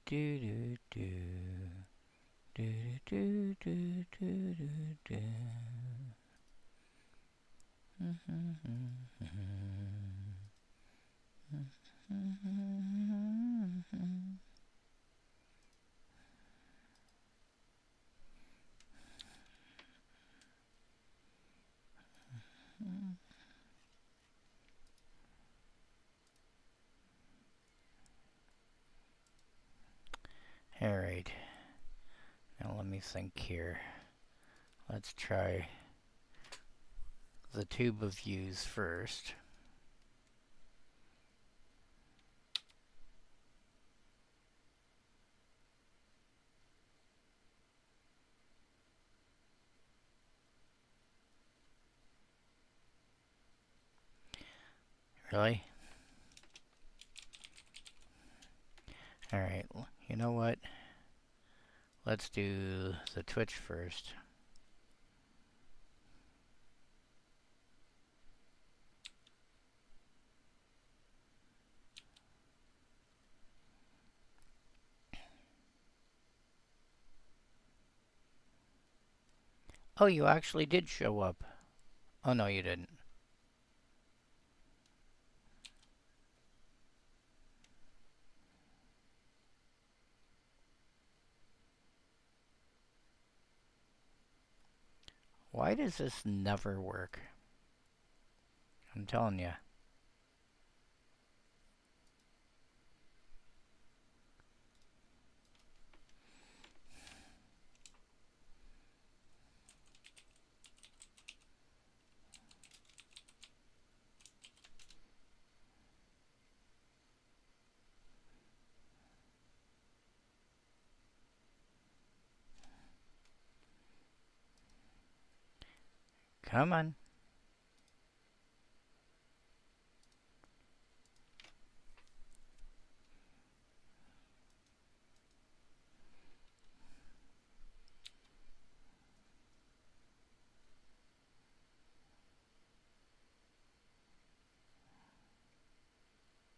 do do do do do do do. All right. Now let me think here. Let's try the tube of views first. Really? All right. You know what? Let's do the Twitch first. Oh, you actually did show up. Oh, no, you didn't. Why does this never work? I'm telling you. Come on.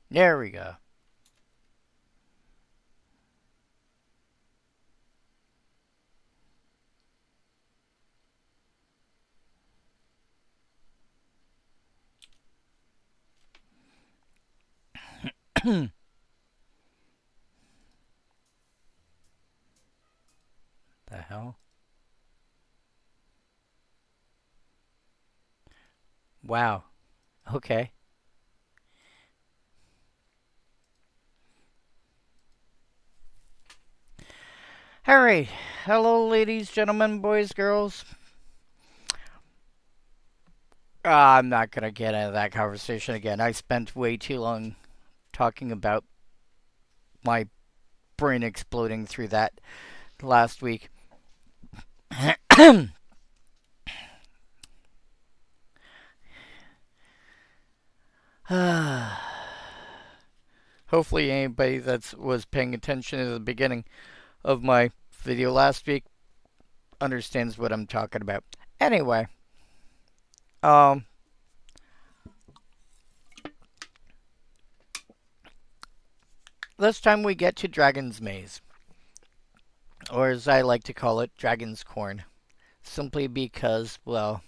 There we go. The hell? Wow. Okay. Alright. Hello, ladies, gentlemen, boys, girls. I'm not going to get into that conversation again. I spent way too long talking about my brain exploding through that last week. Hopefully anybody that was paying attention at the beginning of my video last week understands what I'm talking about. Anyway, this time we get to Dragon's Maze, or as I like to call it, Dragon's Corn, simply because, well,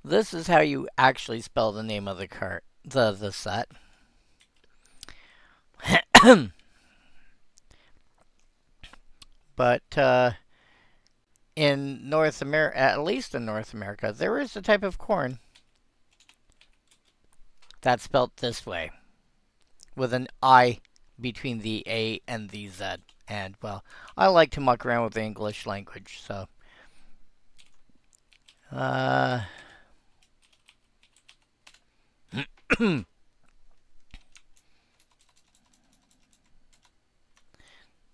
this is how you actually spell the name of the cart, the set. But in North America, at least in North America, there is a type of corn that's spelt this way, with an I between the A and the Z. And, well, I like to muck around with the English language, so.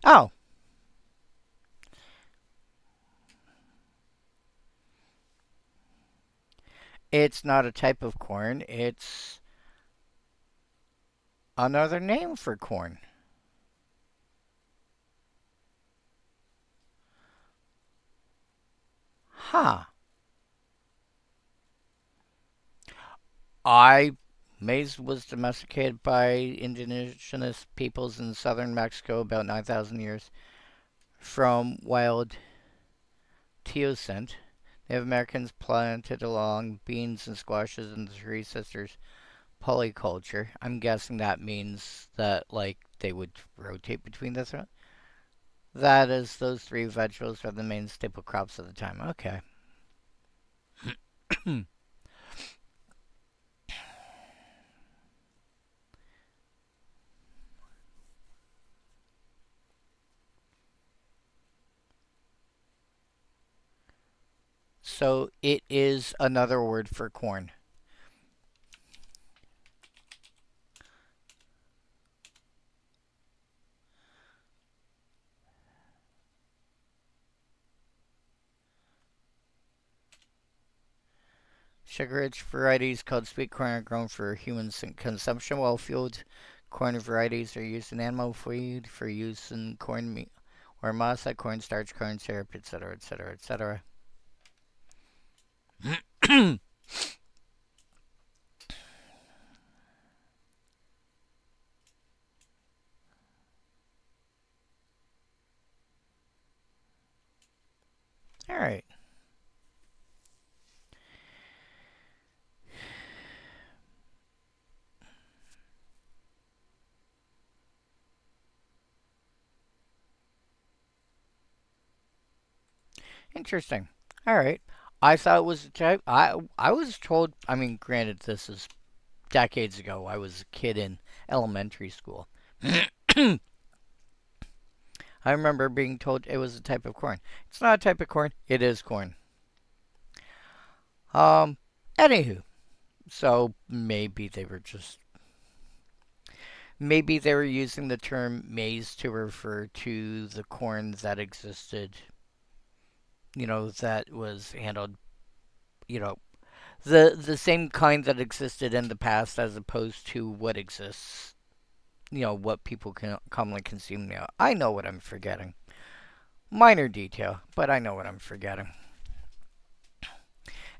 Oh. It's not a type of corn, it's another name for corn. Huh. I Maize was domesticated by indigenous peoples in southern Mexico about 9,000 years from wild teosint. Native Americans planted along beans and squashes in the Three Sisters polyculture. I'm guessing that means that like they would rotate between the three. That is, those three vegetables are the main staple crops of the time. Okay. So it is another word for corn. Sugar-rich varieties called sweet corn are grown for human consumption, while field corn varieties are used in animal feed for use in corn meal or masa, cornstarch, corn syrup, etc., etc., etc. All right. Interesting. All right. I thought it was a type. I was told. I mean, granted, this is decades ago. I was a kid in elementary school. I remember being told it was a type of corn. It's not a type of corn. It is corn. Um. Anywho, so maybe they were using the term maize to refer to the corn that existed. That was handled. You know, the same kind that existed in the past as opposed to what exists, what people can commonly consume now. I know what I'm forgetting. Minor detail, but I know what I'm forgetting.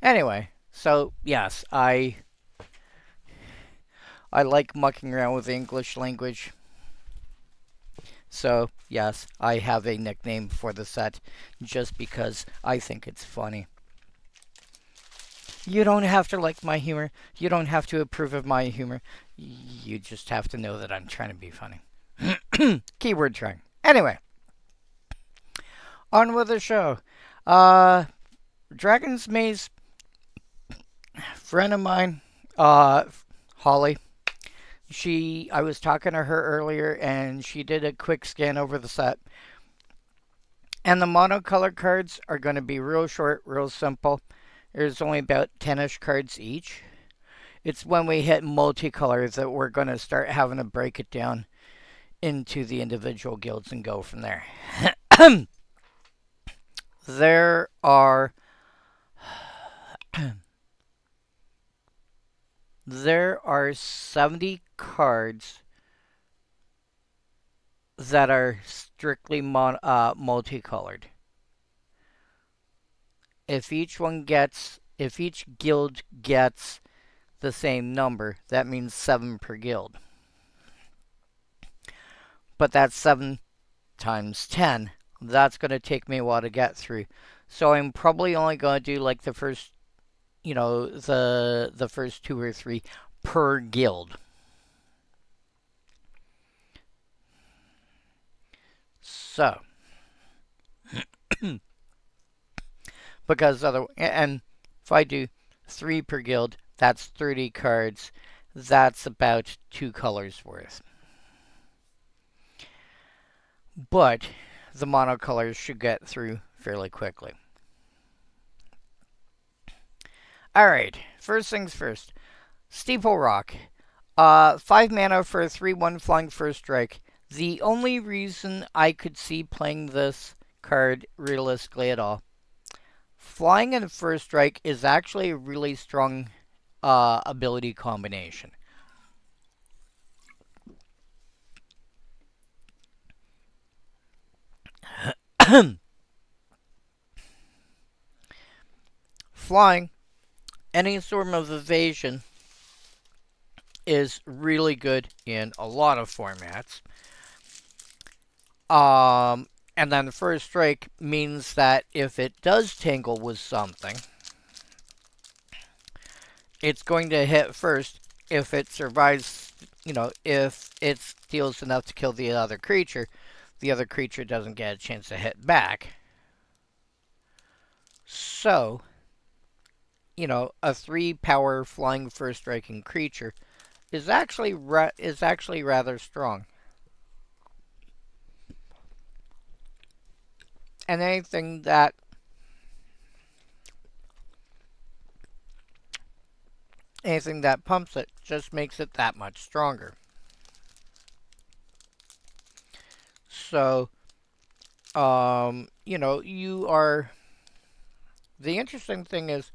Anyway, so yes, I like mucking around with the English language. So, yes, I have a nickname for the set just because I think it's funny. You don't have to like my humor. You don't have to approve of my humor. You just have to know that I'm trying to be funny. Keyword trying. Anyway, on with the show. Uh, Dragon's Maze, friend of mine, Holly. I was talking to her earlier, and she did a quick scan over the set. And the monocolor cards are going to be real short, real simple. There's only about 10-ish cards each. It's when we hit multicolor that we're going to start having to break it down into the individual guilds and go from there. There are there are 70 cards that are strictly multicolored. If each guild gets the same number, that means 7 per guild. But that's 7 times 10. That's going to take me a while to get through. So I'm probably only going to do like the first, the first 2 or 3 per guild. So, because if I do 3 per guild, that's 30 cards. That's about 2 colors worth. But the monocolors should get through fairly quickly. Alright, first things first. Steeple Rock. 5 mana for a 3/1 flying first strike. The only reason I could see playing this card realistically at all. Flying and first strike is actually a really strong ability combination. flying, any sort of evasion is really good in a lot of formats. And then the first strike means that if it does tangle with something, it's going to hit first. If it survives, if it deals enough to kill the other creature doesn't get a chance to hit back. So, a 3-power flying first striking creature is actually rather strong. And anything that pumps it just makes it that much stronger. So, you are... The interesting thing is,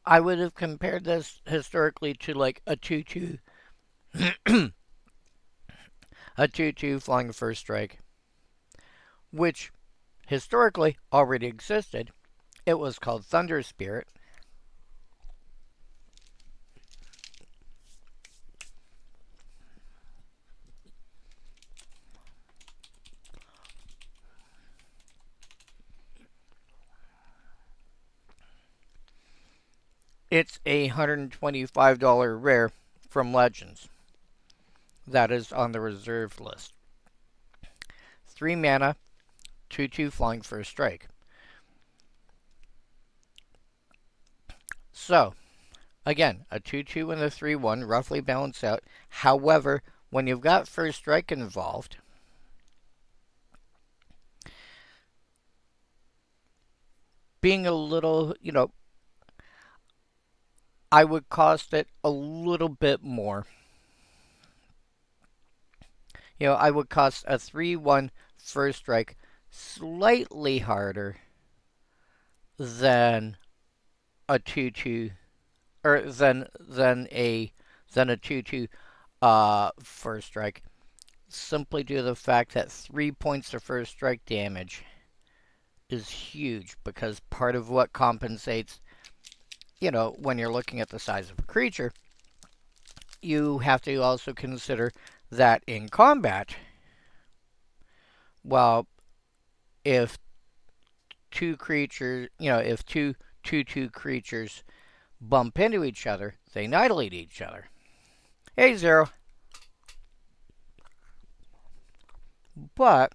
I would have compared this historically to like a 2-2, a 2-2 flying first strike, which historically already existed. It was called Thunder Spirit. It's a $125 rare from Legends. That is on the reserve list. 3 mana, 2-2 flying first strike. So, again, a 2-2 and a 3-1 roughly balance out. However, when you've got first strike involved, being a little, I would cost it a little bit more. I would cost a 3-1 first strike slightly harder than a 2-2, or than a 2-2 first strike, simply due to the fact that 3 points of first strike damage is huge, because part of what compensates, when you're looking at the size of a creature, you have to also consider that in combat, well, if two creatures, if two 2-2 creatures bump into each other, they annihilate each other. Hey, Zero. But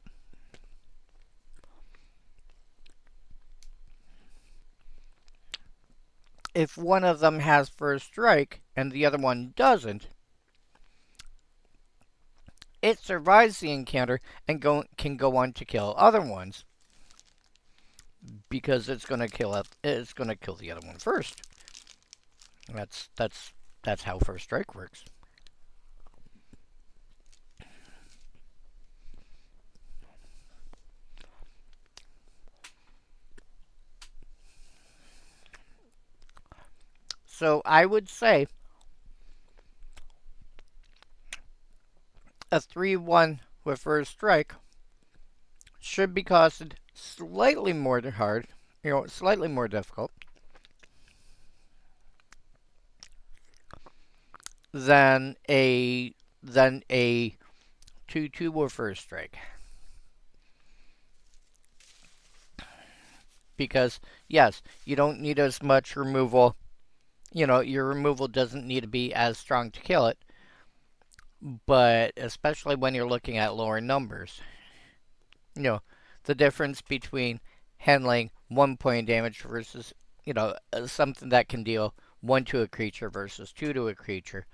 if one of them has first strike and the other one doesn't, it survives the encounter and can go on to kill other ones, because it's going to kill the other one first. That's how first strike works. So I would say a 3-1 with first strike should be costed slightly more hard, slightly more difficult than a 2-2 with first strike. Because, yes, you don't need as much removal. Your removal doesn't need to be as strong to kill it. But especially when you're looking at lower numbers, the difference between handling 1 point damage versus, something that can deal 1 to a creature versus 2 to a creature.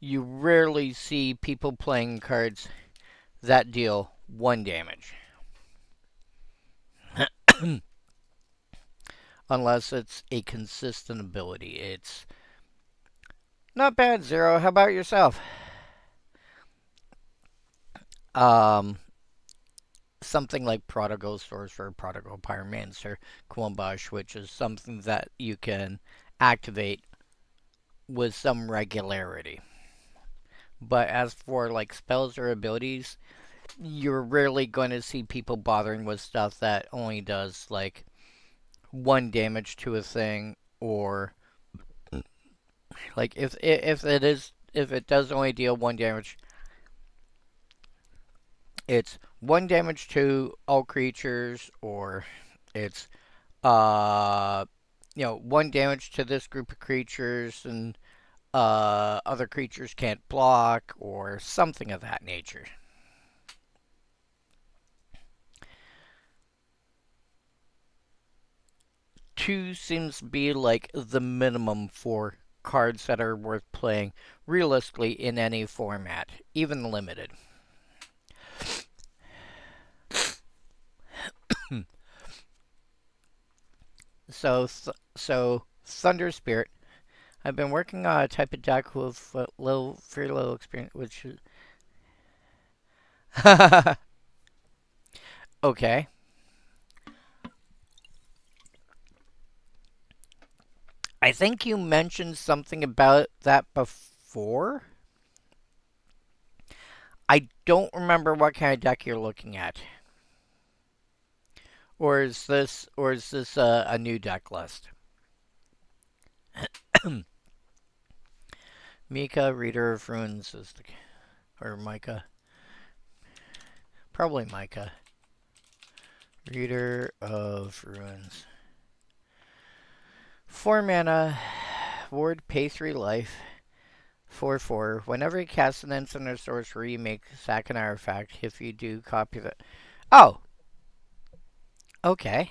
You rarely see people playing cards that deal 1 damage. Unless it's a consistent ability. It's not bad, Zero. How about yourself? Something like Prodigal Sorcerer, Prodigal Pyromancer, Quombash, which is something that you can activate with some regularity. But as for like spells or abilities, you're rarely going to see people bothering with stuff that only does like one damage to a thing, or like if it does only deal one damage, it's one damage to all creatures, or it's one damage to this group of creatures, and other creatures can't block, or something of that nature. Two seems to be like the minimum for cards that are worth playing realistically in any format, even limited. So Thunder Spirit. I've been working on a type of deck with very little experience, which is okay. I think you mentioned something about that before. I don't remember what kind of deck you're looking at. Or is this a new deck list? Mika, Reader of Runes is the or Micah. Probably Micah. Reader of Runes. 4 mana, ward, pay 3 life, 4/4. Whenever you cast an instant or sorcery, you make sack an artifact. If you do, copy that. Oh! Okay.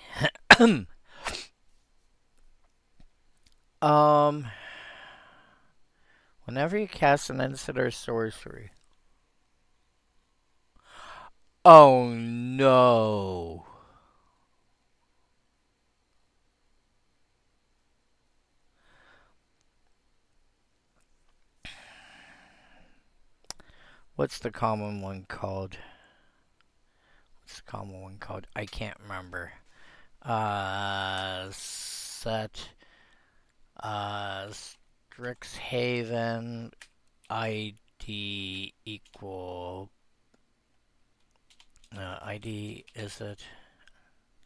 um. Whenever you cast an instant or sorcery. Oh no. What's the common one called? What's the common one called? I can't remember. Set. Strixhaven ID equal. ID is it?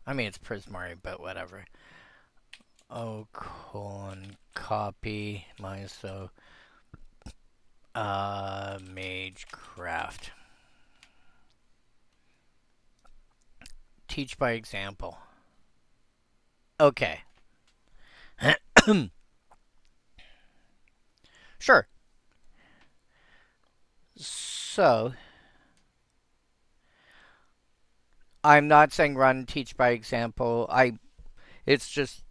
I mean, it's Prismari, but whatever. Oh, colon copy myso Magecraft. Teach by example. Okay. Sure. So, I'm not saying run teach by example. It's just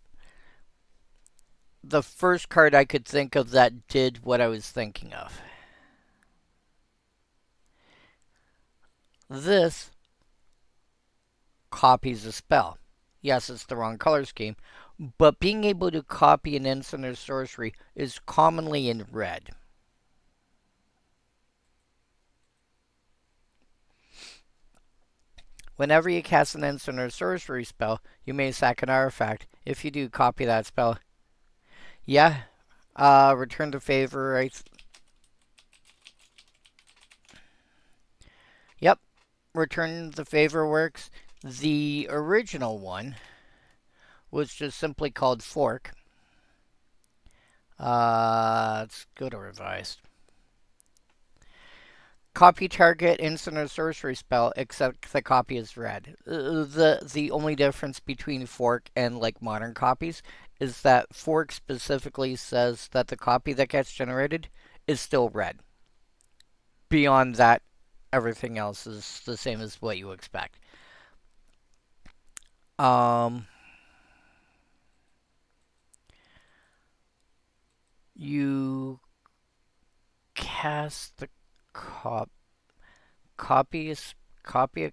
the first card I could think of that did what I was thinking of. This copies a spell. Yes, it's the wrong color scheme, but being able to copy an instant or sorcery is commonly in red. Whenever you cast an instant or sorcery spell, you may sack an artifact. If you do, copy that spell. Yeah. Return to favor. Yep. Return the favor works. The original one was just simply called Fork. Let's go to revised. Copy target instant or sorcery spell, except the copy is red. The only difference between Fork and like modern copies is that Fork specifically says that the copy that gets generated is still red. Beyond that, everything else is the same as what you expect. You cast the copy a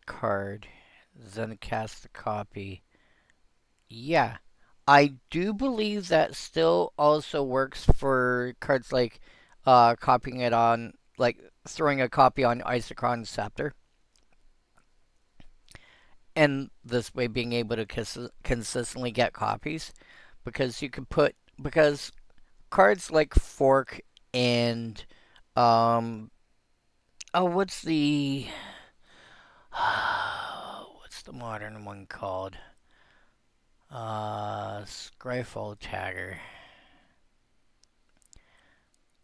card, then cast the copy. Yeah. I do believe that still also works for cards like copying it on, like throwing a copy on Isochron Scepter. And this way being able to consistently get copies. Because you could because cards like Fork and, what's the the modern one called? Scryfall Tagger.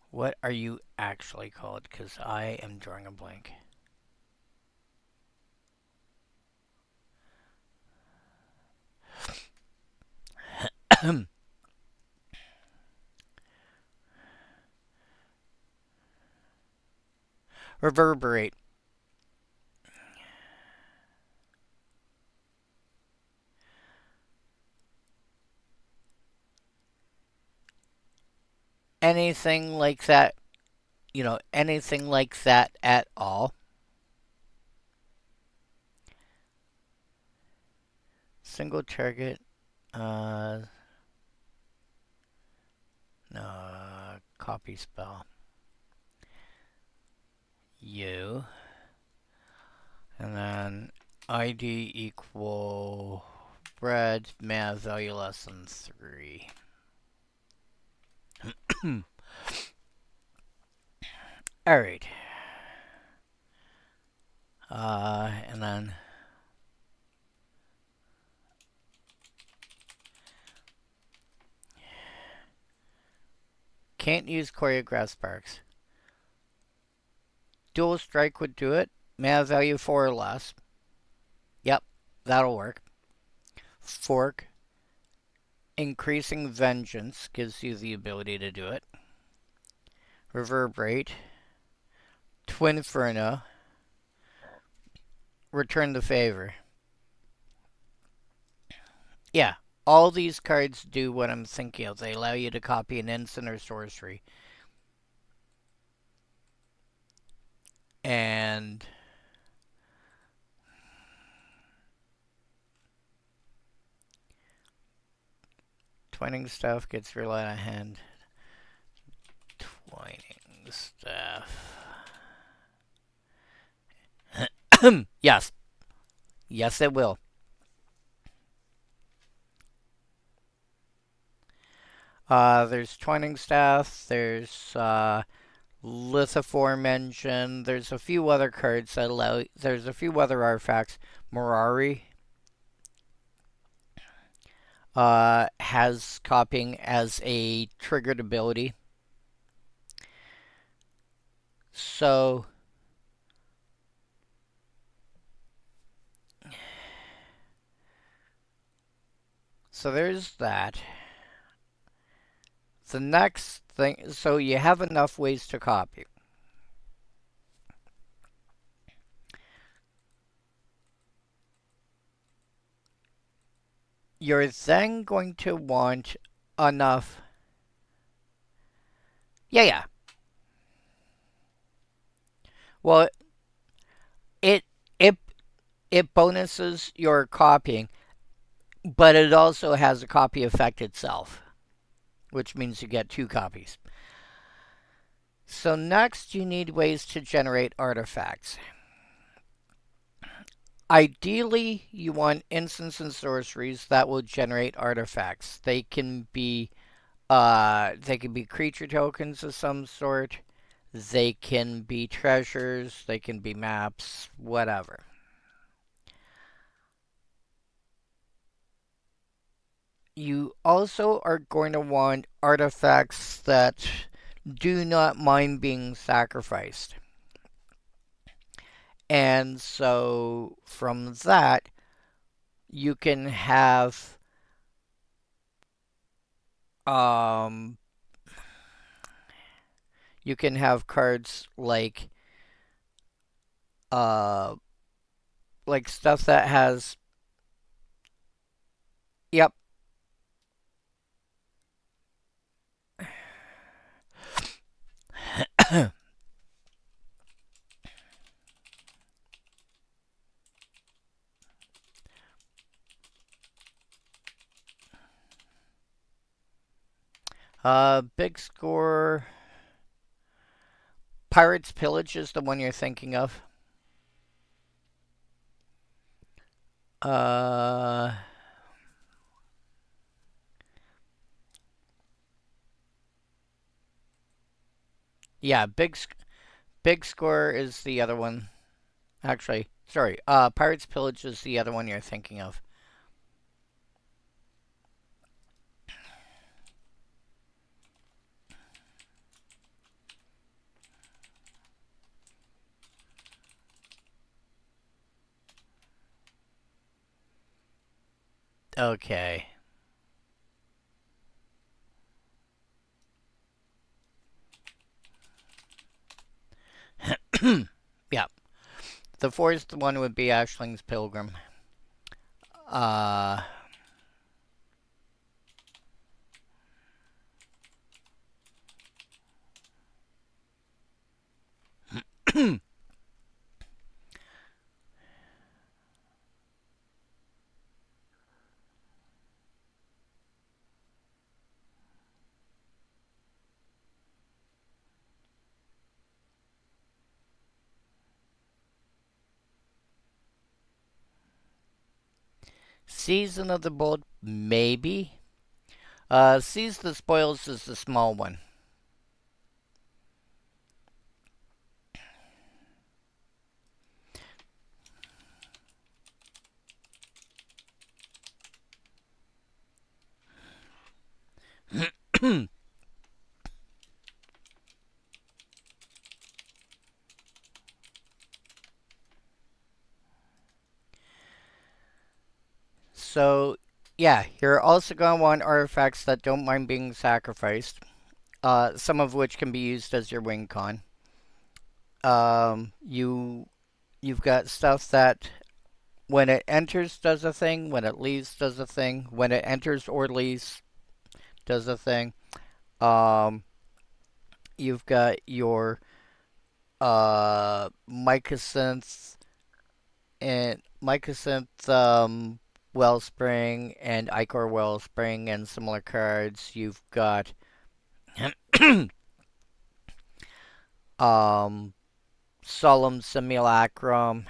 What are you actually called? Because I am drawing a blank. Reverberate. Anything like that, anything like that at all. Single target, no, copy spell. U. And then ID equal red, mana value less than 3. Alright. And then can't use choreograph sparks. Dual strike would do it. Mana value 4 or less. Yep, that'll work. Fork. Increasing vengeance gives you the ability to do it. Reverberate. Twinferno. Return the favor. Yeah, all these cards do what I'm thinking of. They allow you to copy an instant or sorcery. And Twining Staff gets real out of hand. Twining Staff. Yes. Yes, it will. There's Twining Staff. There's Lithoform Engine. There's a few other cards that allow. There's a few other artifacts. Morari has copying as a triggered ability. So there's that. The next thing, so you have enough ways to copy. You're then going to want enough. Yeah. Well, it bonuses your copying, but it also has a copy effect itself, which means you get 2 copies. So next you need ways to generate artifacts. Ideally, you want instants and sorceries that will generate artifacts. They can be creature tokens of some sort. They can be treasures. They can be maps. Whatever. You also are going to want artifacts that do not mind being sacrificed. And so from that, you can have cards like stuff that has. Yep. Big score. Pirates Pillage is the one you're thinking of. Yeah, big score is the other one. Actually, sorry. Pirate's Pillage is the other one you're thinking of. Okay. Yeah. The fourth one would be Ashling's Pilgrim. Uh, Season of the Bold, maybe. Seize the Spoils is the small one. So, yeah, you're also going to want artifacts that don't mind being sacrificed. Some of which can be used as your win con. You've got stuff that when it enters does a thing, when it leaves does a thing, when it enters or leaves does a thing. Um, you've got your mycosynth and mycosynth wellspring and ichor wellspring and similar cards. You've got um solemn simulacrum.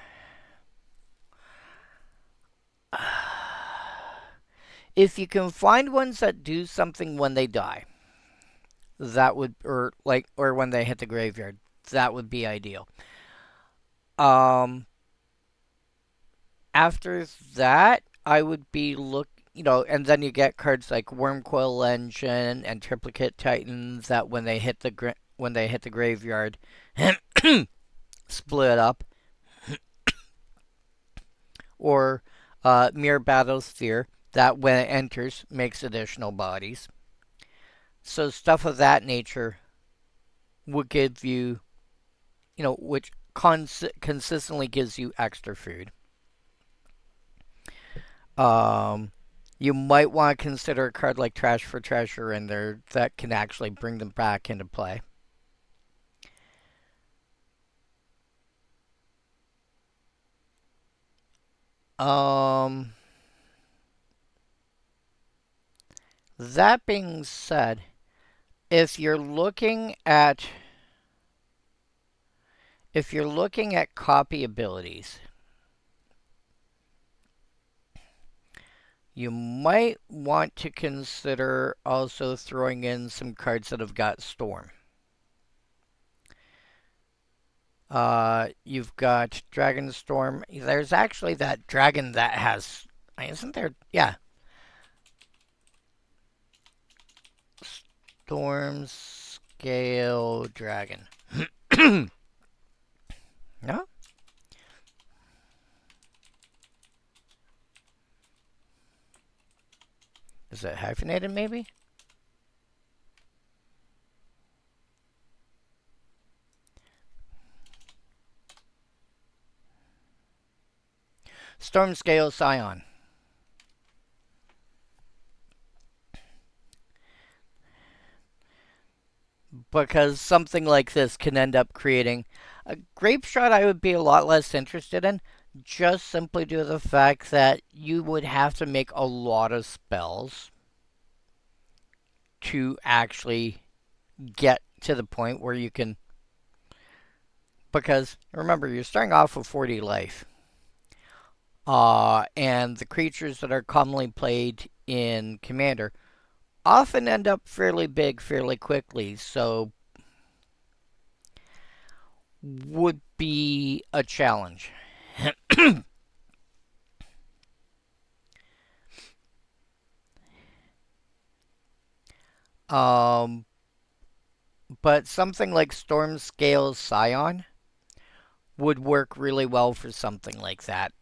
If you can find ones that do something when they die, that would or when they hit the graveyard, that would be ideal. Um After that, I would be and then you get cards like Wormcoil Engine and Triplicate Titans that when they hit the graveyard, split up, or Mirror Battlesphere that when it enters makes additional bodies. So stuff of that nature would give you, which consistently gives you extra food. Um, you might want to consider a card like Trash for Treasure in there that can actually bring them back into play. Um, that being said, if you're looking at copy abilities, you might want to consider also throwing in some cards that have got Storm. You've got Dragon Storm. There's actually that dragon that has, isn't there? Yeah. Storm Scale Dragon. No? Is it hyphenated maybe? Storm Scale Scion. Because something like this can end up creating a grape shot I would be a lot less interested in, just simply due to the fact that you would have to make a lot of spells to actually get to the point where you can. Because remember, you're starting off with 40 life. And the creatures that are commonly played in Commander often end up fairly big fairly quickly, so would be a challenge. Um, but something like Storm Scale Scion would work really well for something like that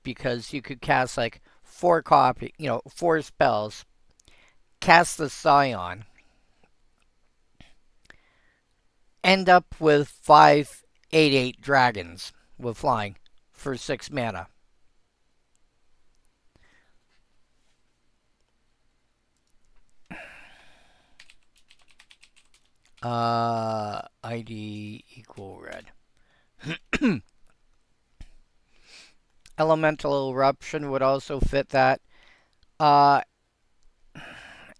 because you could cast like four spells, cast the Scion, end up with 5/8/8 dragons with flying for 6 mana. ID equal red. Elemental Eruption would also fit that. Uh,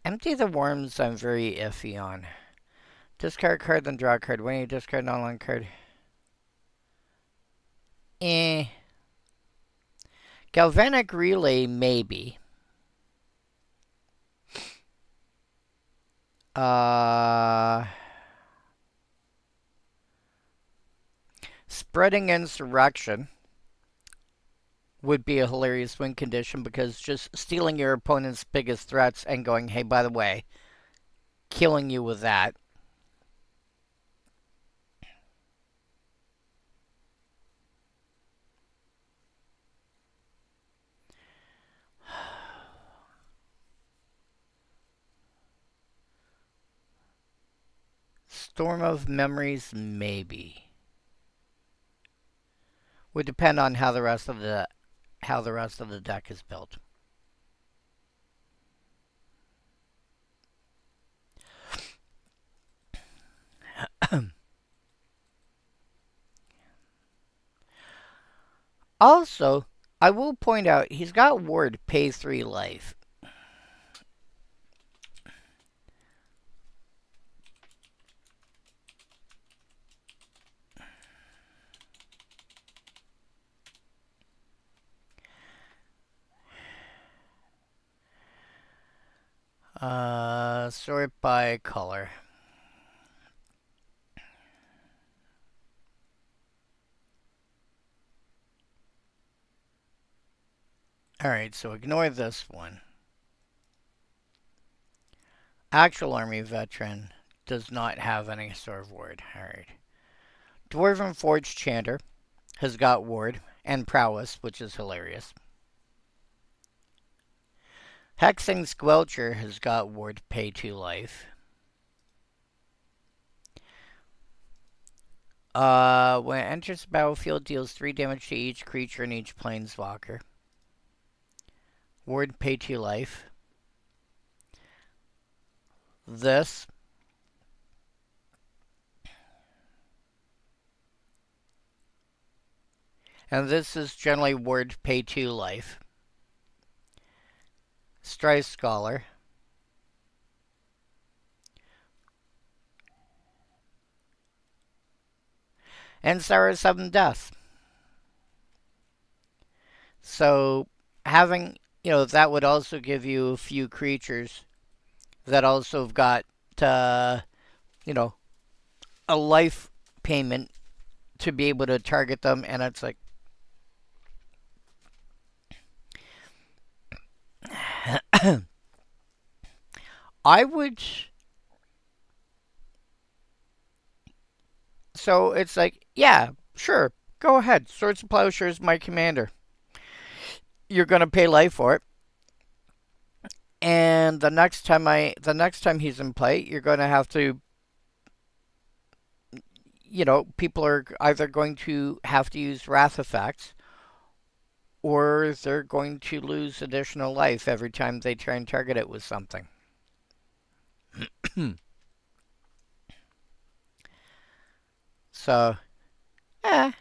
Empty the Worms, I'm very iffy on. Discard card, then draw a card. When you discard an online card. Eh. Galvanic Relay, maybe. Spreading Insurrection would be a hilarious win condition because just stealing your opponent's biggest threats and going, hey, by the way, killing you with that. Storm of Memories, maybe. Would depend on how the rest of the deck is built. Also, I will point out he's got Ward pay 3 life. Sort by color. Alright, so ignore this one. Actual Army Veteran does not have any sort of ward. Alright. Dwarven Forge Chanter has got ward and prowess, which is hilarious. Hexing Squelcher has got ward pay 2 life. When it enters the battlefield, deals 3 damage to each creature in each planeswalker. Ward pay 2 life. This. And this is generally ward pay 2 life. Strife Scholar. And Sarah 7 Death. So having, that would also give you a few creatures that also have got, a life payment to be able to target them. And it's like, I would. So it's like, yeah, sure, go ahead. Swords of Plowshare is my commander. You're gonna pay life for it, and the next time he's in play, you're gonna have to. People are either going to have to use wrath effects, or they're going to lose additional life every time they try and target it with something. So, eh,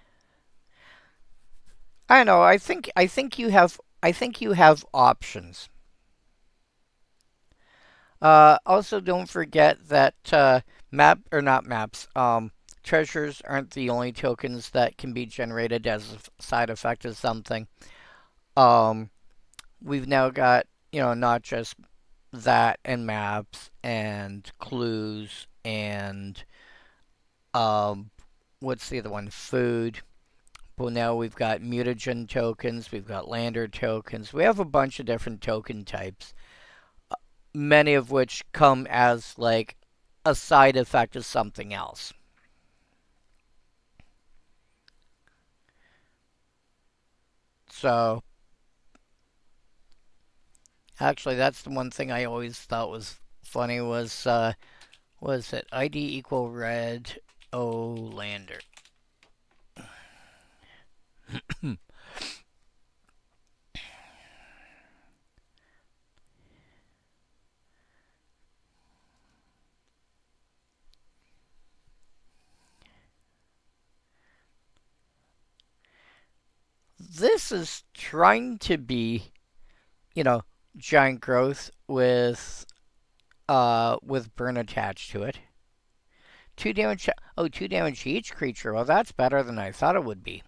I don't know. I think you have options. Also, don't forget that map or not maps. Treasures aren't the only tokens that can be generated as a side effect of something. Um, we've now got not just that and maps and clues and um, what's the other one? Food. example, now we've got mutagen tokens, we've got lander tokens. We have a bunch of different token types, many of which come as like a side effect of something else. So, actually, that's the one thing I always thought was funny was it ID equal red O lander. This is trying to be, you know, giant growth with burn attached to it. 2 damage. Oh, 2 damage to each creature. Well, that's better than I thought it would be.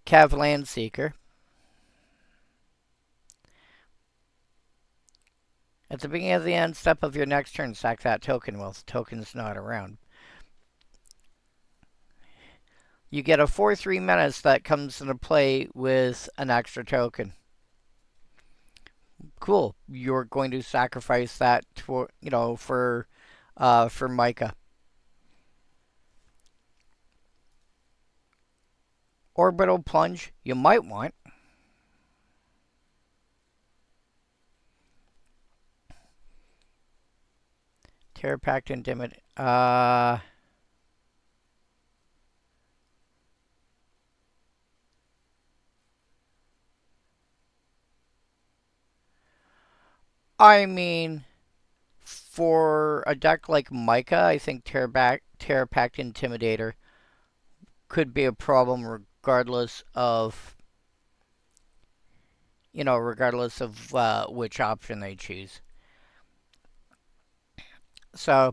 Cav Land Seeker. At the beginning of the end step of your next turn, sack that token while the token's not around. You get a 4/3 menace that comes into play with an extra token. Cool. You're going to sacrifice that for Micah. Orbital Plunge, you might want. Terrapact Intimidate. I mean, for a deck like Micah, I think Terrapact Intimidator could be a problem regardless of which option they choose. So,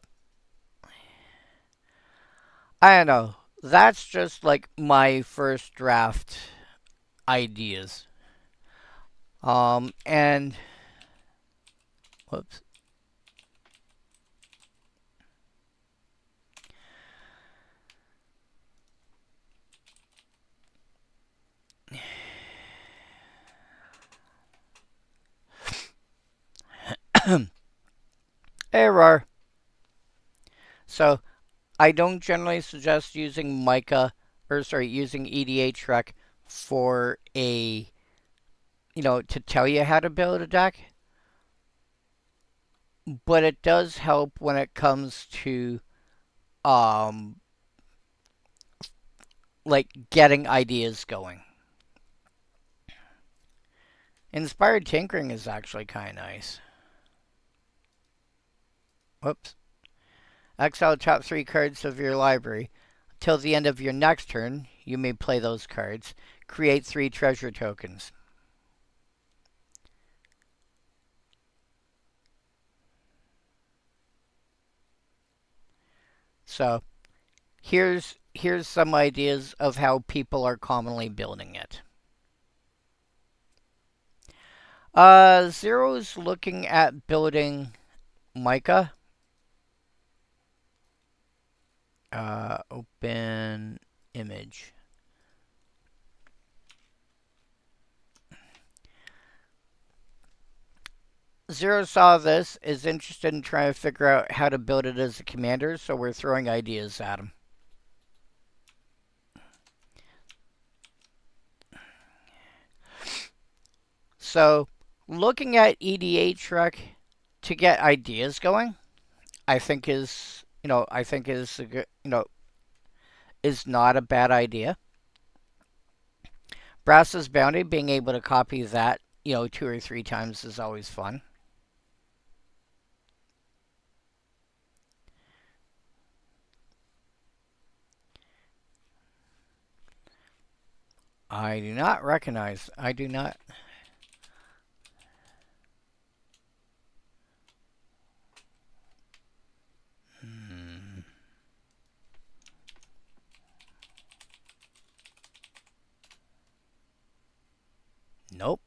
I don't know. That's just like my first draft ideas. And whoops. Error. So, I don't generally suggest using using EDH Rec for to tell you how to build a deck. But it does help when it comes to, like getting ideas going. Inspired Tinkering is actually kind of nice. Whoops. Exile the top 3 cards of your library. Till the end of your next turn, you may play those cards. Create 3 treasure tokens. So, here's some ideas of how people are commonly building it. Zero's looking at building Micah. Open image. Zero saw this, is interested in trying to figure out how to build it as a commander, so we're throwing ideas at him. So, looking at EDH Rec to get ideas going, I think is not a bad idea. Brass's Bounty, being able to copy that, 2 or 3 times is always fun. I do not recognize. I do not. Nope.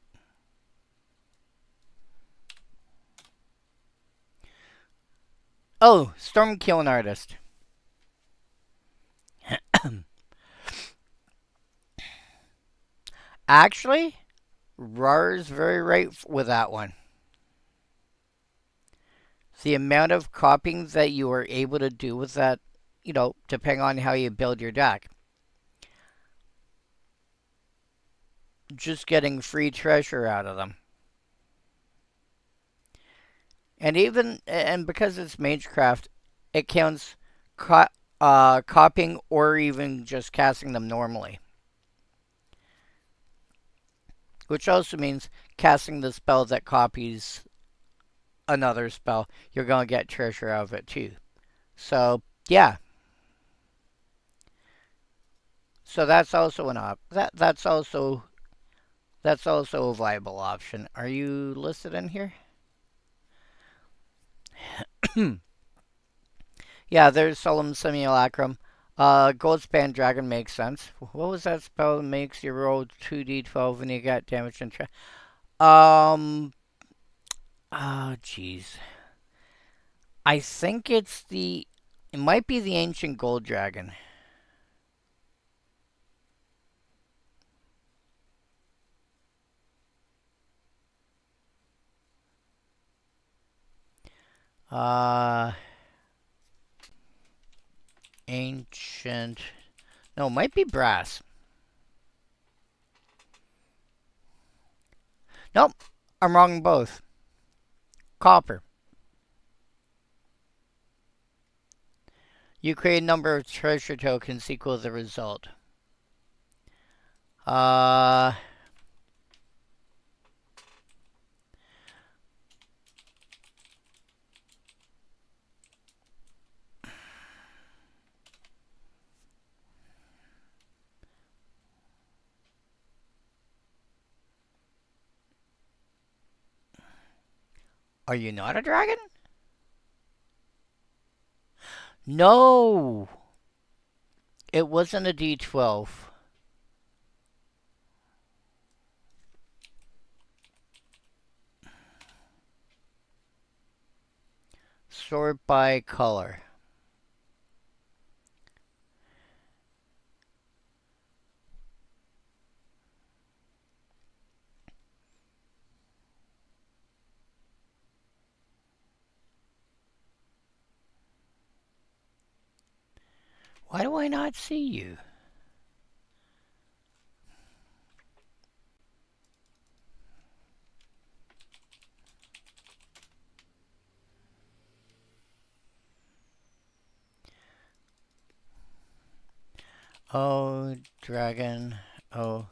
Oh, Storm Killing Artist. Actually, Rar's very right with that one. The amount of copying that you are able to do with that, depending on how you build your deck. Just getting free treasure out of them. And because it's Magecraft, it counts copying or even just casting them normally. Which also means casting the spell that copies another spell, you're going to get treasure out of it too. So, yeah. So that's also that's also a viable option. Are you listed in here? Yeah, there's Solemn Simulacrum. Goldspan Dragon makes sense. What was that spell that makes you roll 2d12 when you get damage and oh jeez. I think it might be the Ancient Gold Dragon. Ancient. No, it might be brass. Nope, I'm wrong in both. Copper. You create a number of treasure tokens equal to the result. Are you not a dragon? No! It wasn't a D12. Sort by color. Why do I not see you? Oh, dragon. Oh.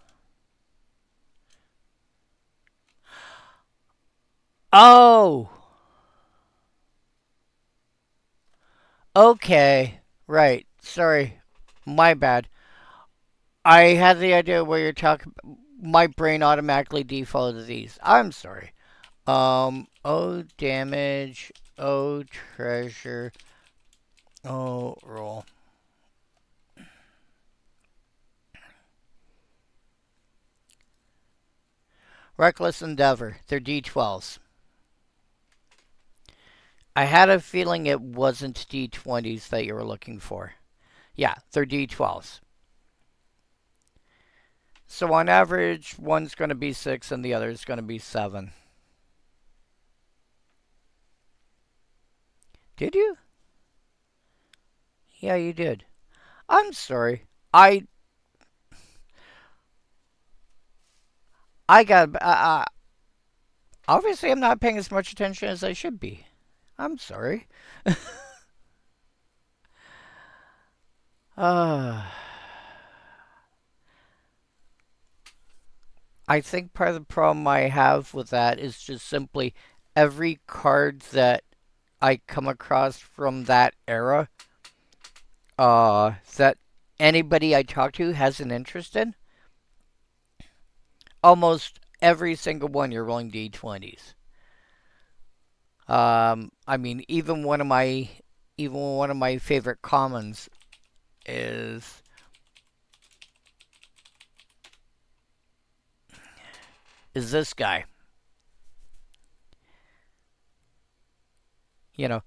Oh! Okay. Right. Sorry. My bad. I had the idea where you're talking. My brain automatically defaulted to these. I'm sorry. Oh, damage. Oh, treasure. Oh, roll. Reckless Endeavor. They're D12s. I had a feeling it wasn't D20s that you were looking for. Yeah, they're D12s. So on average, one's going to be 6 and the other's going to be 7. Did you? Yeah, you did. I'm sorry. I got obviously I'm not paying as much attention as I should be. I'm sorry. uh I think part of the problem I have with that is just simply every card that I come across from that era, that anybody I talk to has an interest in, almost every single one you're rolling D20s. I mean, even one of my favorite commons is this guy.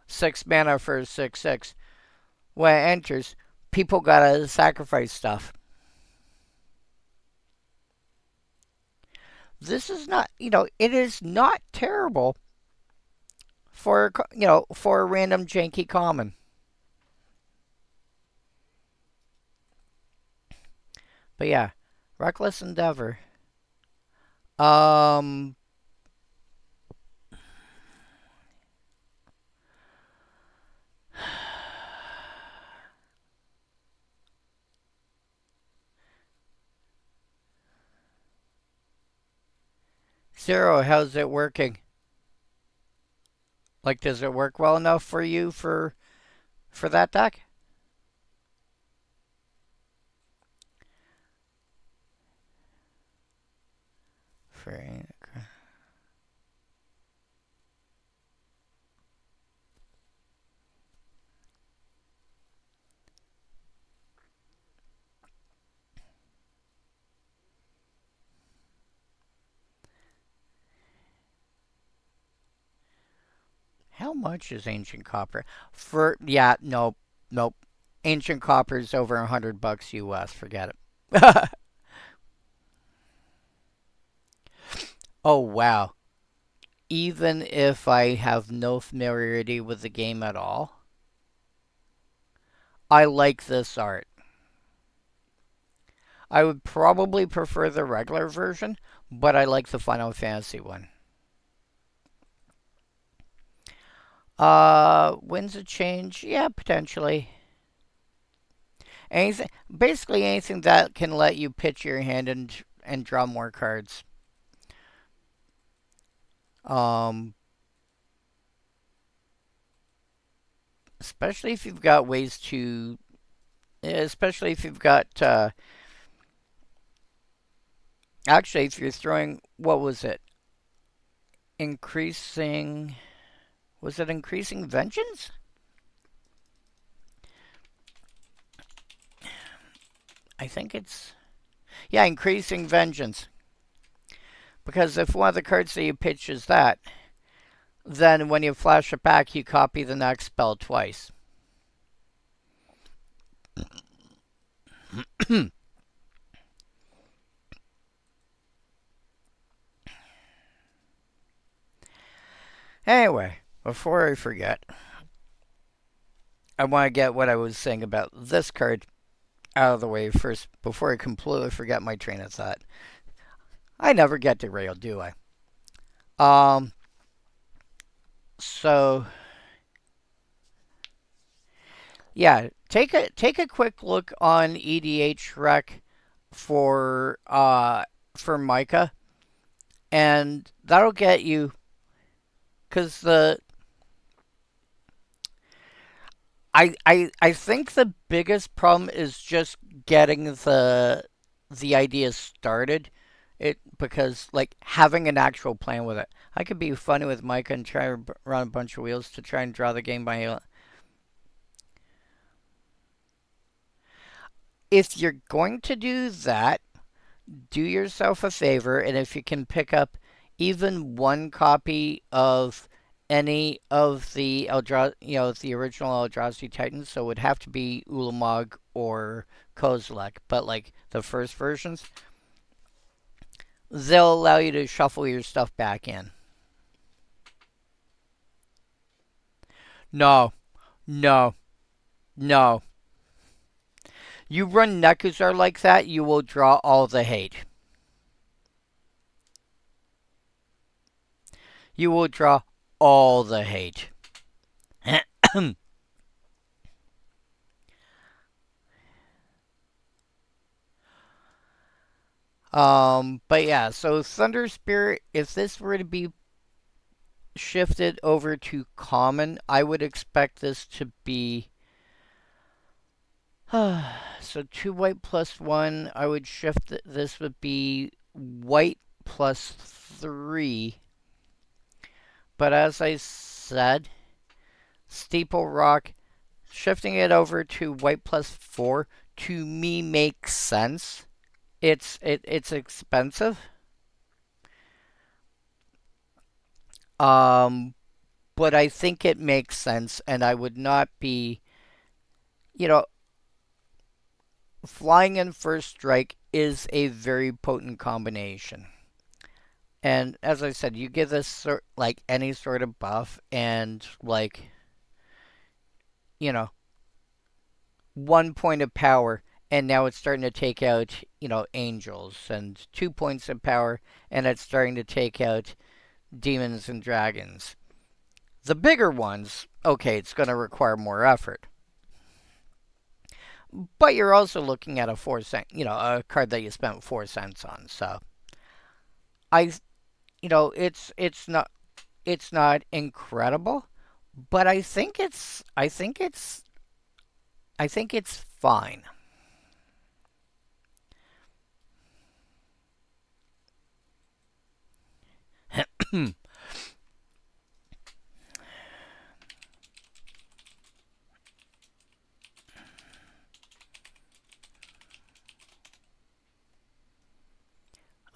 6 mana for a 6/6. When it enters, people gotta sacrifice stuff. this is not, it is not terrible for, for a random janky common. But yeah, Reckless Endeavor. Um, Zero, how's it working? Like, does it work well enough for you for that deck? For how much is Ancient Copper? For yeah, nope, nope. Ancient Copper is over $100 US. Forget it. Oh wow. Even if I have no familiarity with the game at all, I like this art. I would probably prefer the regular version, but I like the Final Fantasy one. Winds of Change? Yeah, potentially. Anything, basically anything that can let you pitch your hand and draw more cards. Um, especially if you've got ways to, especially if you've got, actually, if you're throwing, what was it? Increasing, was it increasing vengeance? I think it's, yeah, increasing vengeance. Because if one of the cards that you pitch is that, then when you flash it back, you copy the next spell twice. Anyway, before I forget, I want to get what I was saying about this card out of the way first before I completely forget my train of thought. I never get derailed, do I? Um, so yeah, take a quick look on EDH Rec for Micah, and that'll get you because I think the biggest problem is just getting the idea started. It because like having an actual plan with it. I could be funny with Micah and try to run a bunch of wheels to try and draw the game by. If you're going to do that, do yourself a favor, and if you can pick up even one copy of any of the the original Eldrazi Titans, so it would have to be Ulamog or Kozilek, but like the first versions, they'll allow you to shuffle your stuff back in. No, no, no. You run Nekuzar like that, you will draw all the hate. You will draw all the hate. But yeah, so Thunder Spirit, if this were to be shifted over to common, I would expect this to be so 2 white plus 1. I would shift this would be white plus 3. But as I said, Steeple Rock, shifting it over to white plus 4 to me makes sense. It's expensive. Um, but I think it makes sense, and I would not be, you know, flying in first strike is a very potent combination. And as I said, you give this like any sort of buff and like, you know, 1 point of power, and now it's starting to take out, angels, and 2 points of power, and it's starting to take out demons and dragons. The bigger ones, okay, it's going to require more effort. But you're also looking at a 4 cent, a card that you spent 4 cents on. So I, it's not incredible, but I think it's fine.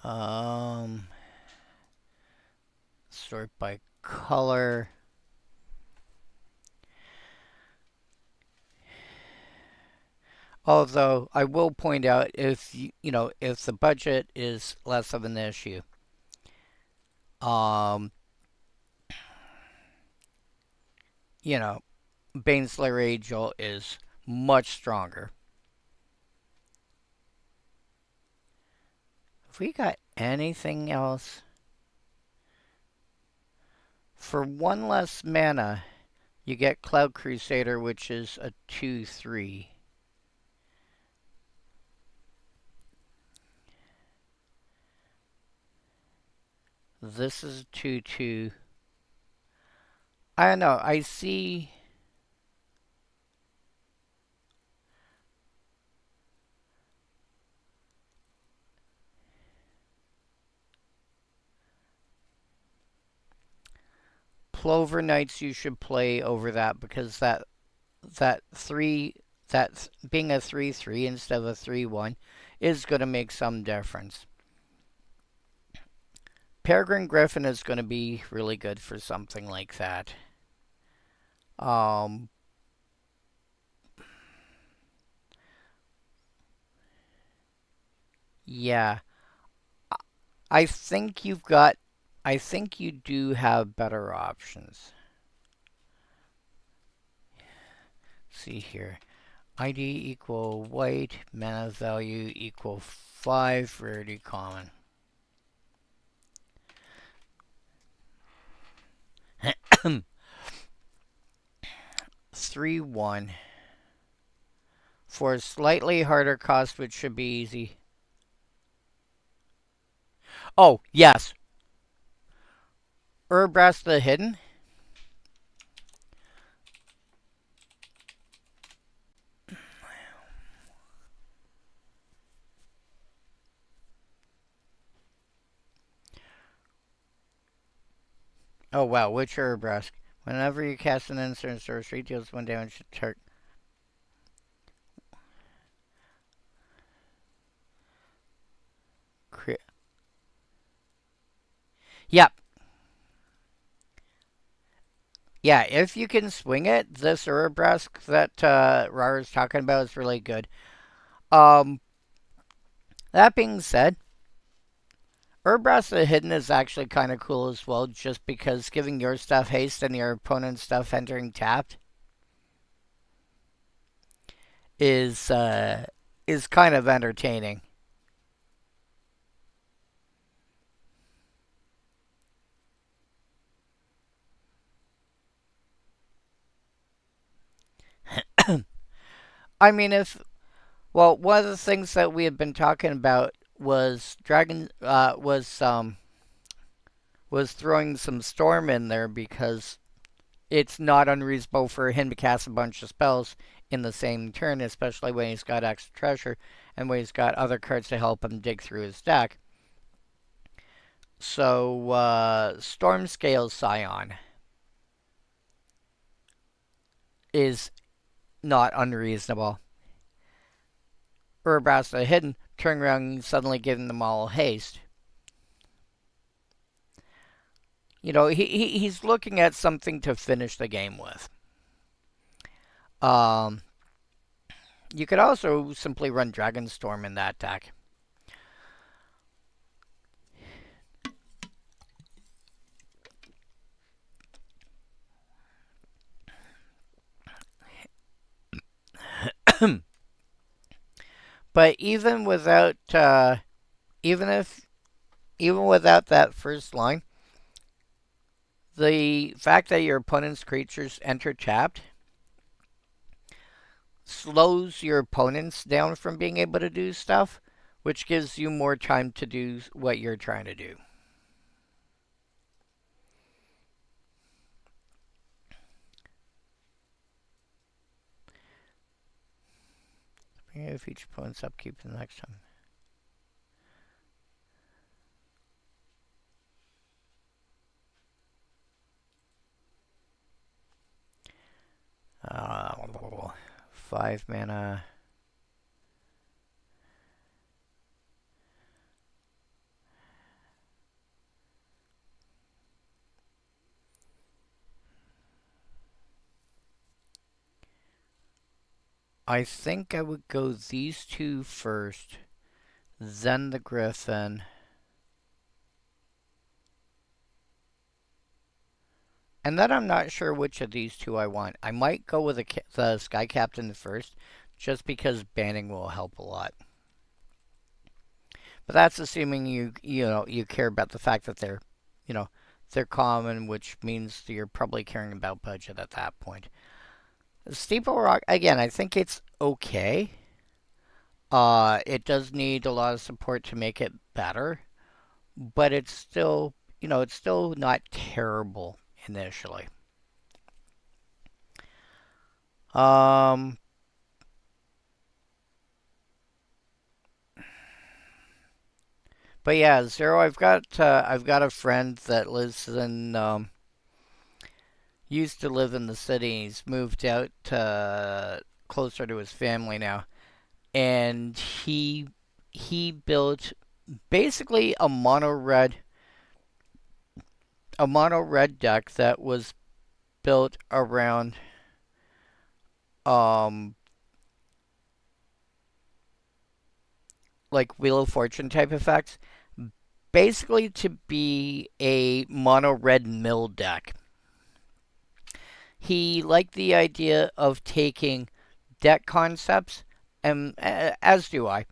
um, Sort by color. Although I will point out, if the budget is less of an issue, um, you know, Baneslayer Angel is much stronger. If we got anything else for one less mana, you get Cloud Crusader, which is a 2/3. This is 2/2. I don't know. I see. Plover Knights you should play over that, because that three that being a 3/3 instead of a 3/1 is going to make some difference. Peregrine Griffin is going to be really good for something like that. Um, yeah, I think you've got. I think you do have better options. Let's see here. ID equal white, mana value equal 5, rarity common. 3/1 for a slightly harder cost, which should be easy. Oh, yes. Urabrask the Hidden. Oh, wow. Which Urabrask? Whenever you cast an instant sorcery, deals 1 damage to target. Yep. Yeah, if you can swing it, this Urabrask that Rara's talking about is really good. Um, that being said, Urabrask the Hidden is actually kind of cool as well, just because giving your stuff haste and your opponent's stuff entering tapped is kind of entertaining. I mean, one of the things that we had been talking about was was throwing some storm in there, because it's not unreasonable for him to cast a bunch of spells in the same turn, especially when he's got extra treasure and when he's got other cards to help him dig through his deck. So, Stormscale Scion is not unreasonable. Urabrask the Hidden, turning around and suddenly giving them all haste. He's looking at something to finish the game with. Um, you could also simply run Dragonstorm in that deck. But even if even without that first line, the fact that your opponent's creatures enter tapped slows your opponents down from being able to do stuff, which gives you more time to do what you're trying to do. If each opponent's upkeep the next time. Uh, 5 mana. I think I would go these two first, then the Griffin. And then I'm not sure which of these two I want. I might go with the Sky Captain first, just because banning will help a lot. But that's assuming you care about the fact that they're common, which means you're probably caring about budget at that point. Steeple Rock, again, I think it's okay. It does need a lot of support to make it better, but it's still not terrible initially. Um, but yeah, Zero. I've got a friend that lives in used to live in the city. He's moved out closer to his family now, and he built basically a mono red deck that was built around um like Wheel of Fortune type effects, basically to be a mono red mill deck. He liked the idea of taking deck concepts, and as do I,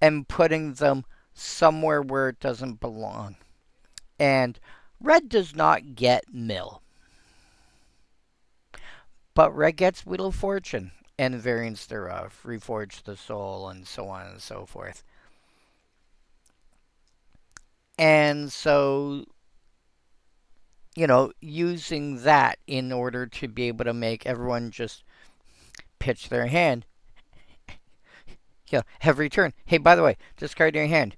and putting them somewhere where it doesn't belong. And red does not get mill, but red gets Wheel of Fortune and variants thereof, Reforge the Soul, and so on and so forth. And so, using that in order to be able to make everyone just pitch their hand, every turn. Hey, by the way, discard your hand,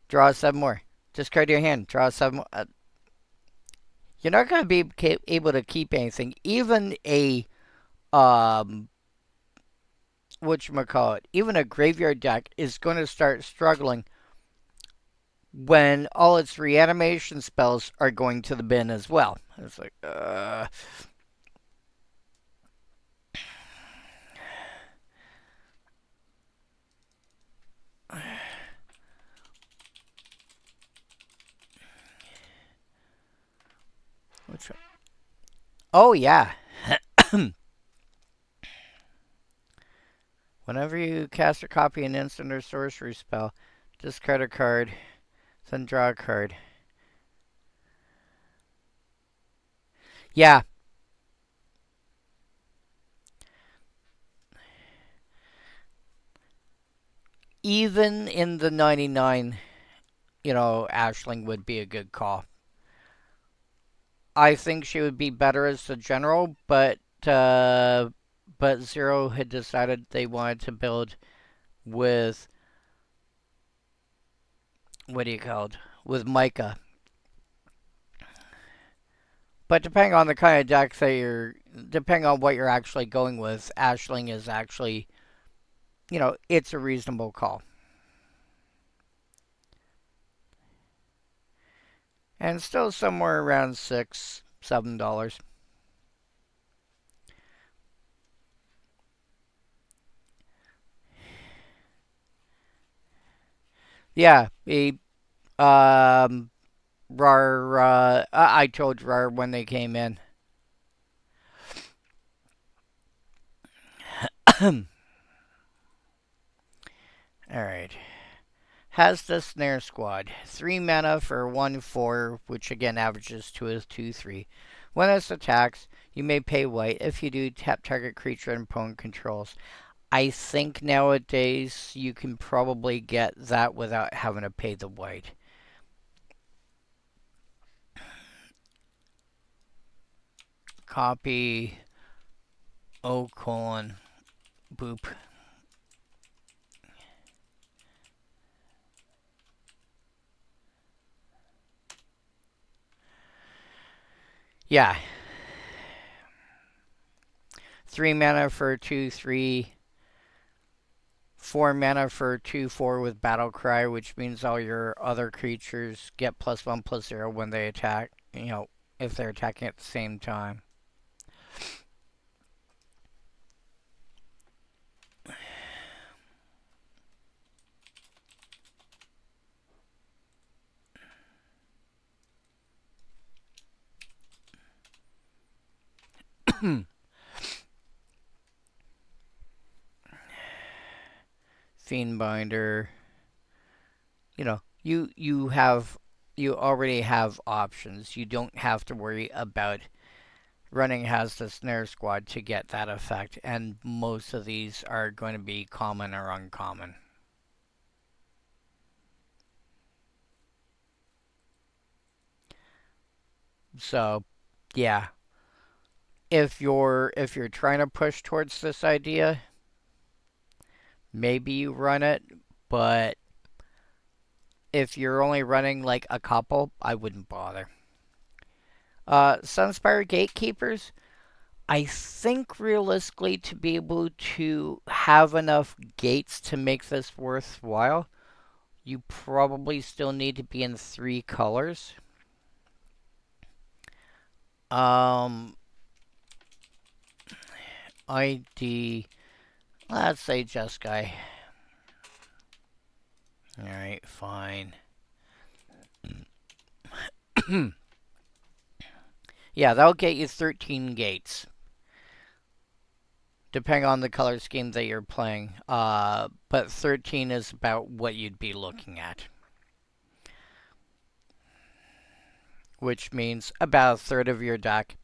draw 7 more. Discard your hand, draw 7 more. You're not going to be able to keep anything. Even a whatchamacallit, even a graveyard deck is going to start struggling when all its reanimation spells are going to the bin as well. It's like, which one? Oh, yeah. Whenever you cast or copy an instant or sorcery spell, discard a card, then draw a card. Yeah. Even in the 99, Ashling would be a good call. I think she would be better as the general, but Zero had decided they wanted to build with what do you call it? With Micah. But depending on the kind of deck depending on what you're actually going with, Ashling is actually, it's a reasonable call. And still somewhere around $6, $7. Yeah, RAR, I told RAR when they came in. Alright. Has the Snare Squad. 3 mana for 1/4, which again averages to a 2/3. When this attacks, you may pay white. If you do, tap target creature and opponent controls. I think nowadays you can probably get that without having to pay the white. Copy O colon boop. Yeah. 3 mana for 2/3. 4 mana for 2/4 with Battle Cry, which means all your other creatures get +1/+0 when they attack. If they're attacking at the same time. Fiendbinder. You already have options. You don't have to worry about running Has the Snare Squad to get that effect, and most of these are going to be common or uncommon. So, yeah. If you're trying to push towards this idea, maybe you run it, but if you're only running like a couple, I wouldn't bother. Sunspire Gatekeepers. I think realistically to be able to have enough gates to make this worthwhile, you probably still need to be in 3 colors. ID, let's say Jeskai. Alright, fine. Yeah, that'll get you 13 gates. Depending on the color scheme that you're playing. But 13 is about what you'd be looking at. Which means about a third of your deck.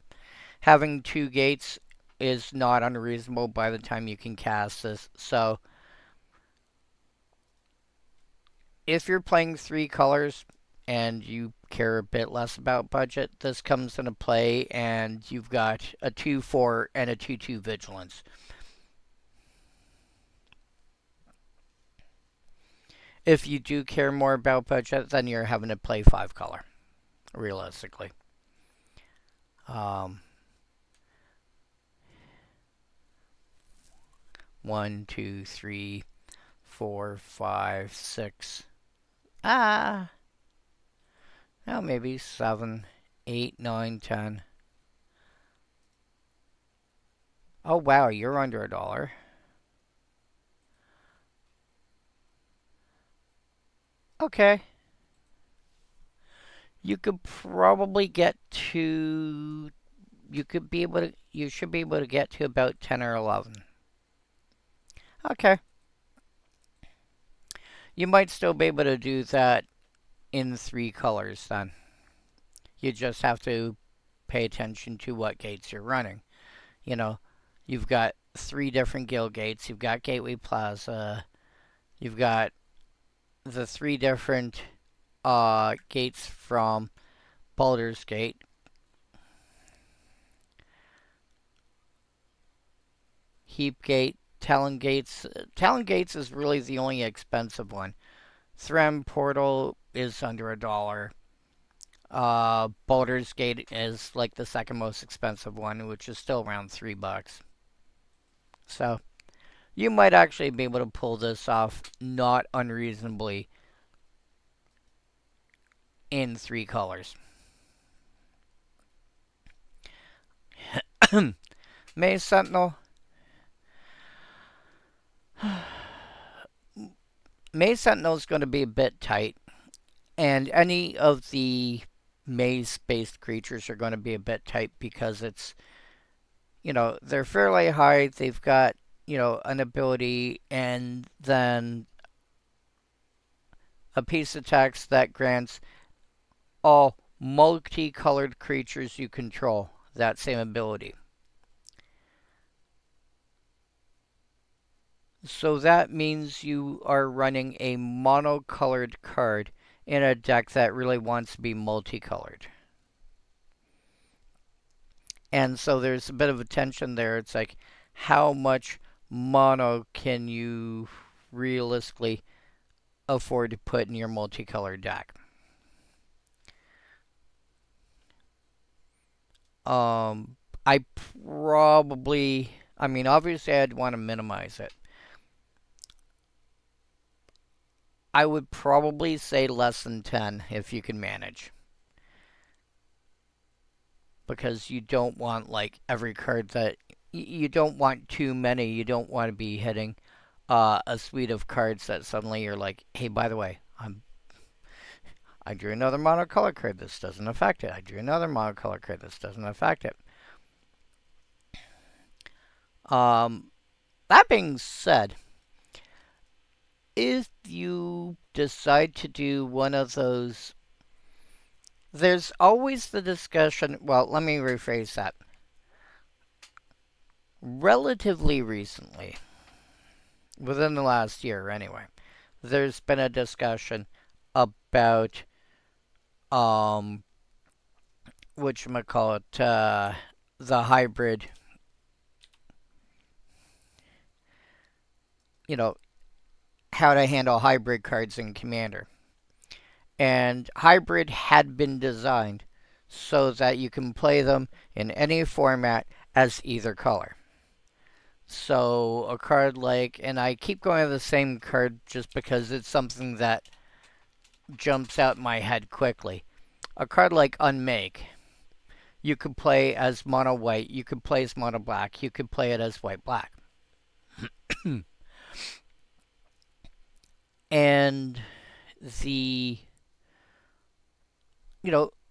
Having 2 gates is not unreasonable by the time you can cast this. So, if you're playing 3 colors and you care a bit less about budget, this comes into play and you've got a 2/4 and a 2/2 vigilance. If you do care more about budget, then you're having to play 5 color, realistically. 1, 2, 3, 4, 5, 6. Well, maybe 7, 8, 9, 10. Oh, wow, you're under $1. Okay. You could probably get to... You should be able to get to about 10 or 11. Okay. You might still be able to do that in 3 colors then. You just have to pay attention to what gates you're running. You've got 3 different Guildgates. You've got Gateway Plaza. You've got the 3 different gates from Baldur's Gate. Heapgate, Talon Gates. Talon Gates is really the only expensive one. Threm Portal is under $1. Baldur's Gate is like the second most expensive one, which is still around $3. So, you might actually be able to pull this off not unreasonably in 3 colors. Maze Sentinel. Maze Sentinel is going to be a bit tight, and any of the maze-based creatures are going to be a bit tight because they're fairly high. They've got, an ability, and then a piece of text that grants all multicolored creatures you control that same ability. So that means you are running a monocolored card in a deck that really wants to be multicolored. And so there's a bit of a tension there. It's like, how much mono can you realistically afford to put in your multicolored deck? I probably, I mean, obviously I'd want to minimize it. I would probably say less than 10 if you can manage. Because you don't want, like, every card that... You don't want too many. You don't want to be hitting a suite of cards that suddenly you're like, hey, by the way, I drew another monocolor card. This doesn't affect it. I drew another monocolor card. This doesn't affect it. That being said, if you decide to do one of those, there's always the discussion. Well, let me rephrase that. Relatively recently, within the last year anyway, there's been a discussion about whatchamacallit, the hybrid, you know, how to handle hybrid cards in Commander. And hybrid had been designed so that you can play them in any format as either color. So a card like, and I keep going to the same card just because it's something that jumps out in my head quickly. A card like Unmake, you could play as mono white, you could play as mono black, you could play it as white black. And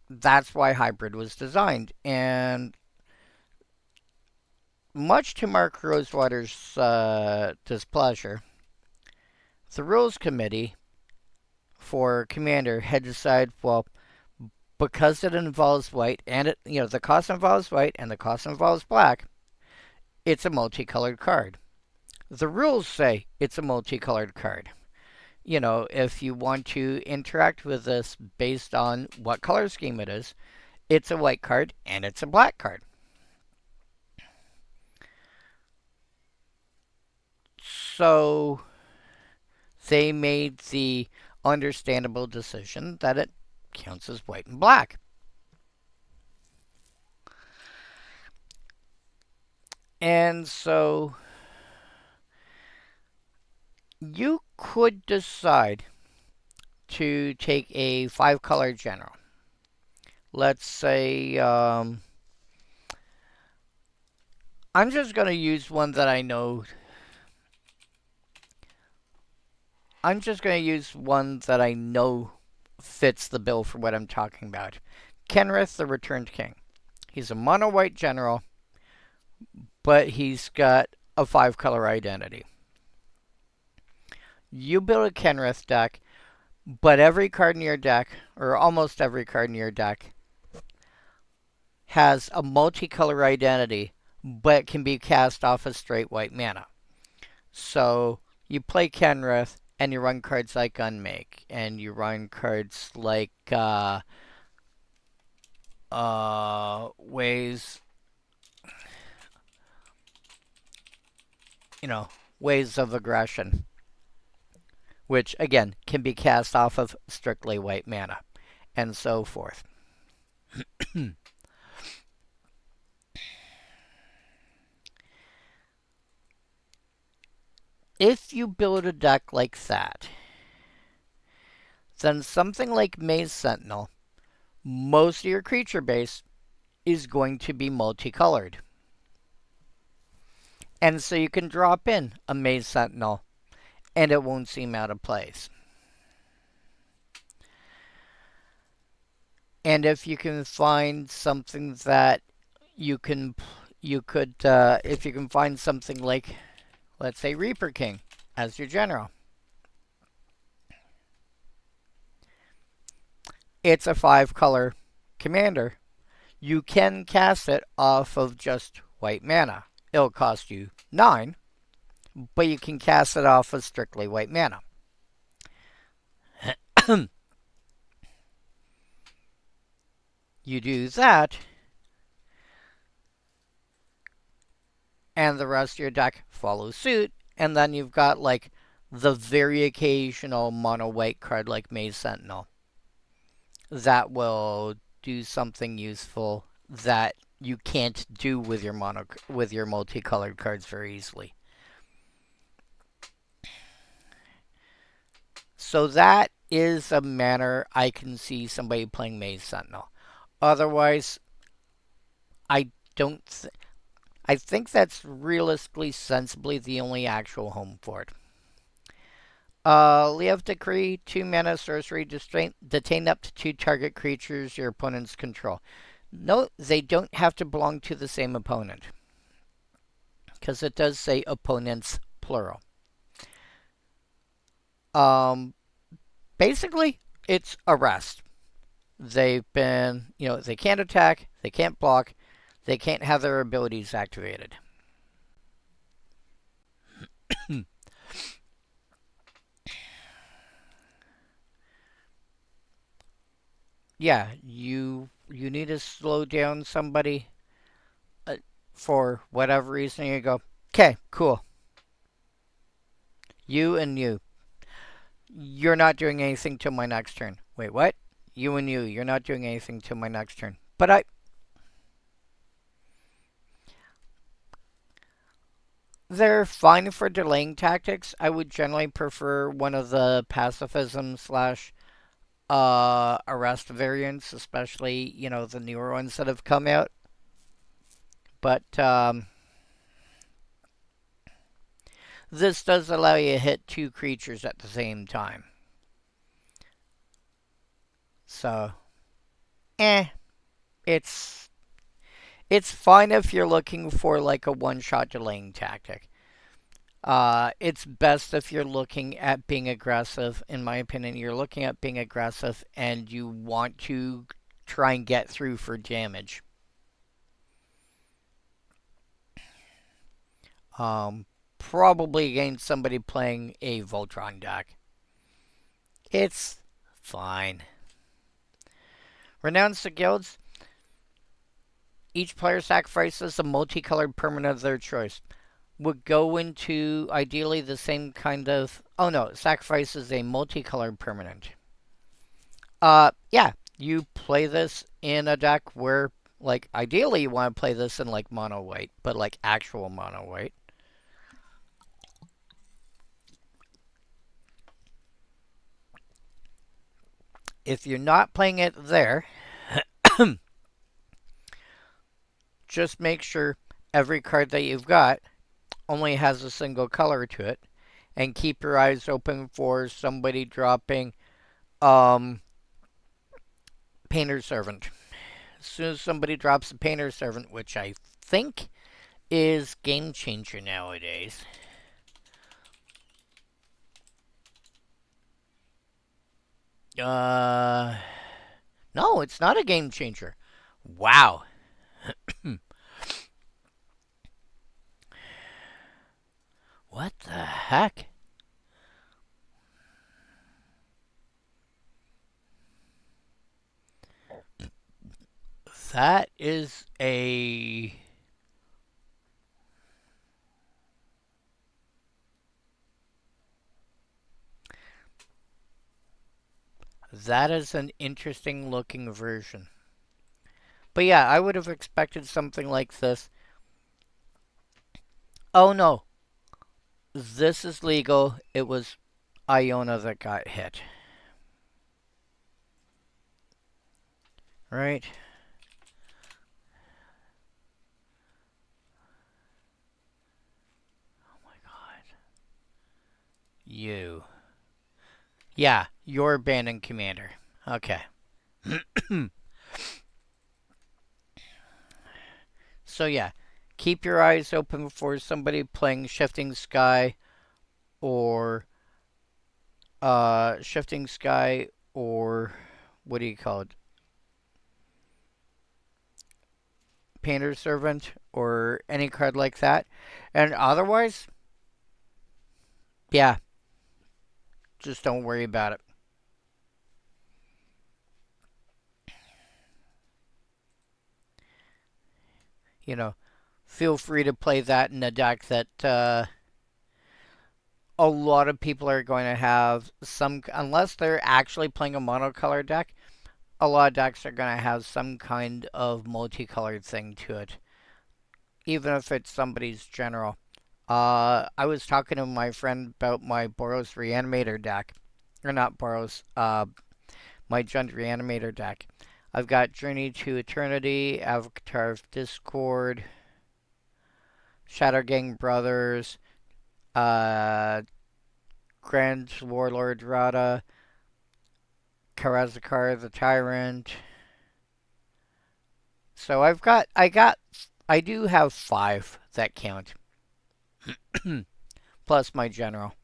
that's why hybrid was designed. And much to Mark Rosewater's displeasure, the rules committee for Commander had decided, well, because it involves white and the cost involves white and the cost involves black, it's a multicolored card. The rules say it's a multicolored card. If you want to interact with this based on what color scheme it is, it's a white card and it's a black card. So they made the understandable decision that it counts as white and black. And so you could decide to take a 5-color general. Let's say I'm just going to use one that I know. I'm just going to use one that I know fits the bill for what I'm talking about. Kenrith, the Returned King. He's a mono-white general, but he's got a 5-color identity. You build a Kenrith deck, but every card in your deck, or almost every card in your deck, has a multicolor identity, but can be cast off as straight white mana. So you play Kenrith, and you run cards like Unmake, and you run cards like ways of aggression, which again can be cast off of strictly white mana, and so forth. If you build a deck like that, then something like Maze Sentinel, most of your creature base is going to be multicolored. And so you can drop in a Maze Sentinel, and it won't seem out of place. And if you can find something that if you can find something like, let's say, Reaper King as your general, it's a 5-color commander. You can cast it off of just white mana. It'll cost you 9, but you can cast it off of strictly white mana. You do that, and the rest of your deck follows suit, and then you've got like the very occasional mono white card like Maze Sentinel that will do something useful that you can't do with your multicolored cards very easily. So that is a manner I can see somebody playing Maze Sentinel. Otherwise, I don't. I think that's realistically, sensibly the only actual home for it. Liav Decree, 2 mana sorcery, detain up to 2 target creatures your opponents control. Note, they don't have to belong to the same opponent, because it does say opponents, plural. Basically, it's arrest. They've been, they can't attack, they can't block, they can't have their abilities activated. Yeah, you need to slow down somebody for whatever reason. You go, okay, cool. You and you. You're not doing anything till my next turn. Wait, what? You and you. You're not doing anything till my next turn. But they're fine for delaying tactics. I would generally prefer one of the pacifism slash arrest variants, especially, the newer ones that have come out. But this does allow you to hit 2 creatures at the same time. So, it's fine if you're looking for like a one-shot delaying tactic. It's best if you're looking at being aggressive. In my opinion, you're looking at being aggressive and you want to try and get through for damage. Probably against somebody playing a Voltron deck. It's fine. Renounce the guilds. Each player sacrifices a multicolored permanent of their choice. Would go into ideally the same kind of... Oh no, sacrifices a multicolored permanent. Yeah, you play this in a deck where, like, ideally you want to play this in, like, mono white, but, like, actual mono white. If you're not playing it there, just make sure every card that you've got only has a single color to it, and keep your eyes open for somebody dropping Painter's Servant. As soon as somebody drops a Painter's Servant, which I think is Game Changer nowadays. No, it's not a Game Changer. Wow. What the heck? That is a... That is an interesting looking version. But yeah, I would have expected something like this. Oh no. This is legal. It was Iona that got hit. Right? Oh my god. You. Yeah, you're abandoned commander. Okay. So yeah, keep your eyes open for somebody playing Shifting Sky or what do you call it? Painter Servant or any card like that. And otherwise, yeah, just don't worry about it. You know, feel free to play that in a deck that a lot of people are going to have some, unless they're actually playing a monocolor deck, a lot of decks are going to have some kind of multicolored thing to it, even if it's somebody's general. I was talking to my friend about my Boros Reanimator deck. Or not Boros, my Jund Reanimator deck. I've got Journey to Eternity, Avatar of Discord, Shattergang Brothers, uh, Grand Warlord Rada, Karazakar the Tyrant. So I do have 5 that count. Plus my general.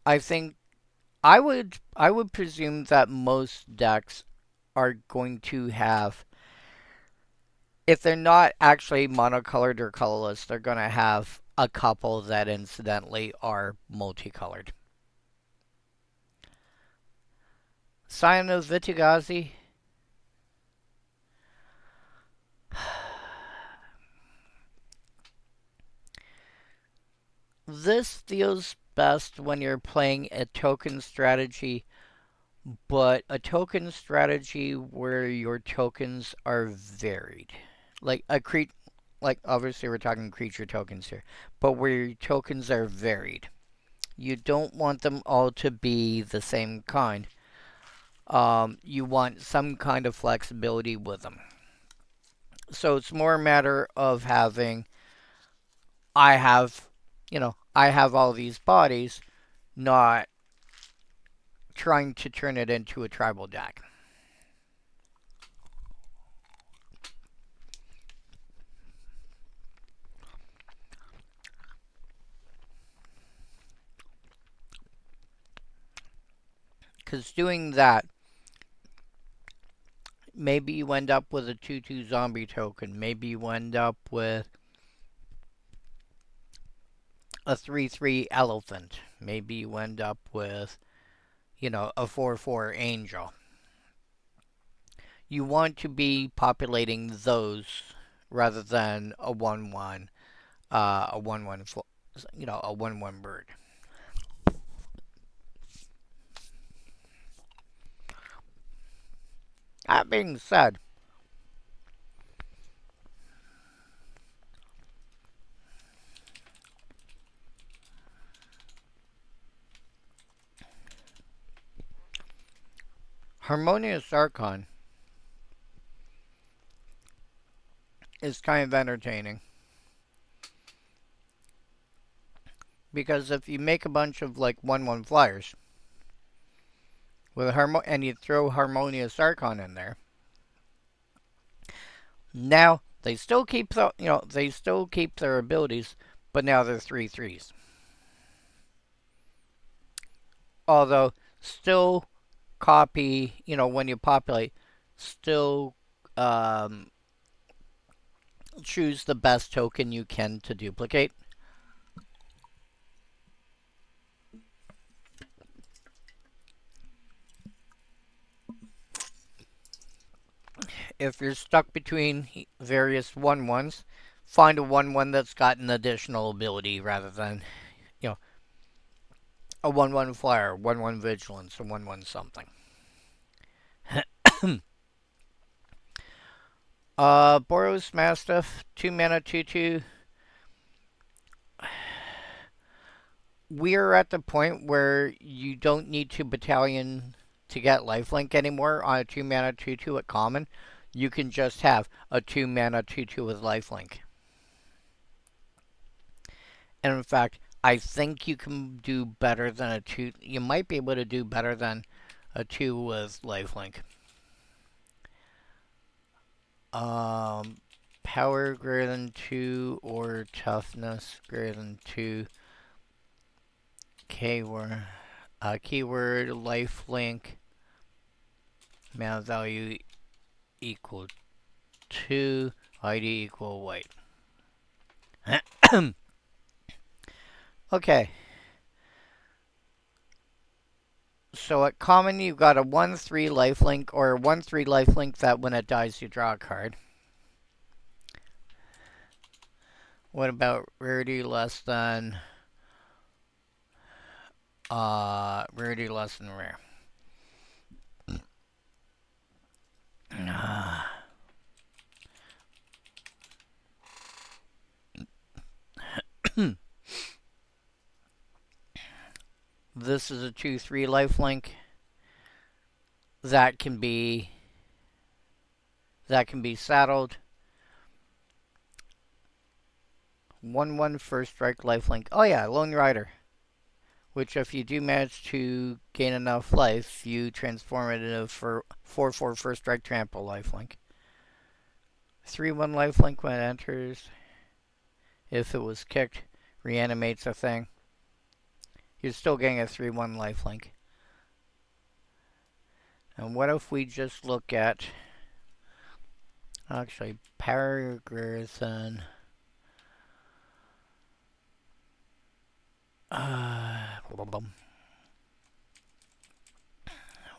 I think I would presume that most decks are going to have, if they're not actually monocolored or colorless, they're going to have a couple that incidentally are multicolored. Scion of Vitigazi. This feels best when you're playing a token strategy, but a token strategy where your tokens are varied. Like like obviously we're talking creature tokens here, but where your tokens are varied. You don't want them all to be the same kind. You want some kind of flexibility with them. So it's more a matter of having, I have, I have all these bodies, not trying to turn it into a tribal deck. Because doing that, maybe you end up with a 2/2 zombie token. Maybe you end up with a 3/3 elephant. Maybe you end up with, a 4/4 angel. You want to be populating those rather than a 1/1, a 1/1, a 1/1 bird. That being said, Harmonious Archon is kind of entertaining. Because if you make a bunch of like 1/1 flyers with and you throw Harmonious Archon in there, now they still keep they still keep their abilities, but now they're 3/3s. Although still copy, when you populate, still um, choose the best token you can to duplicate. If you're stuck between various 1/1s, find a 1/1 that's got an additional ability rather than, you know, a 1/1 flyer, 1/1 vigilance, or 1/1 something. Boros Mastiff, 2 mana, 2/2. We're at the point where you don't need to battalion to get lifelink anymore on a 2 mana, 2/2 at common. You can just have a 2 mana, 2/2 with lifelink. And in fact, I think you can do better than a 2. You might be able to do better than a 2 with lifelink. Power greater than 2 or toughness greater than 2. Okay, we're Keyword lifelink. Mana value equal 2. ID equal white. Okay. So at common, you've got a 1/3 lifelink, or a 1/3 lifelink that when it dies, you draw a card. What about rarity less than rare? This is a 2/3 lifelink. That can be saddled. 1/1 first strike lifelink. Oh yeah, Lone Rider. Which if you do manage to gain enough life, you transform it into 4/4 first strike trample lifelink. 3/1 lifelink when it enters. If it was kicked, reanimates a thing. You're still getting a 3/1 lifelink. And what if we just look at actually Paragraph.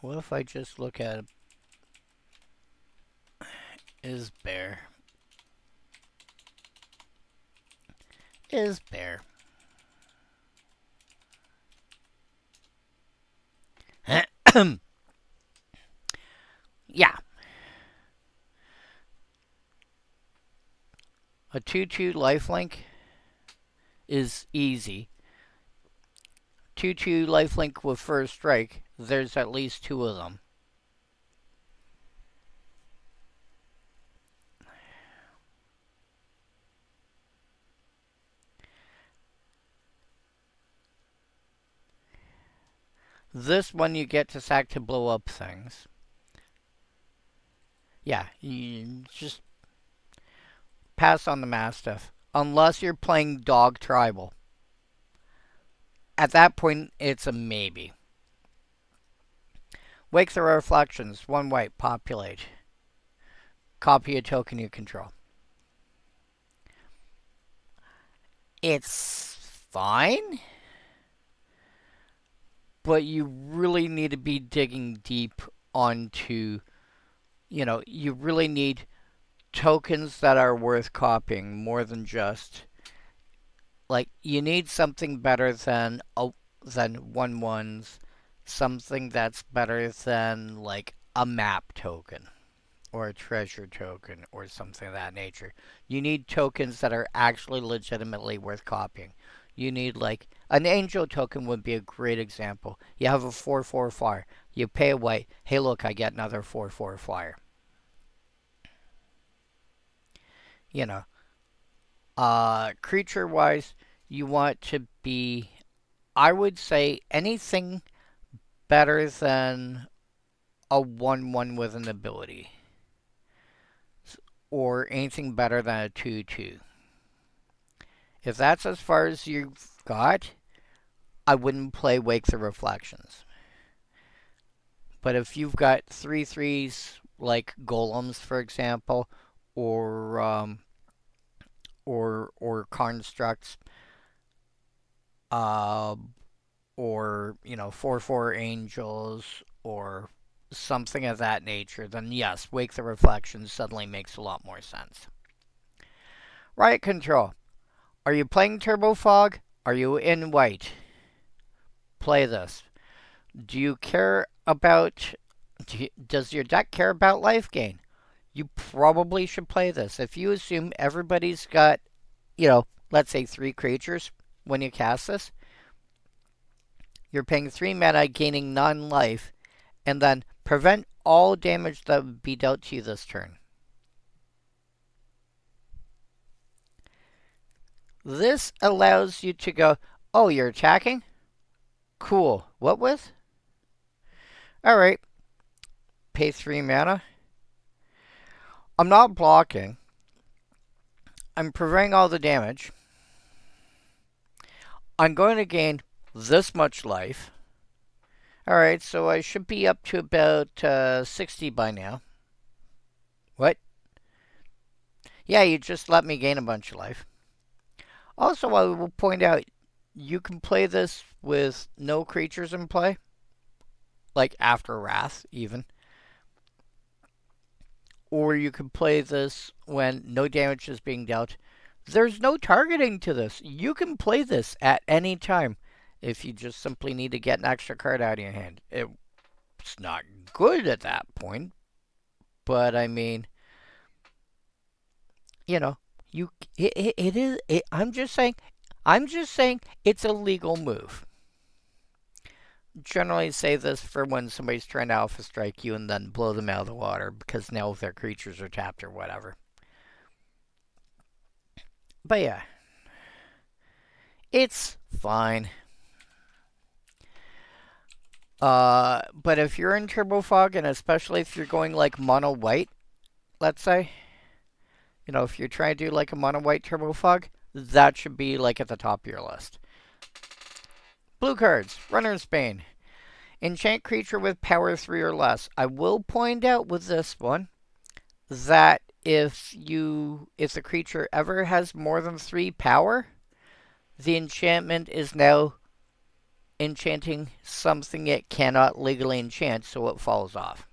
What if I just look at is bear? Yeah. A 2/2 lifelink is easy. 2/2 lifelink with first strike, there's at least 2 of them. This one you get to sack to blow up things. Yeah, you just pass on the Mastiff. Unless you're playing Dog Tribal. At that point, it's a maybe. Wake the Reflections. 1 white. Populate. Copy a token you control. It's fine. But you really need to be digging deep onto... you really need tokens that are worth copying more than just... you need something better than 1/1s. Something that's better than, a map token. Or a treasure token. Or something of that nature. You need tokens that are actually legitimately worth copying. You need, an angel token would be a great example. You have a 4/4 flyer. You pay a white. Hey, look, I get another 4/4 flyer. Creature-wise, you want to be, I would say, anything better than a 1/1 with an ability. Or anything better than a 2/2. If that's as far as you've got, I wouldn't play Wake the Reflections. But if you've got 3/3s like Golems, for example, or Constructs, or 4/4 Angels, or something of that nature, then yes, Wake the Reflections suddenly makes a lot more sense. Riot Control. Are you playing Turbo Fog? Are you in white? Play this. Do you care about... does your deck care about life gain? You probably should play this. If you assume everybody's got, let's say 3 creatures when you cast this, you're paying 3 mana, gaining 9 life, and then prevent all damage that would be dealt to you this turn. This allows you to go, oh, you're attacking? Cool. What with? Alright. Pay 3 mana. I'm not blocking. I'm preventing all the damage. I'm going to gain this much life. Alright, so I should be up to about 60 by now. What? Yeah, you just let me gain a bunch of life. Also, I will point out, you can play this with no creatures in play. Like after Wrath, even. Or you can play this when no damage is being dealt. There's no targeting to this. You can play this at any time if you just simply need to get an extra card out of your hand. It's not good at that point, but I mean, you know, it is. I'm just saying. It's a legal move. Generally say this for when somebody's trying to alpha strike you and then blow them out of the water because now their creatures are tapped or whatever. But yeah, it's fine. But if you're in Turbo Fog, and especially if you're going like mono white, let's say, if you're trying to do like a mono white Turbo Fog, that should be like at the top of your list. Blue cards, Runner's Bane. Enchant creature with power 3 or less. I will point out with this one that if the creature ever has more than 3 power, the enchantment is now enchanting something it cannot legally enchant, so it falls off.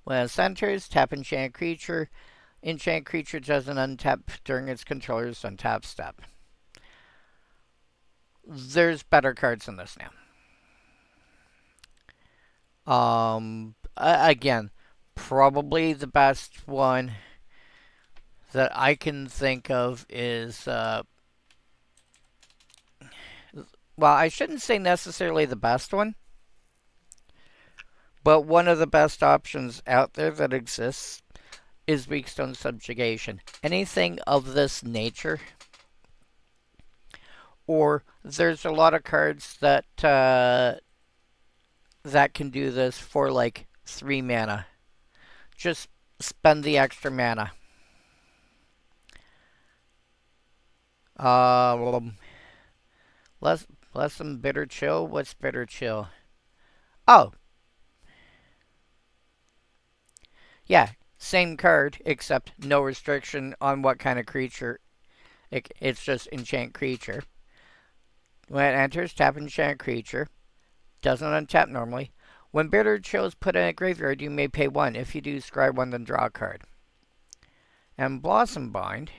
When it centers, tap enchant creature. Enchant creature doesn't untap during its controller's untap step. There's better cards than this now. Again, probably the best one that I can think of is, well, I shouldn't say necessarily the best one, but one of the best options out there that exists is Weakstone Subjugation. Anything of this nature, or there's a lot of cards that that can do this for like 3 mana. Just spend the extra mana. Less than Bitter Chill. What's Bitter Chill? Oh, yeah, same card except no restriction on what kind of creature. It's just enchant creature. When it enters, tap enchant creature. Doesn't untap normally. When Bitter Chill is put in a graveyard, you may pay 1. If you do, scry 1, then draw a card. And Blossom Bind.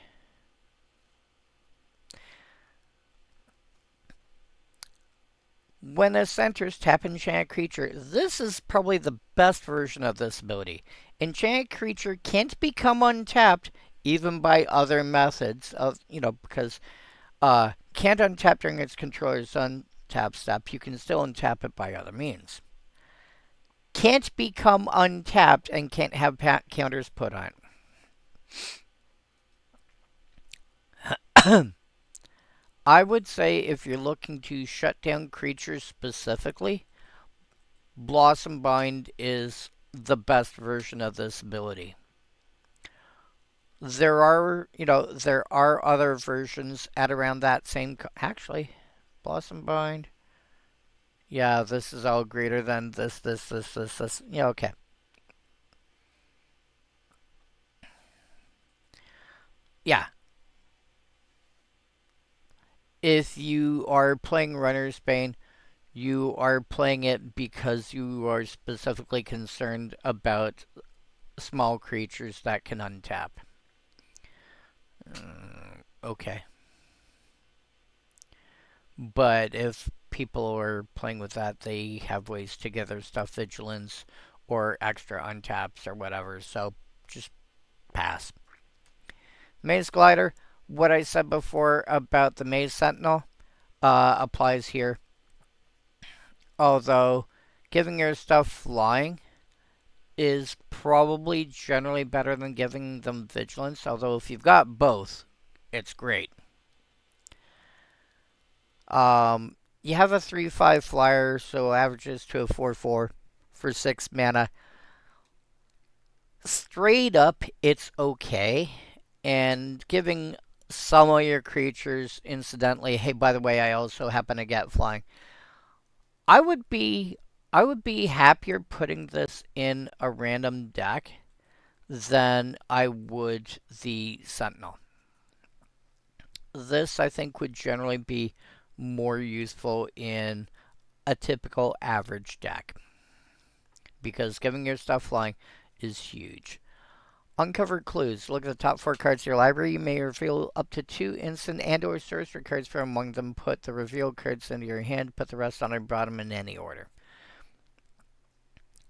When it centers, tap enchant creature. This is probably the best version of this ability. Enchant creature can't become untapped even by other methods of, because can't untap during its controller's untap step. You can still untap it by other means. Can't become untapped and can't have counters put on it. I would say if you're looking to shut down creatures specifically, Blossom Bind is the best version of this ability. There are other versions at around that same. Actually, Blossom Bind. Yeah, this is all greater than this. Yeah, okay. Yeah. If you are playing Runner's Bane, you are playing it because you are specifically concerned about small creatures that can untap. Okay. But if people are playing with that, they have ways to get their stuff vigilance or extra untaps or whatever, so just pass. Maze Glider, what I said before about the Maze Sentinel applies here. Although giving your stuff flying is probably generally better than giving them vigilance, although if you've got both, it's great. You have a 3/5 flyer, so averages to a 4/4 for 6 mana. Straight up, it's okay. And giving some of your creatures incidentally, hey, by the way, I also happen to get flying. I would be I would be happier putting this in a random deck than I would the Sentinel. This I think would generally be more useful in a typical average deck because giving your stuff flying is huge. Uncovered clues. Look at the top 4 cards of your library. You may reveal up to 2 instant and or sorcery cards from among them. Put the revealed cards into your hand. Put the rest on your bottom in any order.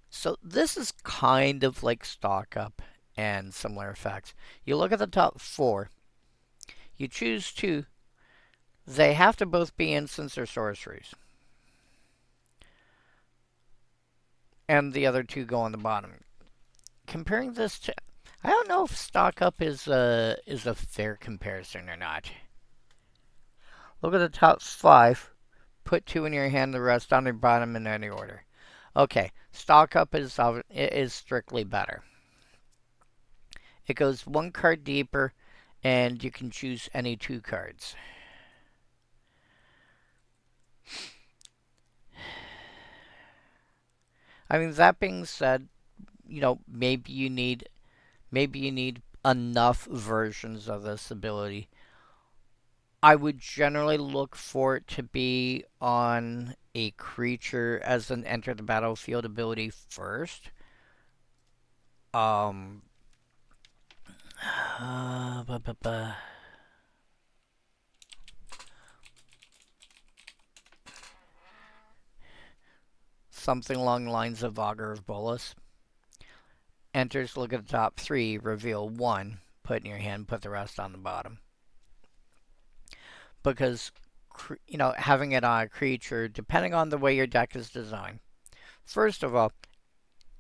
So this is kind of like stock up and similar effects. You look at the top 4. You choose 2. They have to both be instants or sorceries. And the other 2 go on the bottom. Comparing this to... I don't know if stock up is a fair comparison or not. Look at the top 5. Put 2 in your hand, the rest on your bottom in any order. Okay, stock up is strictly better. It goes 1 card deeper, and you can choose any 2 cards. I mean, that being said, you know, maybe you need enough versions of this ability. I would generally look for it to be on a creature as an enter the battlefield ability first. Something along the lines of Augur of Bolas. Enters, look at the top 3, reveal 1, put in your hand, put the rest on the bottom. Because, you know, having it on a creature, depending on the way your deck is designed. First of all,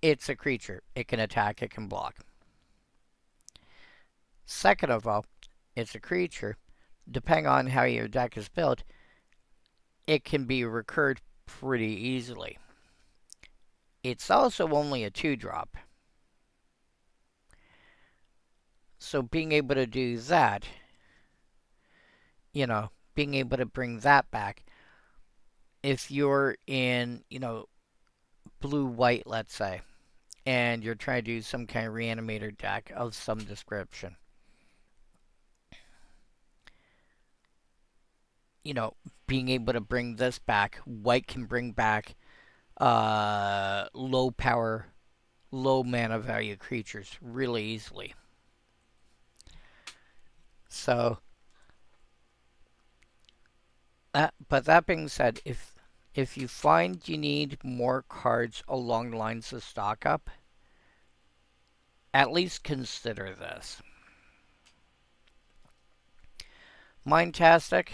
it's a creature. It can attack, it can block. Second of all, it's a creature. Depending on how your deck is built, it can be recurred pretty easily. It's also only a 2-drop. So being able to do that, you know, being able to bring that back, if you're in, you know, blue-white, let's say, and you're trying to do some kind of reanimator deck of some description, you know, being able to bring this back, white can bring back low power, low mana value creatures really easily. So, but that being said, if you find you need more cards along the lines of stock up, at least consider this. Mindtastic.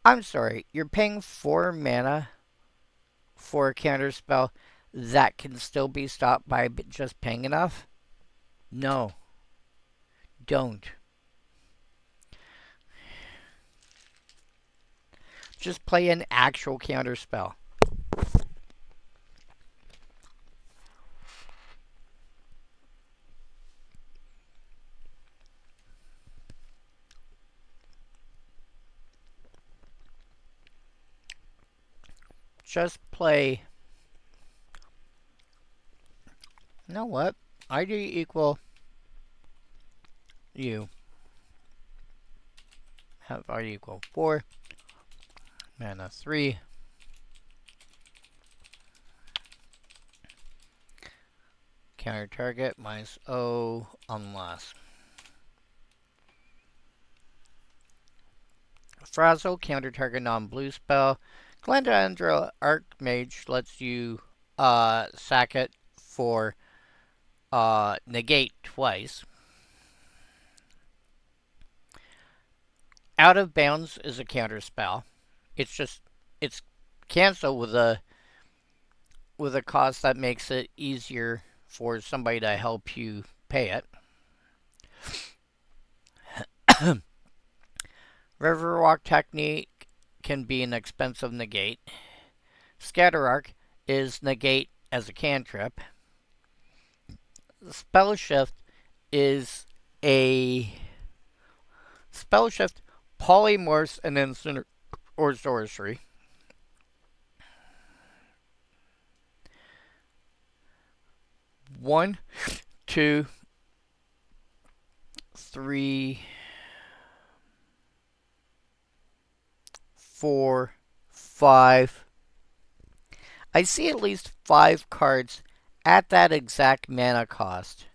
I'm sorry, you're paying 4 mana for a counterspell that can still be stopped by just paying enough? No. Don't. Just play an actual counterspell. Just play... You know what? ID equal... you. Have ID equal 4. Mana 3. Counter target minus O unless. Frazzle, counter target non-blue spell. Glandandra Archmage lets you sack it for negate twice. Out of Bounds is a counter spell. It's cancel with a cost that makes it easier for somebody to help you pay it. Riverwalk Technique can be an expensive negate. Scatter Arc is negate as a cantrip. Spell Shift is a spell shift polymorphs an instant or sorcery. 1, 2, 3, 4, 5. I see at least 5 cards at that exact mana cost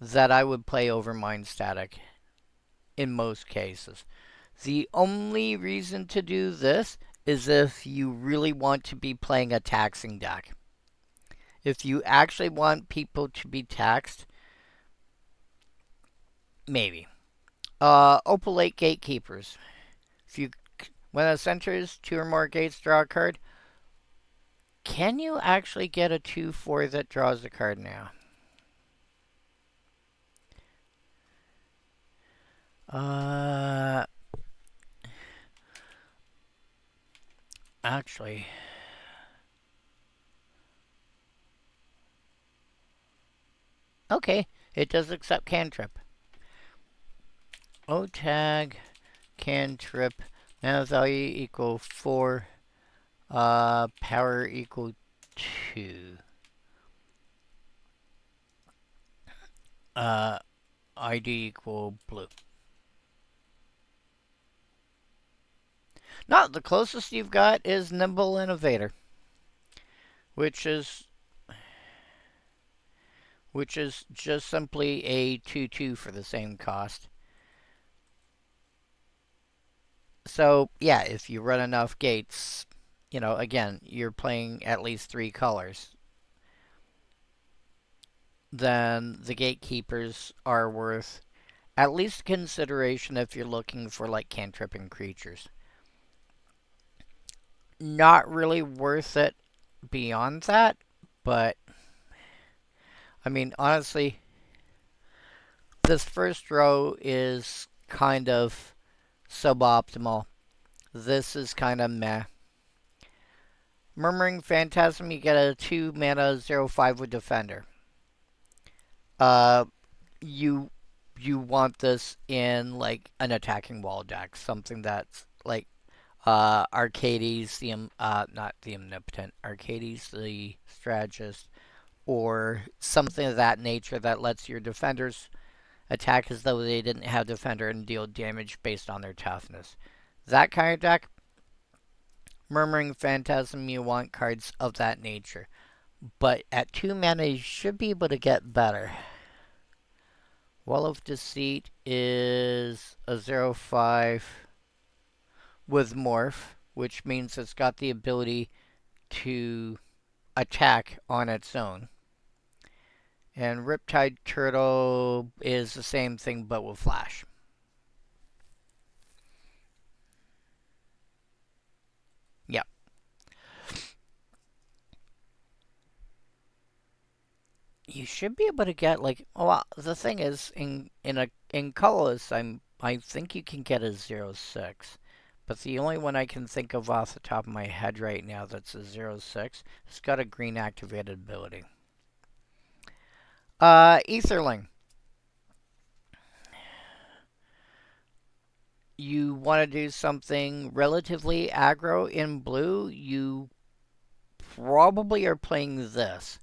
that I would play over Mind Static in most cases. The only reason to do this is if you really want to be playing a taxing deck. If you actually want people to be taxed, maybe. Opalate Gatekeepers. If you, when it centers 2 or more gates, draw a card. Can you actually get a 2/4 that draws a card now? Actually, okay, it does accept cantrip. O-tag, cantrip, mana value equal 4, power equal 2. ID equal blue. No, the closest you've got is Nimble Innovator, which is just simply a 2/2 for the same cost. So, yeah, if you run enough gates, again, you're playing at least 3 colors, then the gatekeepers are worth at least consideration if you're looking for, like, cantripping creatures. Not really worth it beyond that, but, I mean, honestly, this first row is kind of suboptimal. This is kind of meh. Murmuring Phantasm, you get a 2 mana 0/5 with Defender. Uh, you want this in like an attacking wall deck, something that's like Arcades, not the Omnipotent, Arcades the Strategist, or something of that nature that lets your defenders attack as though they didn't have Defender and deal damage based on their toughness. That kind of deck, Murmuring Phantasm, you want cards of that nature. But at 2 mana, you should be able to get better. Wall of Deceit is a 0/5 with Morph, which means it's got the ability to attack on its own. And Riptide Turtle is the same thing but with Flash. Yep. You should be able to get like, well, the thing is in colorless, I think you can get a 0/6. But the only one I can think of off the top of my head right now that's a 0/6 has got a green activated ability. Etherling. You want to do something relatively aggro in blue, you probably are playing this.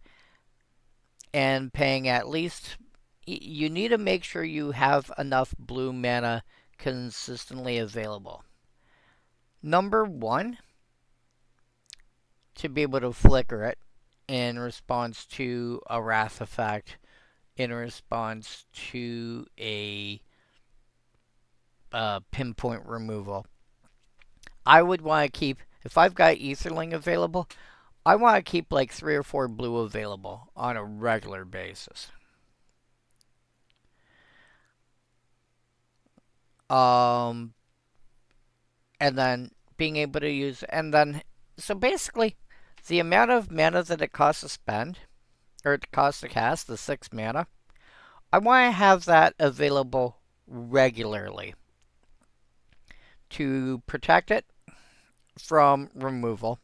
And paying at least... You need to make sure you have enough blue mana consistently available. Number 1, to be able to flicker it in response to a Wrath effect, in response to a pinpoint removal. I would want to keep, if I've got Etherling available, I want to keep like 3 or 4 blue available on a regular basis. And then being able to use, so basically, the amount of mana that it costs to spend, or it costs to cast, the 6 mana, I want to have that available regularly to protect it from removal.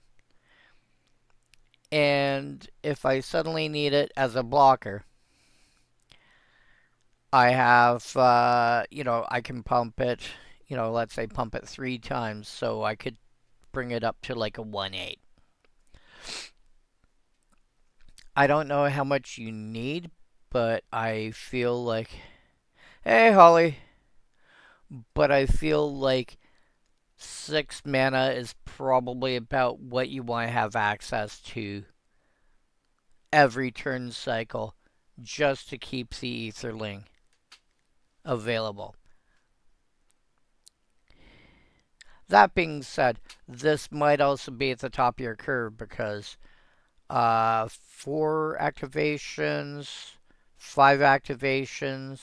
And if I suddenly need it as a blocker, I have, I can pump it, let's say pump it 3 times, so I could bring it up to like a 1/8. I don't know how much you need, but I feel like, hey, Holly, but I feel like 6 mana is probably about what you want to have access to every turn cycle just to keep the Etherling available. That being said, this might also be at the top of your curve because 4 activations, 5 activations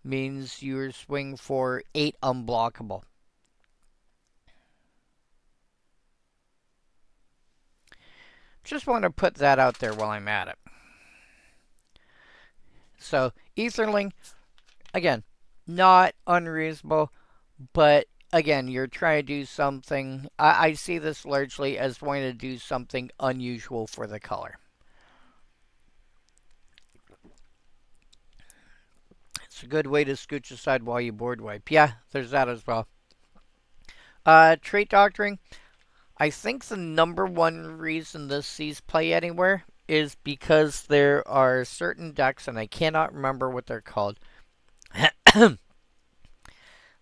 means you swing for 8 unblockable. Just want to put that out there while I'm at it. So, Etherling, again, not unreasonable, but again, you're trying to do something. I see this largely as wanting to do something unusual for the color. It's a good way to scooch aside while you board wipe. Yeah, there's that as well. Trait doctoring. I think the number one reason this sees play anywhere is because there are certain decks, and I cannot remember what they're called,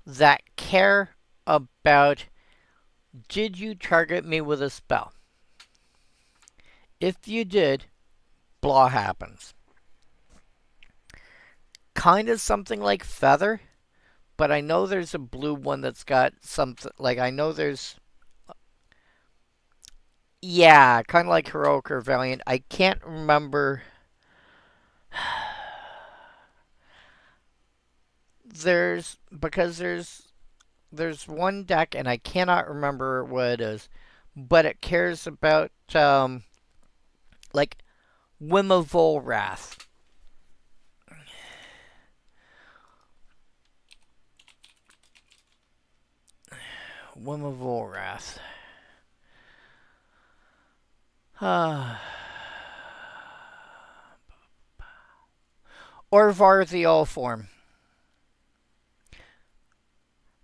that care about, did you target me with a spell? If you did, blah happens. Kind of something like Feather, but I know there's a blue one that's got something, like I know there's, yeah, kind of like Heroic or Valiant. I can't remember. There's one deck and I cannot remember what it is, but it cares about like Whim of Volrath. Whim of Volrath. Orvar the All-Form.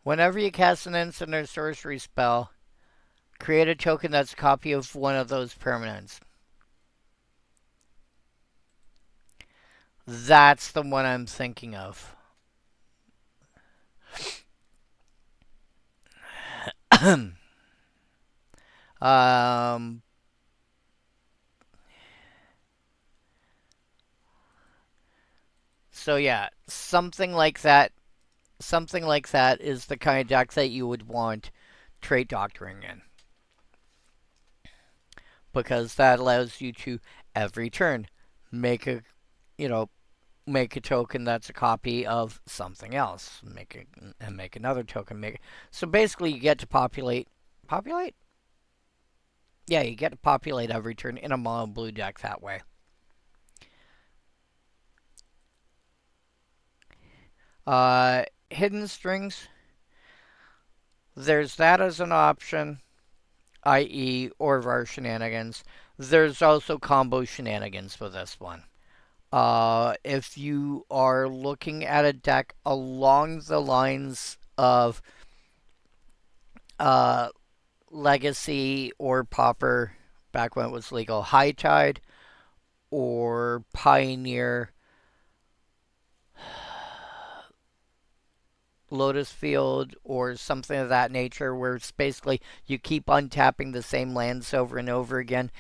Whenever you cast an instant or sorcery spell, create a token that's a copy of one of those permanents. That's the one I'm thinking of. So yeah, something like that. Something like that is the kind of deck that you would want Trait Doctoring in. Because that allows you to, every turn, make a, make a token that's a copy of something else. Make another token. So basically you get to populate. Populate? Yeah, you get to populate every turn in a mono blue deck that way. Hidden Strings. There's that as an option, i.e. Orvar Shenanigans. There's also combo shenanigans with this one. If you are looking at a deck along the lines of Legacy or Pauper, back when it was legal, High Tide, or Pioneer, Lotus Field, or something of that nature, where it's basically you keep untapping the same lands over and over again,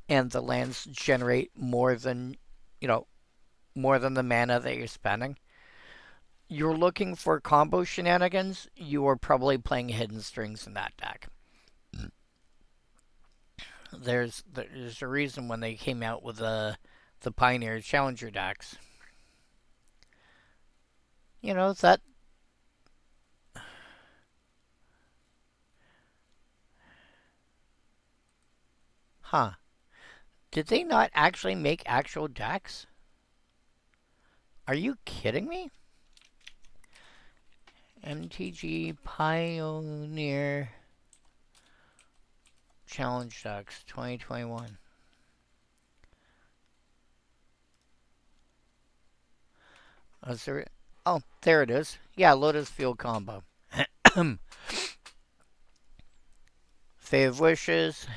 and the lands generate more than the mana that you're spending. You're looking for combo shenanigans, you are probably playing Hidden Strings in that deck. There's a reason when they came out with the Pioneer Challenger decks. That. Huh. Did they not actually make actual decks? Are you kidding me? MTG Pioneer Challenge Decks 2021. Oh, there it is. Yeah, Lotus Field combo. Fae of Wishes.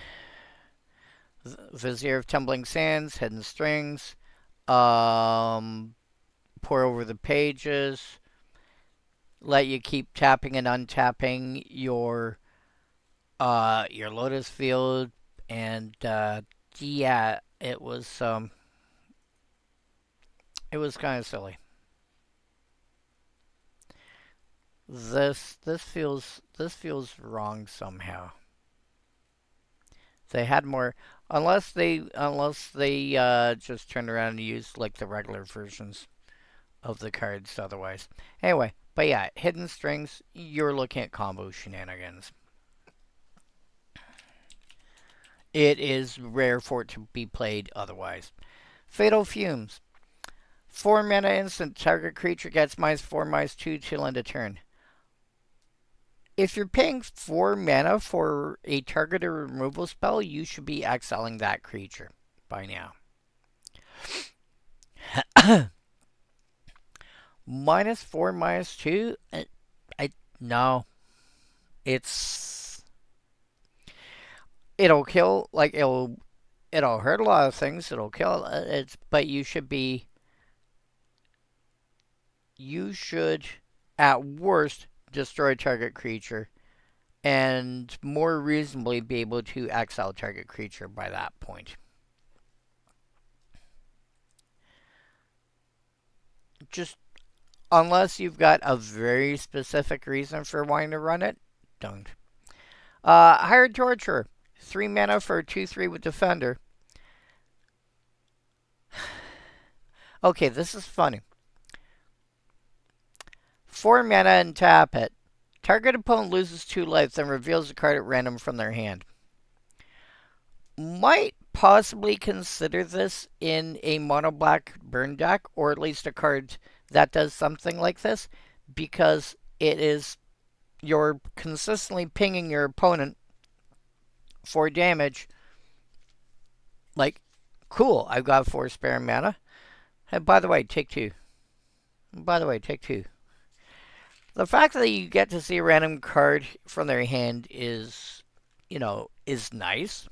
Vizier of Tumbling Sands, Hidden Strings, um, Pour Over the Pages, let you keep tapping and untapping your Lotus Field, and yeah, it was kind of silly. This feels wrong somehow. They had more, unless they just turned around and used like the regular versions of the cards otherwise. Anyway, but yeah, hidden strings, you're looking at combo shenanigans. It is rare for it to be played otherwise. Fatal Fumes. 4 mana instant. Target creature gets -4/-2 till end of turn. If you're paying 4 mana for a targeted removal spell, you should be exiling that creature by now. -4/-2? No. It's it'll kill, like it'll hurt a lot of things. It'll kill but you should at worst destroy target creature and more reasonably be able to exile target creature by that point. Just unless you've got a very specific reason for wanting to run it, don't. Hired Torturer. 3 mana for 2/3 with Defender. Okay, this is funny. 4 mana and tap it. Target opponent loses 2 life, then reveals a card at random from their hand. Might possibly consider this in a mono black burn deck, or at least a card that does something like this, because you're consistently pinging your opponent for damage. Like, cool, I've got 4 spare mana. And by the way, take 2. The fact that you get to see a random card from their hand is nice.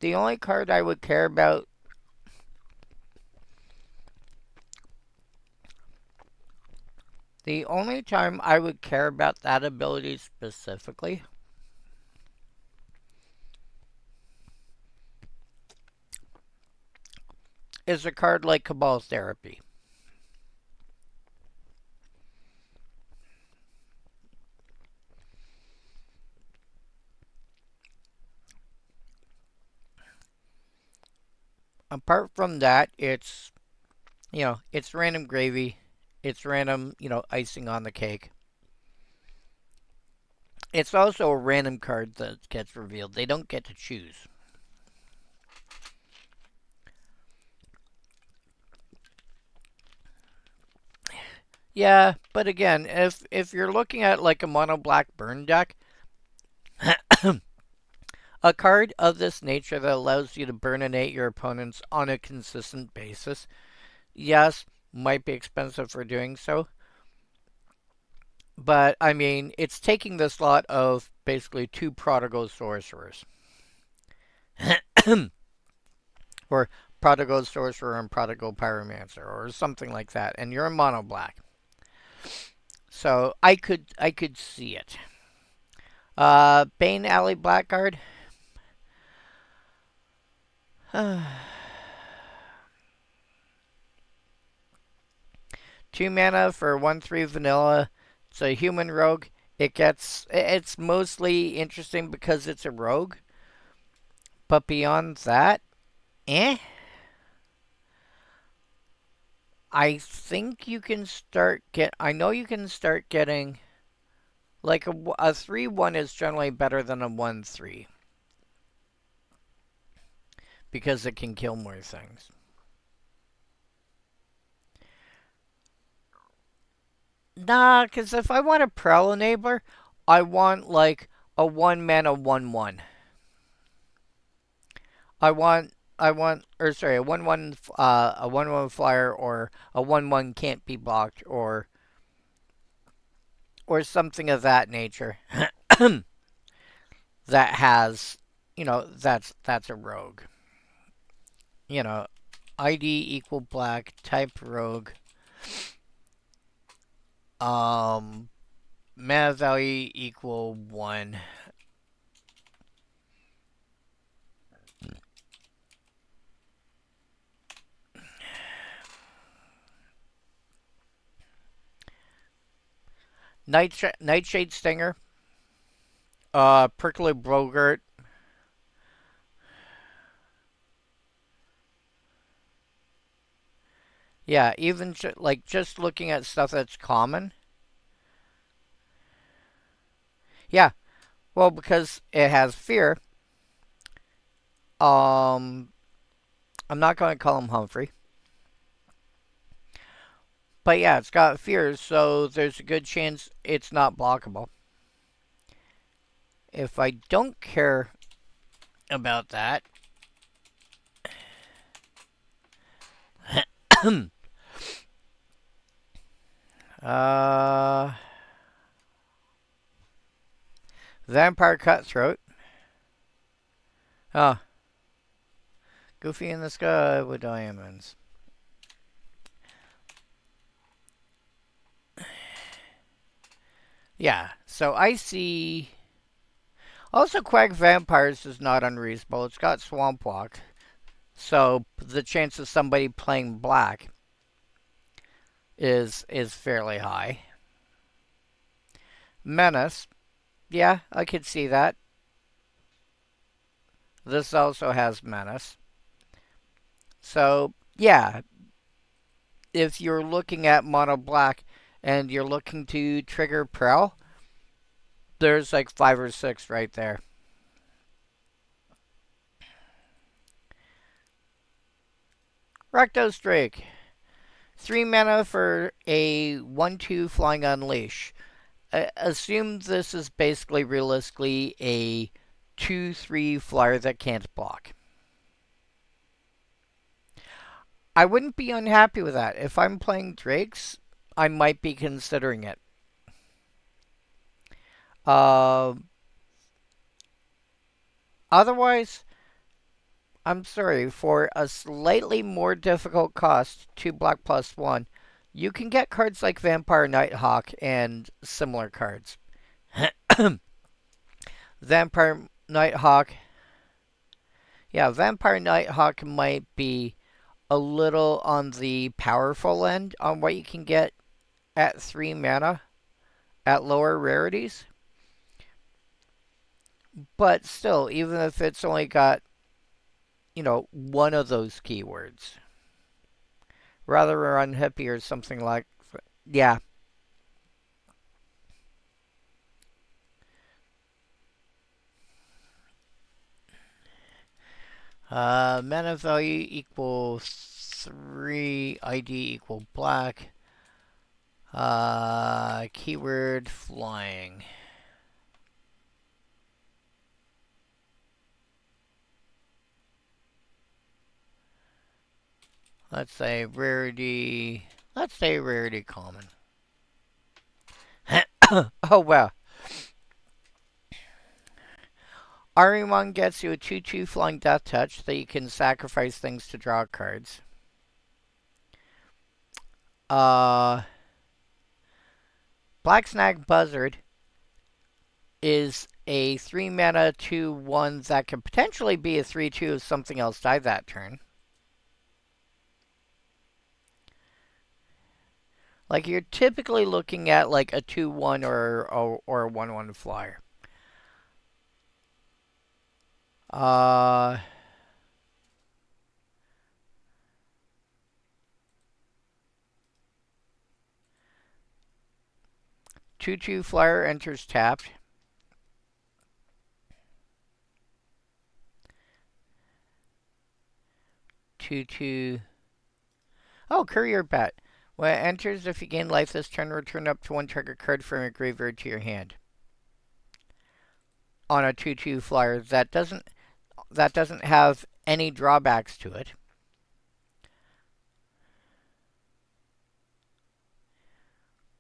The only card I would care about The only time I would care about that ability specifically is a card like Cabal Therapy. Apart from that, it's random gravy. It's random, icing on the cake. It's also a random card that gets revealed. They don't get to choose. Yeah, but again, if you're looking at like a mono black burn deck, a card of this nature that allows you to burninate your opponents on a consistent basis, yes, might be expensive for doing so. But, I mean, it's taking the slot of basically 2 Prodigal Sorcerers. Or Prodigal Sorcerer and Prodigal Pyromancer, or something like that. And you're a mono black. So, I could see it. Bane Alley Blackguard. 2 mana for 1/3 vanilla. It's a human rogue. It's mostly interesting because it's a rogue. But beyond that, I think you can I know you can start getting like a 3/1 is generally better than a 1/3 because it can kill more things. Nah, because if I want a Prowl Enabler, I want like a 1 mana 1/1. A 1/1 flyer, or a 1/1 can't be blocked, or something of that nature. that has, that's a rogue. ID equal black, type rogue, um, mana value equal 1. Nightshade Stinger, Prickly Brogurt. Yeah, even like just looking at stuff that's common. Yeah, well, because it has fear. Um, I'm not going to call him Humphrey. But yeah, it's got fear, so there's a good chance it's not blockable. If I don't care about that, uh, Vampire Cutthroat. Oh, Goofy in the Sky with Diamonds. Yeah, so I see. Also, Quag Vampires is not unreasonable. It's got Swamp Walk, so the chance of somebody playing black is fairly high. Menace, yeah, I could see that. This also has Menace. So, yeah, if you're looking at mono black and you're looking to trigger Prowl, there's like 5 or 6 right there. Rectos Drake. 3 mana for a 1/2 Flying Unleash. Assume this is basically realistically a 2/3 flyer that can't block. I wouldn't be unhappy with that. If I'm playing Drakes, I might be considering it. Uh, Otherwise, I'm sorry, for a slightly more difficult cost, 2 black plus 1, you can get cards like Vampire Nighthawk and similar cards. Vampire Nighthawk. Yeah, Vampire Nighthawk might be a little on the powerful end on what you can get at 3 mana at lower rarities. But still, even if it's only got, one of those keywords. Rather run hippie or something like, yeah. Mana value equal 3, ID equal black. Keyword flying. Let's say rarity. Let's say rarity common. Oh wow. Arimon gets you a 2/2 flying death touch that you can sacrifice things to draw cards. Uh, Black Snag Buzzard is a 3 mana 2/1 that could potentially be a 3/2 if something else died that turn. Like you're typically looking at like a 2/1 or a 1/1 flyer. Uh 2/2 flyer enters tapped. 2/2. Oh, Courier Bat. When it enters, if you gain life this turn, return up to 1 target card from your graveyard to your hand. On a 2/2 flyer that doesn't have any drawbacks to it.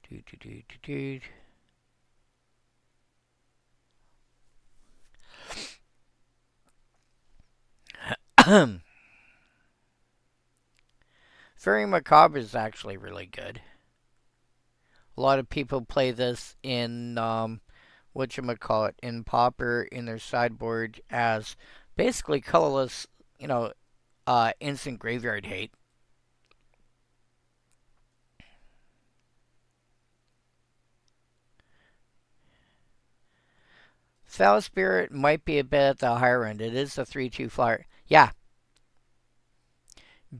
Do, do, do, do, do. Fairy Macabre is actually really good. A lot of people play this in whatchamacallit, in Pauper in their sideboard as basically colorless, you know, instant graveyard hate. Foul Spirit might be a bit at the higher end. It is a 3/2 flyer. Yeah,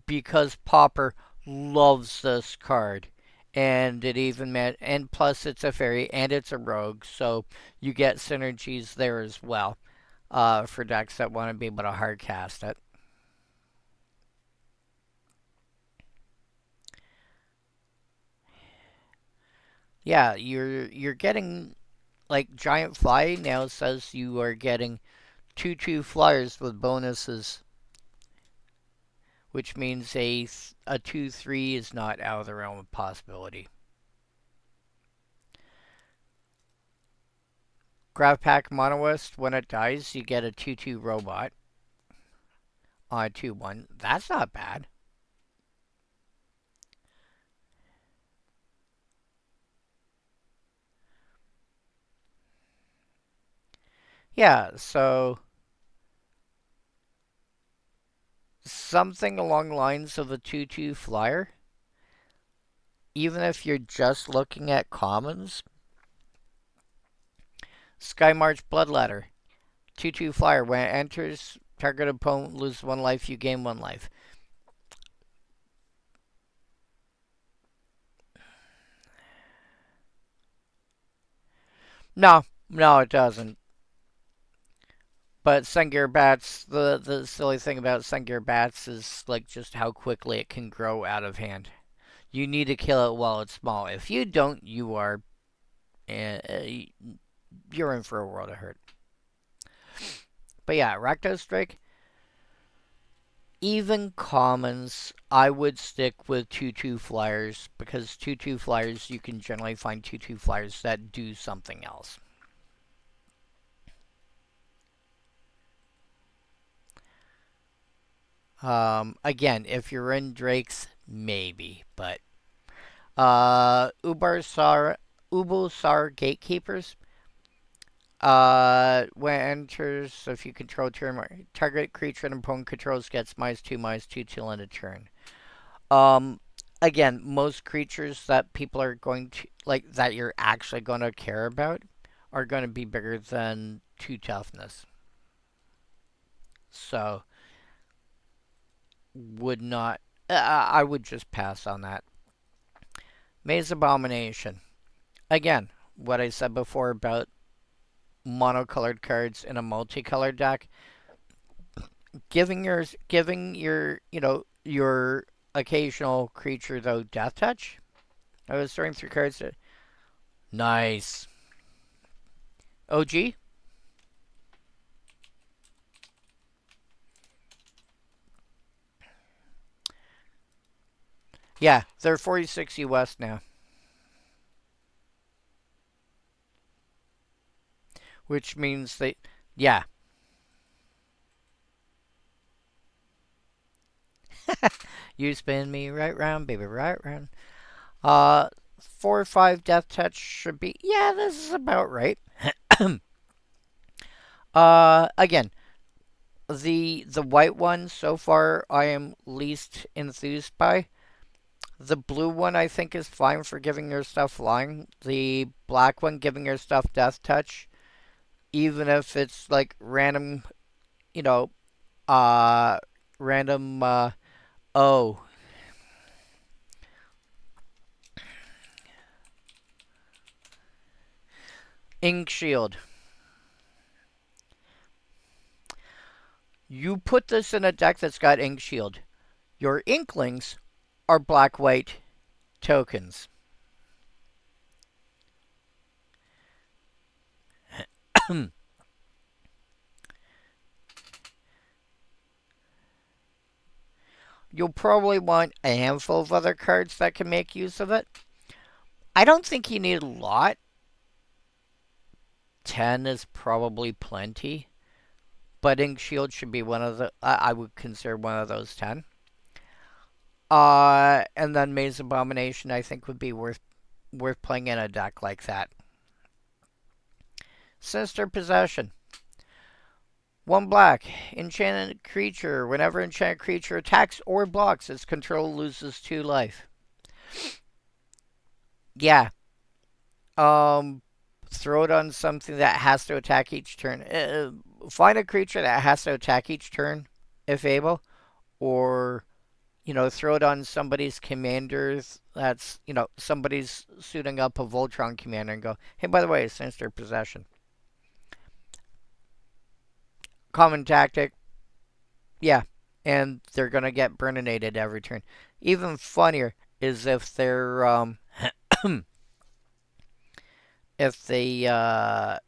because Pauper loves this card. And it even meant, and plus it's a fairy and it's a rogue, so you get synergies there as well for decks that want to be able to hard cast it. Yeah, you're getting like Giant Fly now says you are getting 2/2 flyers with bonuses, which means a 2/3 is not out of the realm of possibility. Guildpact Monoist, when it dies, you get a 2/2 robot on a 2/1. That's not bad. Yeah, so something along the lines of a 2/2 flyer. Even if you're just looking at commons, Skymarch Bloodletter, 2/2 flyer. When it enters, target opponent loses 1 life, you gain 1 life. No, no, it doesn't. But Sengir Bats, the silly thing about Sengir Bats is like just how quickly it can grow out of hand. You need to kill it while it's small. If you don't, you are you're in for a world of hurt. But yeah, Rakdos Drake, even commons, I would stick with 2/2 flyers because 2/2 flyers, you can generally find 2/2 flyers that do something else. Again, if you're in Drakes, maybe, but Ubulsar Gatekeepers. When it enters, if you control turn, target creature an opponent controls gets -2/-2 till end of turn. Um, Again, most creatures that people are going to like that you're actually going to care about are going to be bigger than 2 toughness. So, would not. I would just pass on that. Maze Abomination. Again, what I said before about monocolored cards in a multicolored deck. Giving your your occasional creature though death touch. I was throwing 3 cards. Nice. OG. Yeah, they're 46 US now, which means they. Yeah. You spin me right round, baby, right round. 4 or 5 death touch should be. Yeah, this is about right. Again, the white one so far I am least enthused by. The blue one I think is fine for giving your stuff flying. The black one giving your stuff death touch, even if it's like random, you know, uh, random. Oh, Ink Shield. You put this in a deck that's got Ink Shield. Your Inklings are black white tokens. You'll probably want a handful of other cards that can make use of it. I don't think you need a lot. 10 is probably plenty. Budding Shield should be one of the, I would consider one of those 10. And then Maze Abomination, I think, would be worth playing in a deck like that. Sinister Possession. 1 black. Enchanted creature. Whenever enchanted creature attacks or blocks, its control loses 2 life. Yeah. Throw it on something that has to attack each turn. Find a creature that has to attack each turn, if able. Or, throw it on somebody's commanders. That's, somebody's suiting up a Voltron commander and go, hey, by the way, Sinister Possession. Common tactic. Yeah. And they're going to get burninated every turn. Even funnier is if they're, if their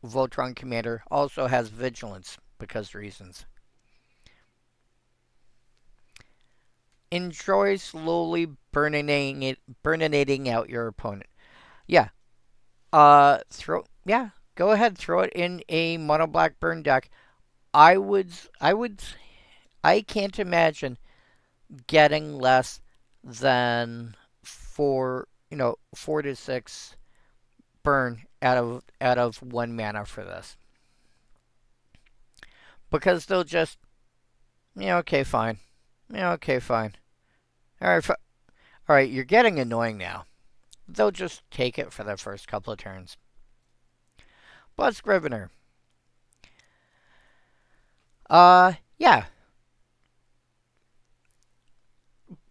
Voltron commander also has vigilance because reasons. Enjoy slowly burninating out your opponent. Yeah. Go ahead, throw it in a mono black burn deck. I can't imagine getting less than 4 to 6 burn out of 1 mana for this. Because they'll just, okay, fine. Okay, fine. Alright, you're getting annoying now. They'll just take it for the first couple of turns. Blood Scrivener. Yeah.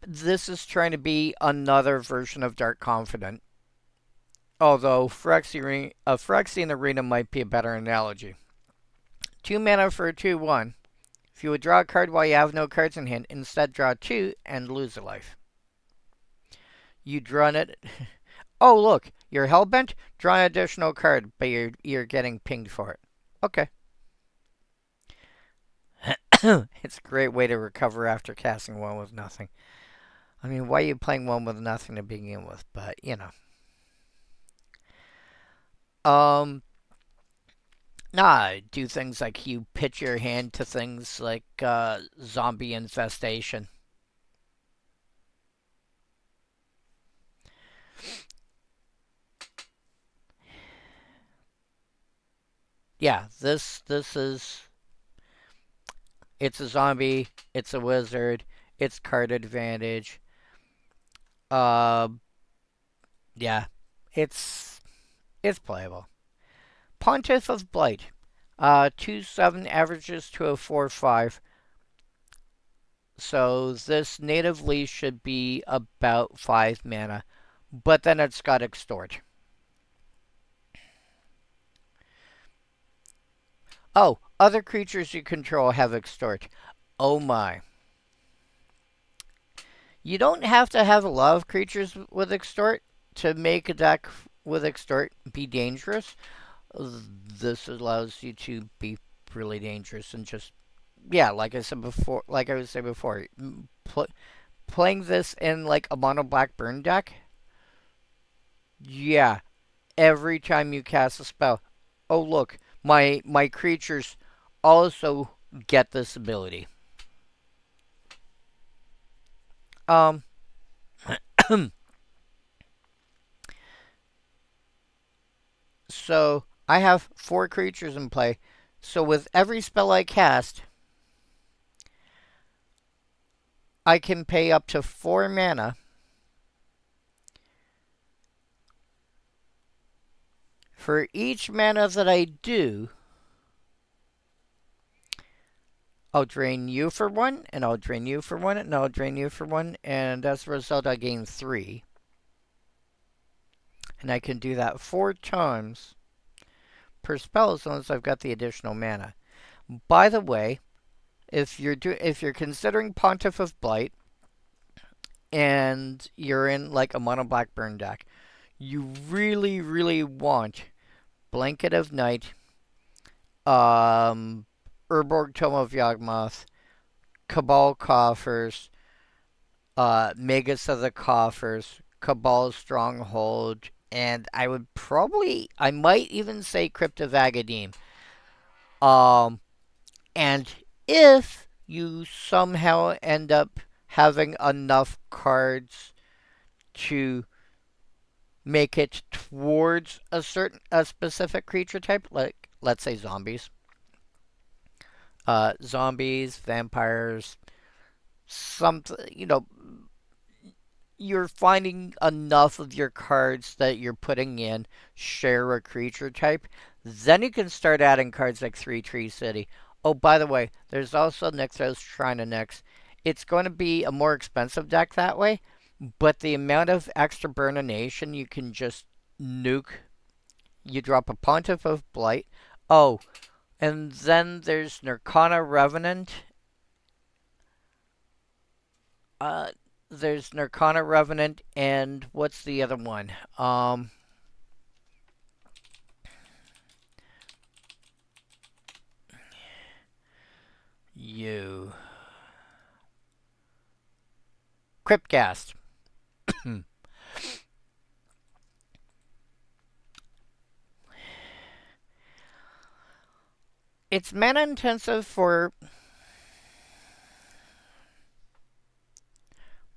This is trying to be another version of Dark Confidant. Although Phyrexian Arena might be a better analogy. 2 mana for a 2/1. If you would draw a card while you have no cards in hand, instead draw 2 and lose a life. You draw it. Oh, look, you're hellbent? Draw an additional card, but you're getting pinged for it. Okay. It's a great way to recover after casting 1 with nothing. I mean, why are you playing 1 with nothing to begin with? But, do things like you pitch your hand to things like zombie infestation. Yeah, this is, it's a zombie, it's a wizard, it's card advantage. Yeah, it's playable. Pontiff of Blight. 2/7 averages to a 4/5. So this natively should be about 5 mana. But then it's got Extort. Oh, other creatures you control have Extort. Oh my. You don't have to have a lot of creatures with Extort to make a deck with Extort be dangerous. This allows you to be really dangerous and just, yeah, like I was saying before, playing this in like a mono black burn deck. Yeah, every time you cast a spell, oh look, my creatures also get this ability. So I have 4 creatures in play. So with every spell I cast, I can pay up to 4 mana for each mana that I do. I'll drain you for 1, and I'll drain you for 1, and I'll drain you for 1, and as a result I gain 3. And I can do that 4 times per spell as long as I've got the additional mana. By the way, if you're considering Pontiff of Blight and you're in like a mono black burn deck, you really, really want Blanket of Night, Urborg Tome of Yawgmoth, Cabal Coffers, Magus of the Coffers, Cabal Stronghold, and I might even say Crypt of Agadim. Um, and if you somehow end up having enough cards to make it towards a specific creature type, like let's say zombies, zombies, vampires, something, you're finding enough of your cards that you're putting in share a creature type, then you can start adding cards like Three Tree City. Oh, by the way, there's also Nyxos Shrine of Nyx. It's going to be a more expensive deck that way, but the amount of extra burnination you can just nuke. You drop a Pontiff of Blight. Oh, and then there's Nirkana Revenant. Uh, there's Nirkana Revenant, and what's the other one? You. Cryptcast. It's mana intensive for.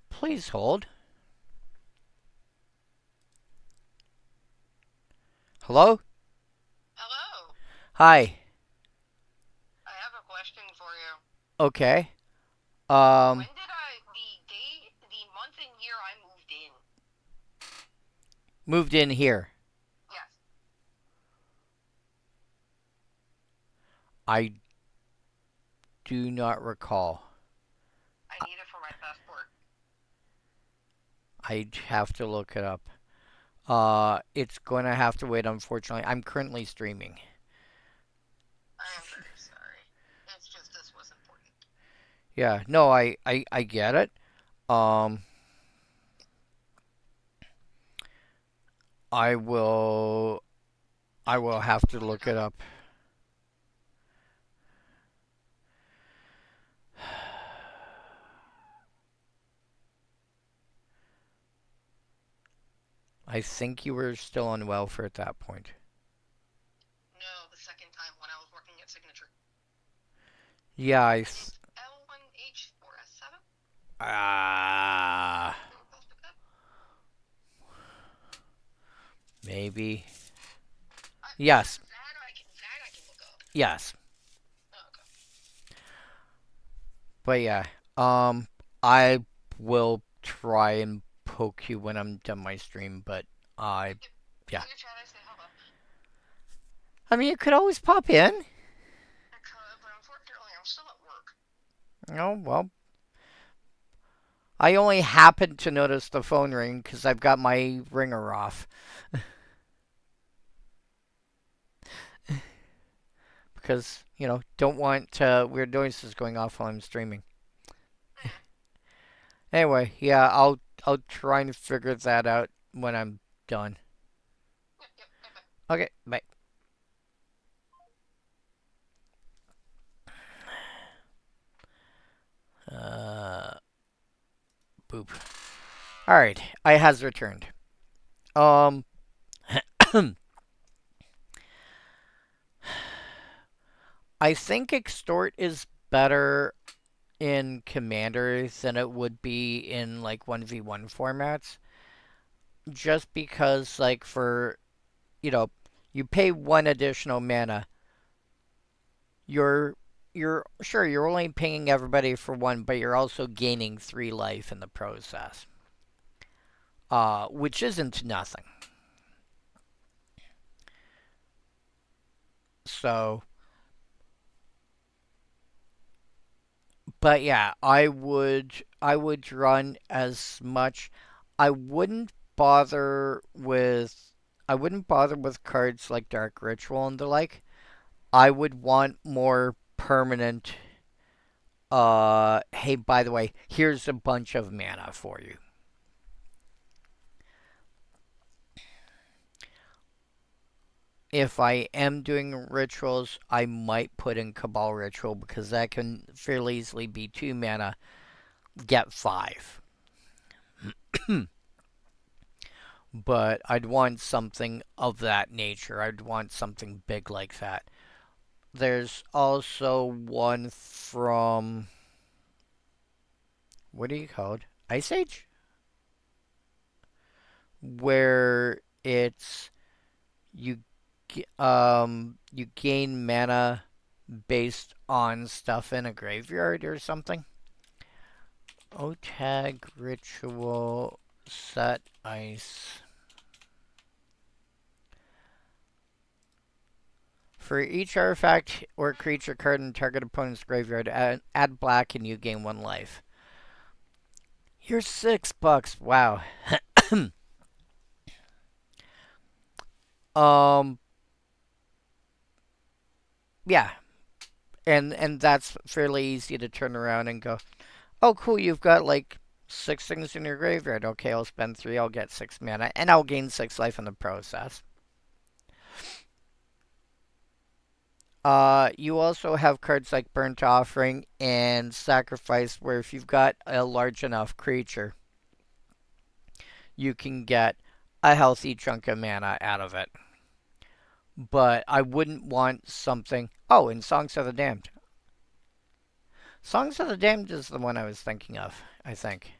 Please hold. Hello? Hello. Hi. I have a question for you. Okay. Um, When did the month and year I moved in? moved in here. Yes. I do not recall. I need it for my passport. I'd have to look it up. It's going to have to wait, unfortunately. I'm currently streaming. I am very sorry. It's just this was important. Yeah, no, I get it. Um, I will I will have to look it up. I think you were still on welfare at that point. No, the second time when I was working at Signature. Yeah, It's L1H4S7? ah, maybe. Yes, That I can look up. yes. Oh, okay. But yeah, I will try and poke you when I'm done my stream, but I, Yep. yeah. In your chat, I say hello. I mean, you could always pop in. I could, but unfortunately, I'm still at work. Oh, well, I only happened to notice the phone ring because I've got my ringer off. Because, don't want weird noises going off while I'm streaming. Yeah. Anyway, yeah, I'll try and figure that out when I'm done. Yep, yep, bye bye. Okay, bye. Uh, boop. All right, I has returned. Um, I think extort is better in commander than it would be in like 1v1 formats, just because like for you know you pay one additional mana, you're you're only paying everybody for one, but you're also gaining 3 life in the process, which isn't nothing. So, but yeah, I would run as much. I wouldn't bother with I wouldn't bother with cards like Dark Ritual and the like. I would want more permanent. Hey, by the way, here's a bunch of mana for you. If I am doing rituals, I might put in Cabal Ritual because that can fairly easily be 2 mana, get 5. But I'd want something of that nature. I'd want something big like that. There's also one from, what are you called? Ice Age? Where it's you you gain mana based on stuff in a graveyard or something. O-Tag Ritual Set Ice. For each artifact or creature card in target opponent's graveyard, add black and you gain 1 life. You're $6. Wow. um. Yeah, and that's fairly easy to turn around and go, oh, cool. You've got like 6 things in your graveyard. Okay, I'll spend 3. I'll get 6 mana, and I'll gain 6 life in the process. You also have cards like Burnt Offering and Sacrifice, where if you've got a large enough creature, you can get a healthy chunk of mana out of it. But I wouldn't want something. Oh, and Songs of the Damned. Songs of the Damned is the one I was thinking of, I think.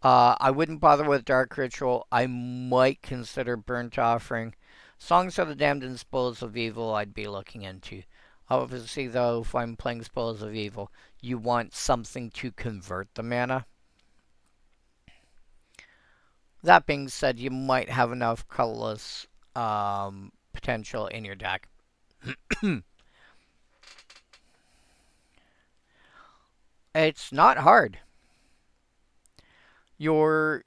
I wouldn't bother with Dark Ritual. I might consider Burnt Offering. Songs of the Damned and Spoils of Evil I'd be looking into. Obviously, though, if I'm playing Spoils of Evil, you want something to convert the mana. That being said, you might have enough colorless potential in your deck. It's not hard. Your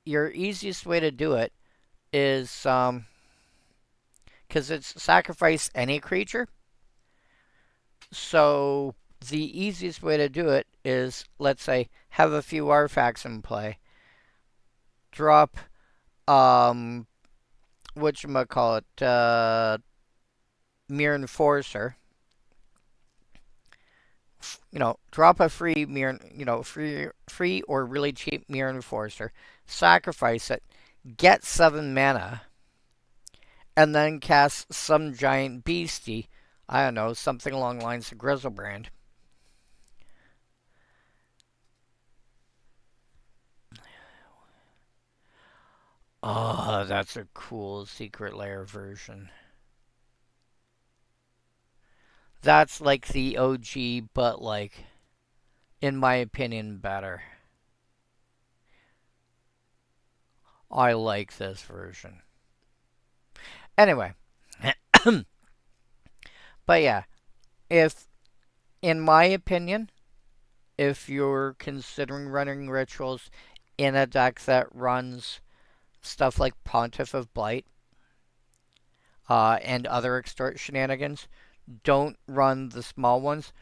easiest way to do it is because it's sacrifice any creature. So the easiest way to do it is, let's say, have a few artifacts in play. Drop whatchamacallit, Mirror Enforcer. Drop a free mirror, free or really cheap Mirror Enforcer, sacrifice it, get 7 mana, and then cast some giant beastie. I don't know, something along the lines of Grizzlebrand. Oh, that's a cool secret lair version. That's like the OG, but like, in my opinion, better. I like this version. Anyway, but yeah, if, in my opinion, if you're considering running rituals in a deck that runs stuff like Pontiff of Blight and other extort shenanigans, don't run the small ones.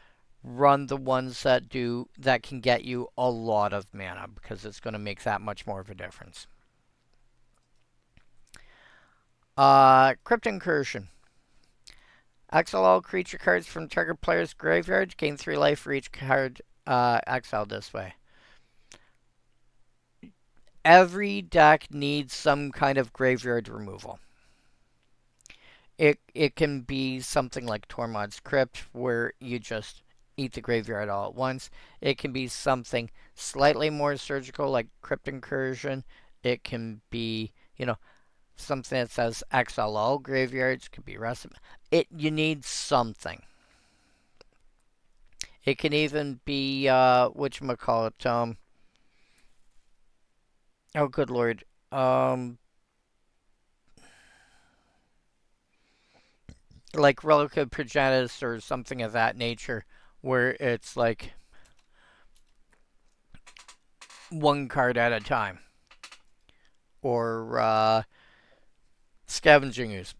Run the ones that can get you a lot of mana, because it's going to make that much more of a difference. Crypt Incursion. Exile all creature cards from target player's graveyard. Gain 3 life for each card exiled this way. Every deck needs some kind of graveyard removal. It can be something like Tormod's Crypt, where you just eat the graveyard all at once. It can be something slightly more surgical, like Crypt Incursion. It can be, something that says exile all graveyards. Could be rest. You need something. It can even be whatchamacallit, oh good lord. Like Relic of Progenitus or something of that nature, where it's like one card at a time. Or Scavenging Ooze.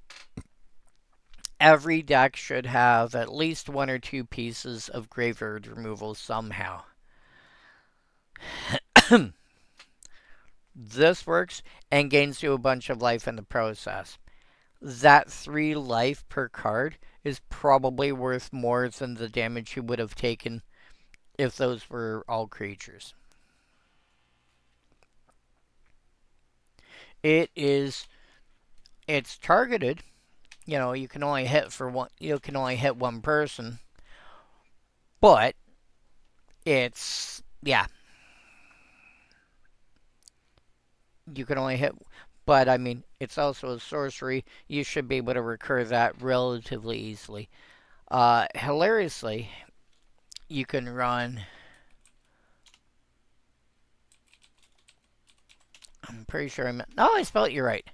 Every deck should have at least 1 or 2 pieces of graveyard removal somehow. This works and gains you a bunch of life in the process. That 3 life per card is probably worth more than the damage you would have taken if those were all creatures. It's targeted, you can only hit for one. You can only hit one person, but it's yeah. You can only hit. But I mean, it's also a sorcery. You should be able to recur that relatively easily. Hilariously, you can run. I'm pretty sure I'm. No, I spelled you right.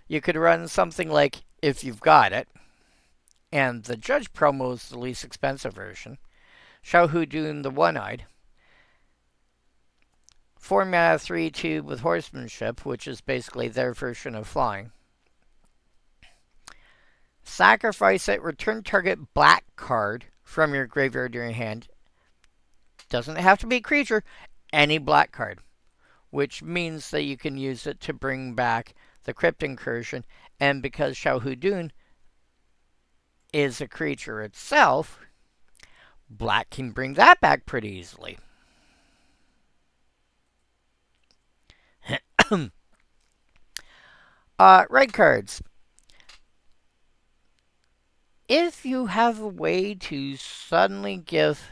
You could run something like if you've got it, and the Judge promo is the least expensive version. Shao-Hu-Dun the One-Eyed. 4 mana 3/2 with Horsemanship, which is basically their version of flying. Sacrifice it, return target black card from your graveyard to your hand. Doesn't have to be a creature, any black card. Which means that you can use it to bring back the Crypt Incursion. And because Shao-Hu-Dun is a creature itself, black can bring that back pretty easily. Red cards. If you have a way to suddenly give...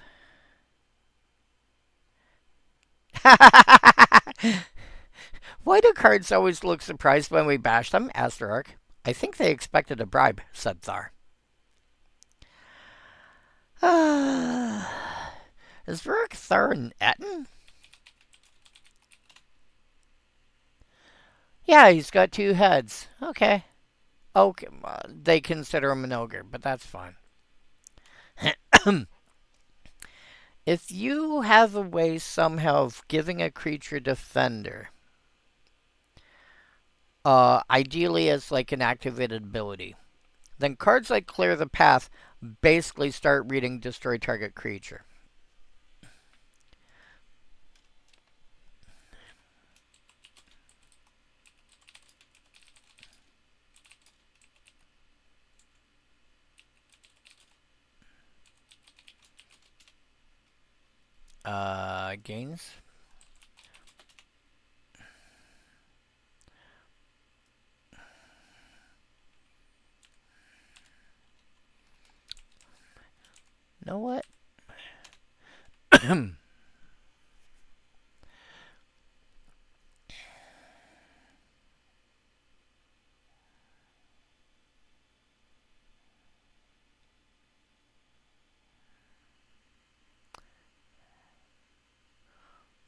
Why do cards always look surprised when we bash them? Asked Ark. I think they expected a bribe, said Thar. Is Varric Thar an Etten? Yeah, he's got 2 heads. Okay. Okay, they consider him an ogre, but that's fine. If you have a way somehow of giving a creature defender, ideally as like an activated ability, then cards like Clear the Path basically start reading Destroy Target Creature. Gains. Know what?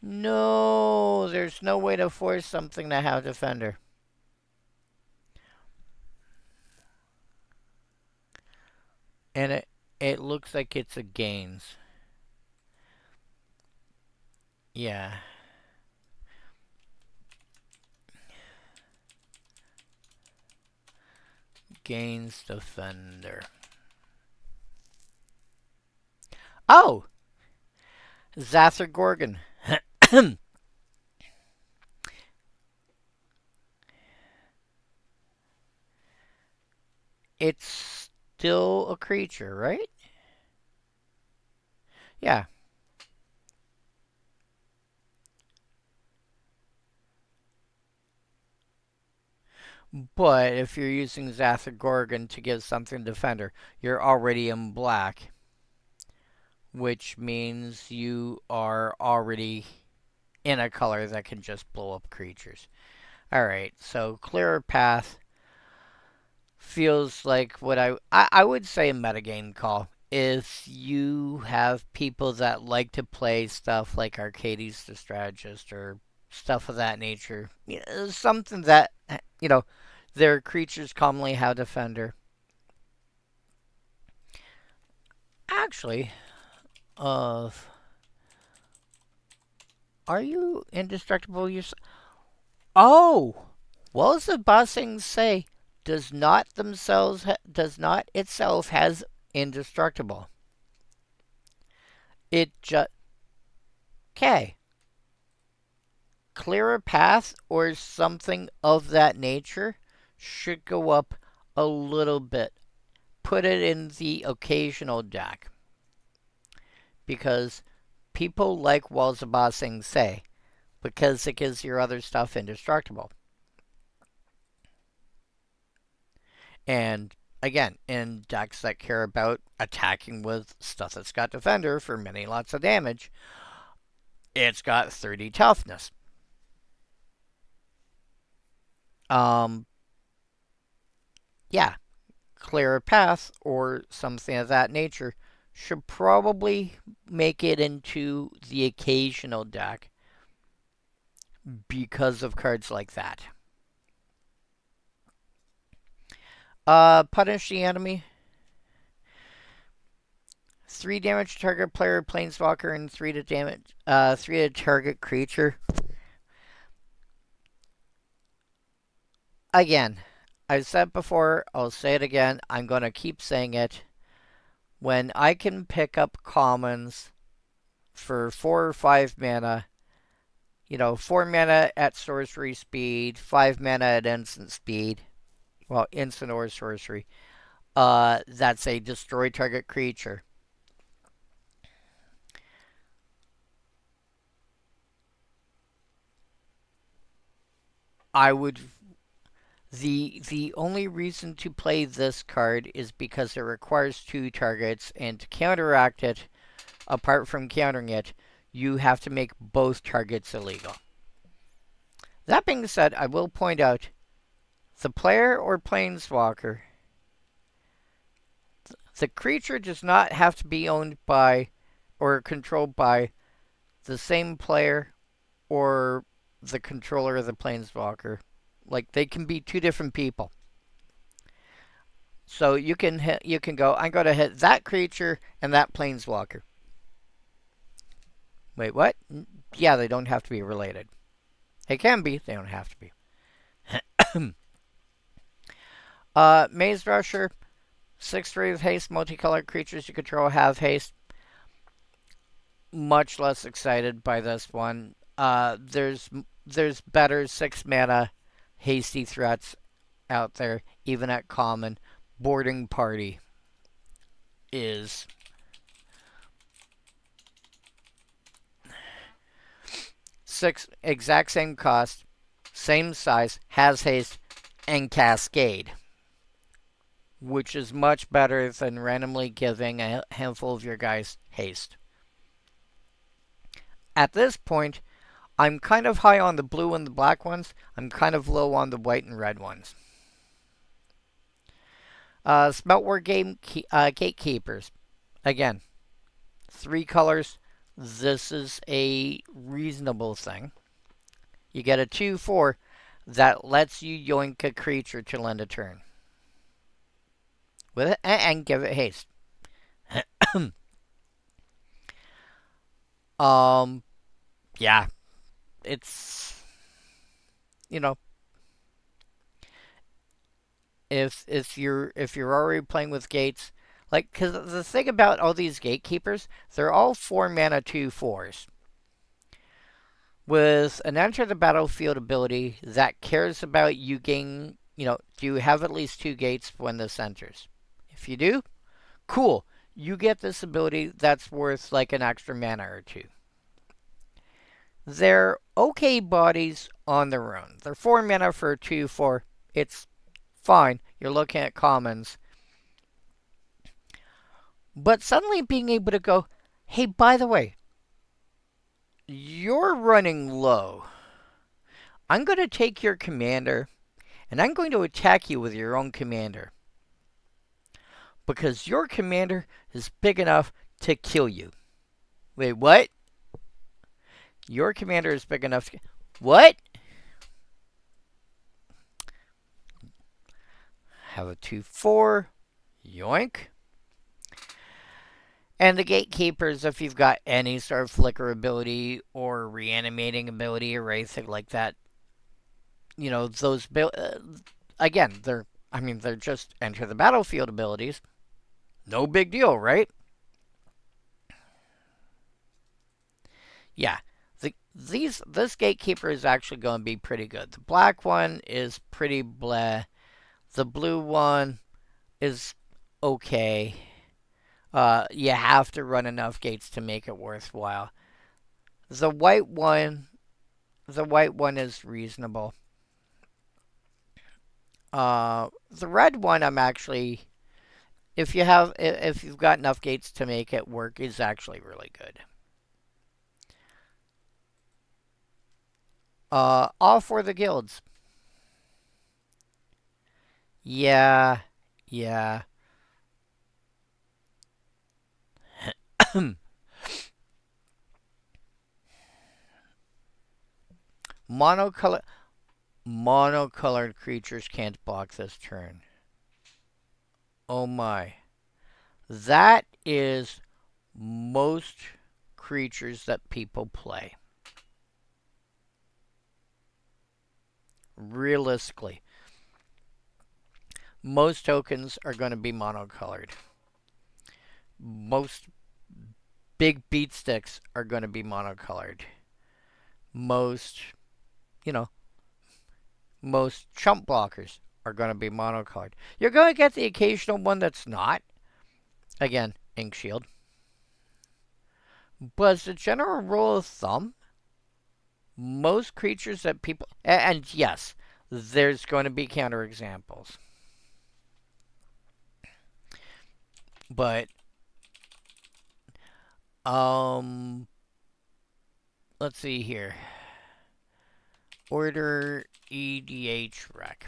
No, there's no way to force something to have defender. And it looks like it's a gains. Yeah. Gains defender. Oh! Zather Gorgon. It's still a creature, right? Yeah. But if you're using Zather Gorgon to give something defender, you're already in black. Which means you are already in a color that can just blow up creatures. Alright, so Clearer Path feels like what I would say a metagame call. If you have people that like to play stuff like Arcades the Strategist or stuff of that nature, something that, their creatures commonly have defender. Actually, of are you indestructible yourself? Oh, what does the bossing say? Does not itself has indestructible. It just okay. Clear a path or something of that nature should go up a little bit. Put it in the occasional deck because people like Walls of Bossing say because it gives your other stuff indestructible. And again, in decks that care about attacking with stuff that's got Defender for many lots of damage, it's got 30 toughness. Um, yeah, clear a path or something of that nature should probably make it into the occasional deck because of cards like that. Punish the enemy. 3 damage to target player, planeswalker, and 3 to damage 3 to target creature. Again, I've said before, I'll say it again, I'm gonna keep saying it. When I can pick up commons for 4 or 5 mana, 4 mana at sorcery speed, 5 mana at instant speed, well, instant or sorcery, that's a destroy target creature. I would. The only reason to play this card is because it requires 2 targets, and to counteract it, apart from countering it, you have to make both targets illegal. That being said, I will point out the player or planeswalker, the creature does not have to be owned by or controlled by the same player or the controller of the planeswalker. Like, they can be 2 different people. So you can go, I'm going to hit that creature and that planeswalker. Wait, what? Yeah, they don't have to be related. They can be, they don't have to be. Maze Rusher, 6/3 with haste, multicolored creatures you control have haste. Much less excited by this one. There's better 6 mana hasty threats out there, even at common. Boarding Party is exact same cost, same size, has haste, and Cascade, which is much better than randomly giving a handful of your guys haste. At this point, I'm kind of high on the blue and the black ones. I'm kind of low on the white and red ones. Smeltware Gatekeepers. Again, 3 colors. This is a reasonable thing. You get a 2/4 that lets you yoink a creature to end a turn. With it, and give it haste. Yeah. It's, if you're already playing with gates, like, because the thing about all these gatekeepers, they're all 4 mana 2/4s with an enter the battlefield ability that cares about you gain. Do you have at least 2 gates when this enters? If you do, cool. You get this ability that's worth like an extra mana or 2. They're okay bodies on their own. They're 4 mana for 2/4. It's fine. You're looking at commons. But suddenly being able to go, hey, by the way, you're running low. I'm going to take your commander, and I'm going to attack you with your own commander. Because your commander is big enough to kill you. Wait, what? Your commander is big enough to... What? Have a 2/4. Yoink. And the Gatekeepers, if you've got any sort of flicker ability or reanimating ability or anything like that, those again, they're just enter the battlefield abilities. No big deal, right? Yeah. This Gatekeeper is actually going to be pretty good. The black one is pretty bleh. The blue one is okay. You have to run enough gates to make it worthwhile. The white one is reasonable. The red one I'm actually if you've got enough gates to make it work, is actually really good. All for the guilds. Yeah, yeah. Monocolor monocolored creatures can't block this turn. Oh my. That is most creatures that people play. Realistically, most tokens are going to be monocolored. Most big beat sticks are going to be monocolored. Most, you know, most chump blockers are going to be monocolored. You're going to get the occasional one that's not. Again, Ink Shield. But as a general rule of thumb, most creatures that people. And yes, there's going to be counterexamples. But, let's see here. Order EDH rec.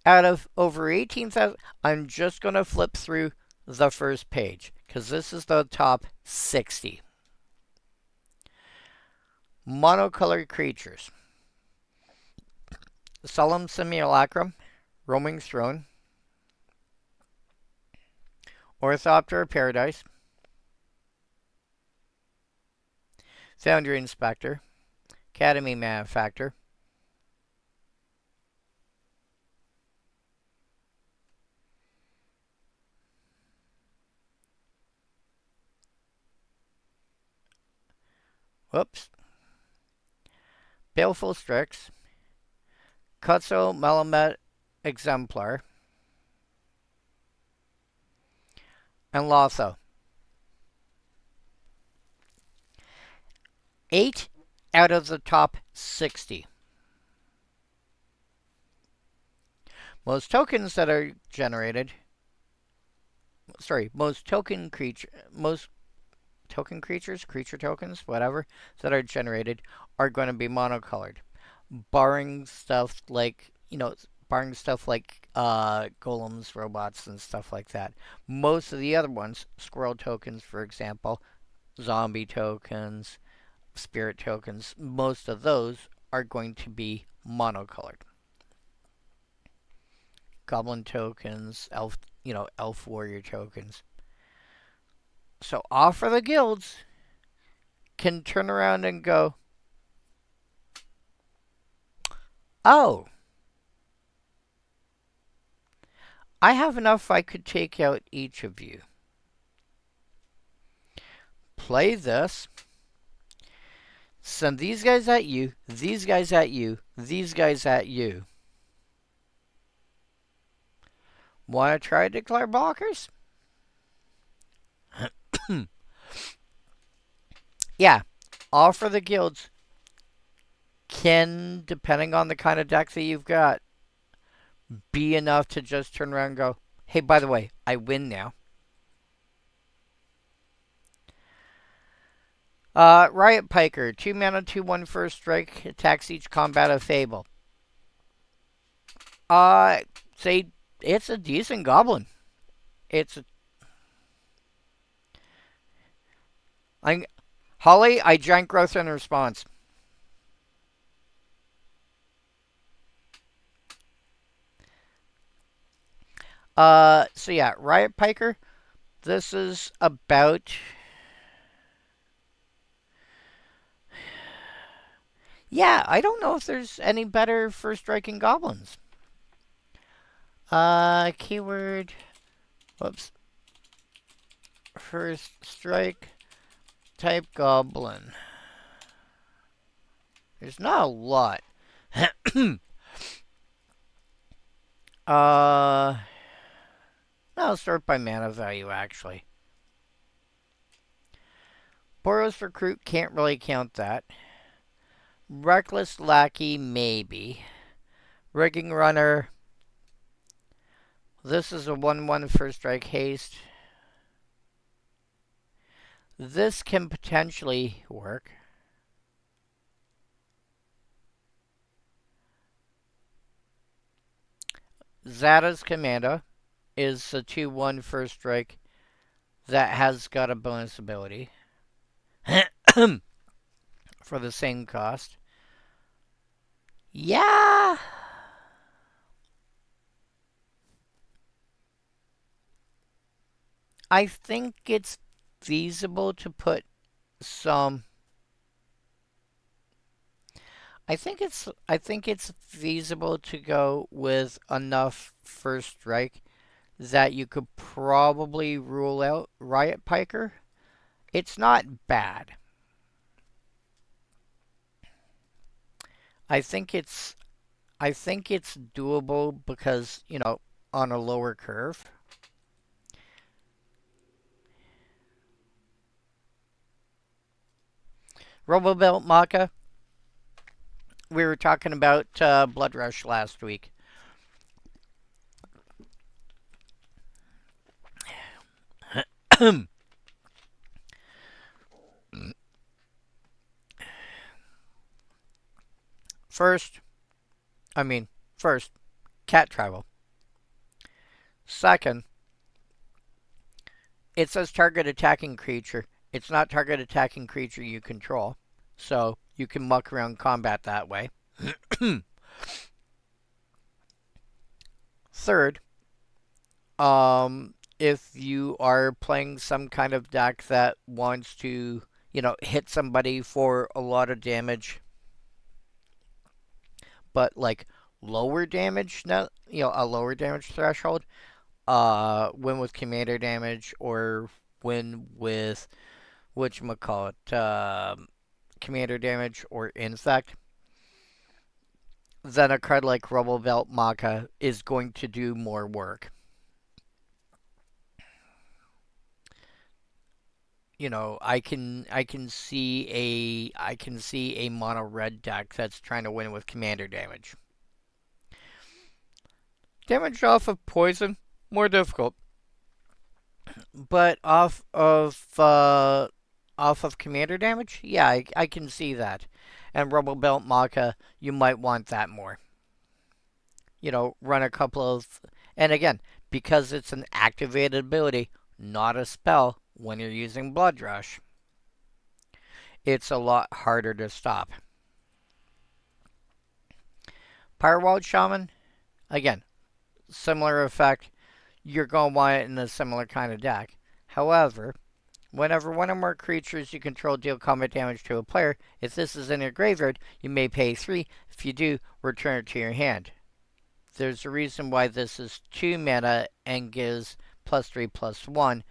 Out of over 18,000, I'm just going to flip through the first page because this is the top 60. Monocolored creatures. Solemn Simulacrum, Roaming Throne, Orthopter of Paradise, Foundry Inspector, Academy Manufactor, whoops, Baleful Strix, Kutso Melamet Exemplar, and Lotho. 8 out of the top 60. Most tokens that are generated. Sorry, most token creatures, creature tokens, whatever, that are generated are going to be monocolored. Barring stuff like, golems, robots, and stuff like that. Most of the other ones, squirrel tokens, for example, zombie tokens, spirit tokens, most of those are going to be monocolored. Goblin tokens, elf warrior tokens. So off for the guilds can turn around and go, oh, I have enough I could take out each of you. Play this. Send these guys at you, these guys at you, these guys at you. Want to try to declare blockers? Yeah, all for the guilds can, depending on the kind of deck that you've got, be enough to just turn around and go, hey, by the way, I win now. Riot Piker, 2 mana, 2/1 first strike, attacks each combat of Fable. Say it's a decent goblin. It's a, Holly, I drank growth in response. So yeah, Riot Piker. This is about. Yeah, I don't know if there's any better for striking goblins. Keyword. Whoops. First strike type goblin. There's not a lot. I'll start by mana value actually. Boros Recruit can't really count that. Reckless Lackey, maybe. Rigging Runner. This is a 1/1 first strike haste. This can potentially work. Zada's Commando is a 2/1 first strike that has got a bonus ability for the same cost. Yeah. I think it's feasible to put some I think it's feasible to go with enough first strike that you could probably rule out Riot Piker. It's not bad. I think it's I think it's doable because, on a lower curve. Robobelt Maka, we were talking about Blood Rush last week. First, first, cat travel. Second, it says target attacking creature. It's not target attacking creature you control. So you can muck around combat that way. Third, if you are playing some kind of deck that wants to, hit somebody for a lot of damage, but like lower damage, a lower damage threshold, win with commander damage or win with whatchamacallit, commander damage or infect, then a card like Rubble Belt Maka is going to do more work. I can see a mono red deck that's trying to win with commander damage. Damage off of poison, more difficult. But off of commander damage, yeah, I can see that. And Rubble Belt Maka, you might want that more. Run a couple of, and again, because it's an activated ability, not a spell. When you're using Blood Rush, it's a lot harder to stop. Firewall Shaman, again, similar effect. You're going to want it in a similar kind of deck. However, whenever one or more creatures you control deal combat damage to a player, if this is in your graveyard, you may pay 3. If you do, return it to your hand. There's a reason why this is 2 mana and gives +3/+1,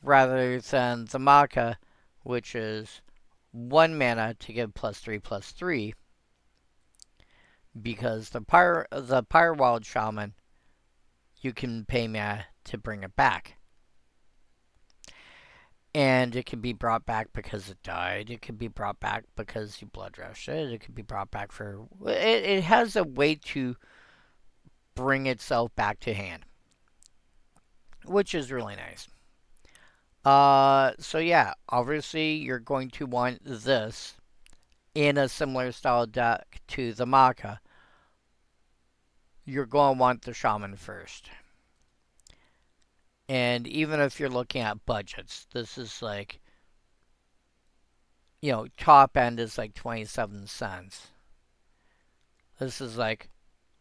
rather than the Maka, which is 1 mana to give +3/+3, because the Pyrewild Shaman, you can pay mana to bring it back. And it can be brought back because it died. It can be brought back because you blood rushed it. It can be brought back for... It has a way to bring itself back to hand, which is really nice. So yeah, obviously you're going to want this in a similar style deck to the Maka. You're going to want the Shaman first. And even if you're looking at budgets, this is like, top end is like 27 cents. This is like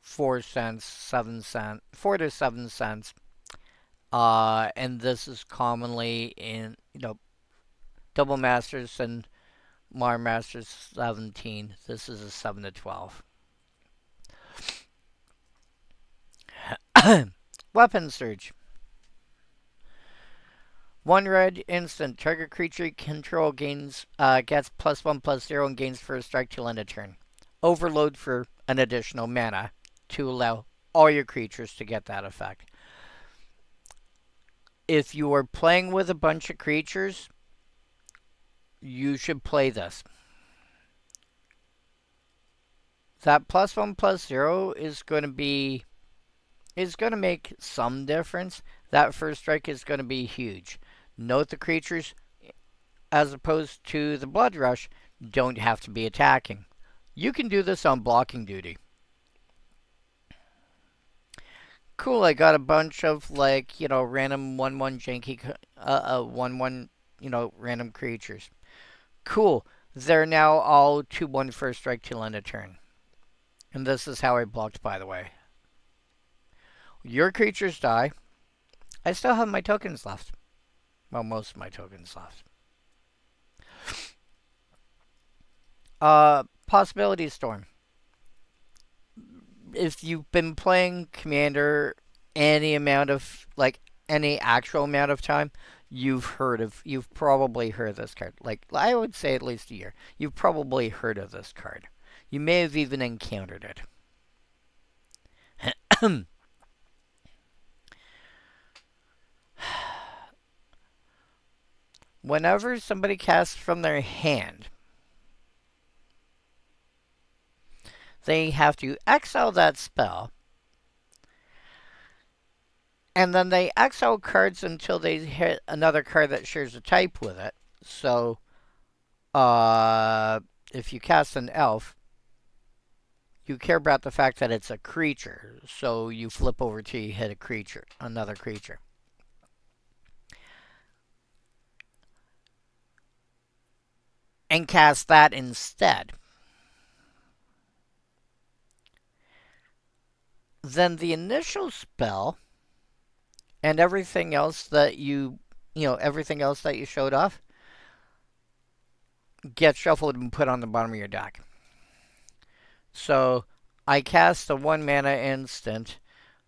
4 cents, 7 cents, 4 to 7 cents. And this is commonly in, Double Masters and Mar Masters 17. This is a 7 to 12. Weapon Surge. 1 red instant. Target creature you control gets +1/+0 and gains first strike till end of turn. Overload for an additional mana to allow all your creatures to get that effect. If you are playing with a bunch of creatures, you should play this. That +1/+0 is going to make some difference. That first strike is going to be huge. Note the creatures, as opposed to the Blood Rush, don't have to be attacking. You can do this on blocking duty. Cool, I got a bunch of, like, random 1/1 janky, 1/1, random creatures. Cool. They're now all 2/1 first strike till end of turn. And this is how I blocked, by the way. Your creatures die. I still have my tokens left. Well, most of my tokens left. Possibility Storm. If you've been playing Commander any amount of, like, any actual amount of time, you've probably heard of this card. Like, I would say at least a year. You've probably heard of this card. You may have even encountered it. Whenever somebody casts from their hand, they have to exile that spell, and then they exile cards until they hit another card that shares a type with it. So, if you cast an elf, you care about the fact that it's a creature, so you flip over till you hit a creature, another creature. And cast that instead. Then the initial spell and everything else that everything else that you showed off gets shuffled and put on the bottom of your deck. So I cast a 1-mana instant,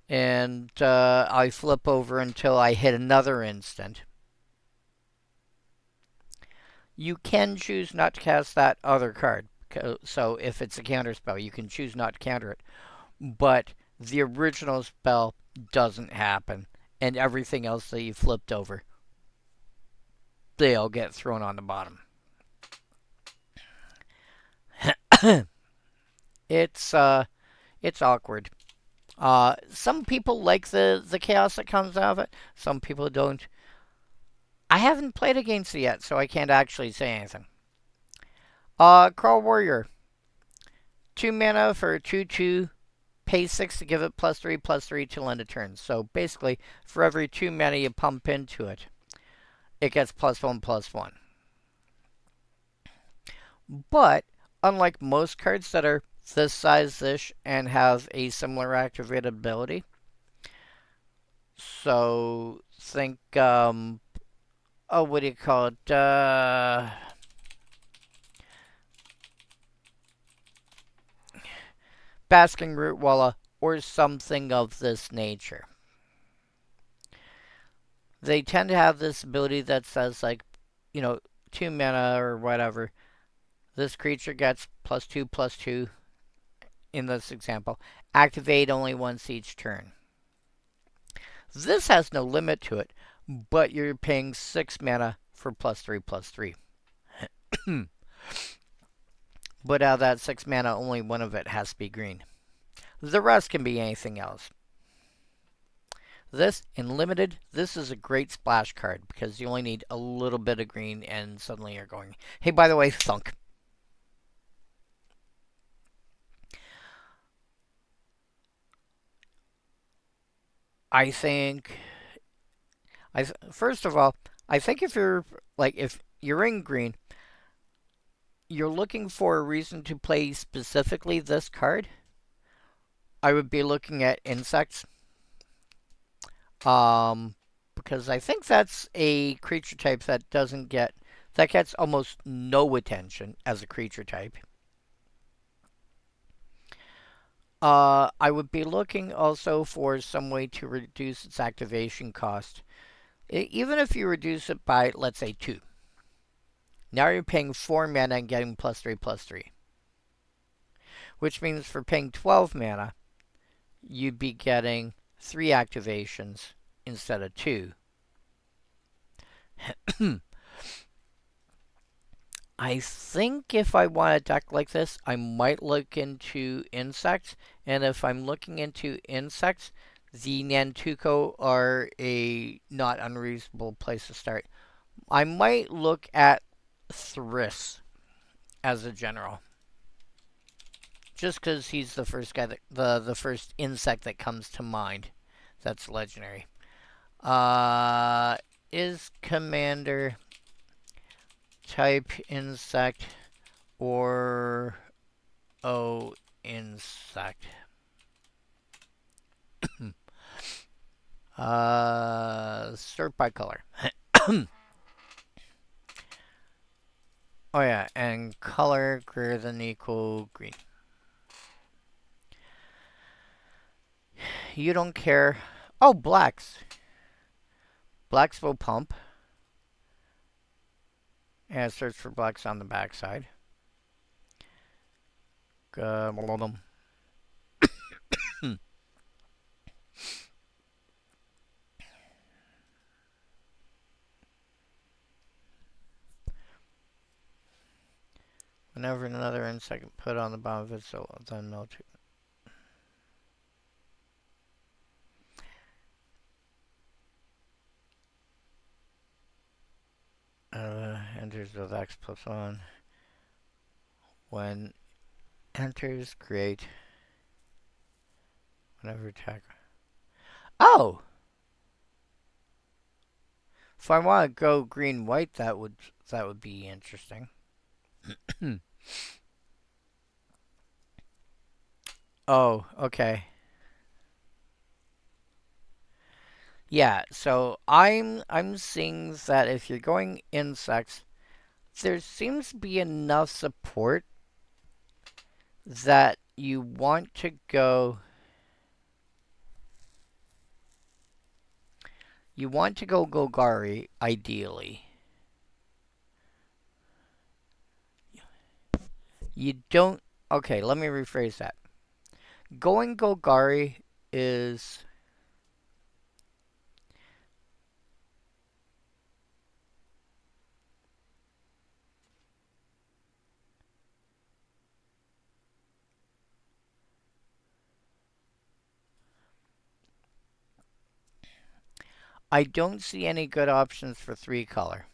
and I flip over until I hit another instant. You can choose not to cast that other card. So if it's a counter spell, you can choose not to counter it. But the original spell doesn't happen, and everything else that you flipped over, they'll get thrown on the bottom. It's awkward. Some people like the chaos that comes out of it. Some people don't. I haven't played against it yet, so I can't actually say anything. Crawl Warrior. 2 mana for 2/2. Pay 6 to give it +3/+3 till end of turn. So basically, for every 2 mana you pump into it, it gets +1/+1. But unlike most cards that are this size-ish and have a similar activated ability, so think, what do you call it? Basking Root Walla or something of this nature. They tend to have this ability that says, like, 2 mana or whatever. This creature gets +2/+2 in this example. Activate only once each turn. This has no limit to it, but you're paying 6 mana for +3/+3. But out of that 6 mana, only one of it has to be green. The rest can be anything else. This, in limited, this is a great splash card because you only need a little bit of green and suddenly you're going, hey, by the way, thunk. I think, first of all, I think if you're in green, you're looking for a reason to play specifically this card, I would be looking at insects. Because I think that's a creature type that gets almost no attention as a creature type. I would be looking also for some way to reduce its activation cost. Even if you reduce it by, let's say, 2. Now you're paying 4 mana and getting +3/+3. Which means for paying 12 mana, you'd be getting 3 activations instead of 2. I think if I want a deck like this, I might look into insects. And if I'm looking into insects, the Nantuko are a not unreasonable place to start. I might look at Thriss as a general. Just because he's the first guy the first insect that comes to mind that's legendary. Uh is commander type insect or insect? Sort by color. Oh yeah, and color greater than equal green. You don't care. Oh, blacks. Blacks will pump. And search for blacks on the backside. Whenever another insect put on the bottom of it, so then no two. Enters with X plus 1. When enters, create. Whenever attack. Oh! If I want to go green white, that would be interesting. Oh, okay. Yeah, so I'm seeing that if you're going insects, there seems to be enough support that you want to go Golgari ideally. You don't. Okay, let me rephrase that. Going Golgari is. I don't see any good options for 3-color.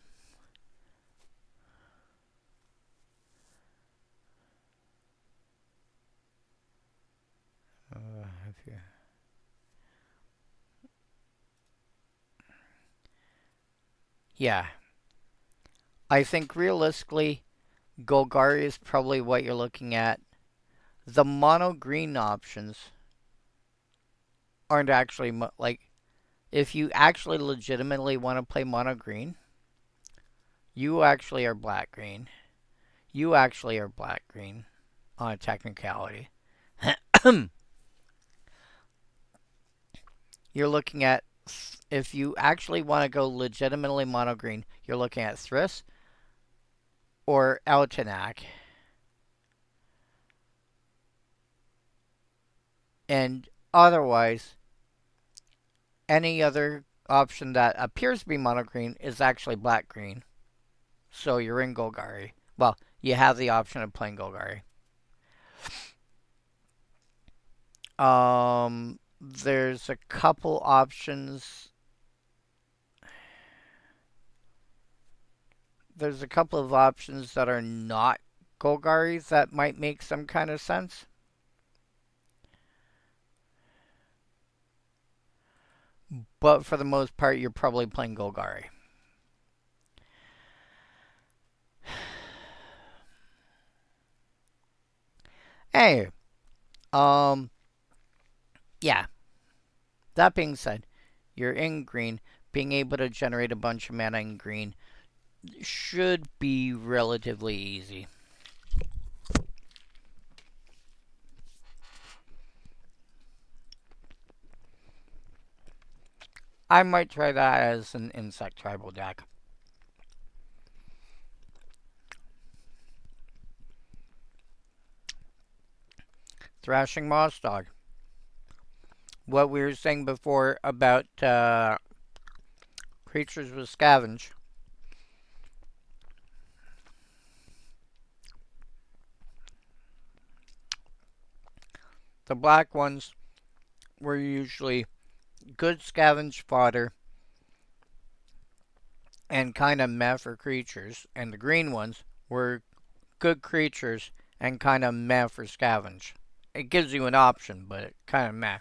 If you Yeah. I think realistically, Golgari is probably what you're looking at. The mono green options aren't actually like if you actually legitimately want to play mono green, you actually are black green. You actually are black green on a technicality. You're looking at if you actually want to go legitimately mono green, you're looking at Thriss or Altenac. And otherwise, any other option that appears to be mono green is actually black green. So you're in Golgari. Well, you have the option of playing Golgari. There's a couple options. There's a couple of options that are not Golgari that might make some kind of sense. But for the most part, you're probably playing Golgari. Hey, um, yeah. That being said, you're in green. Being able to generate a bunch of mana in green should be relatively easy. I might try that as an insect tribal deck. Thrashing Moss Dog. What we were saying before about creatures with scavenge. The black ones were usually good scavenge fodder and kind of meh for creatures, and the green ones were good creatures and kind of meh for scavenge. It gives you an option, but it kind of meh.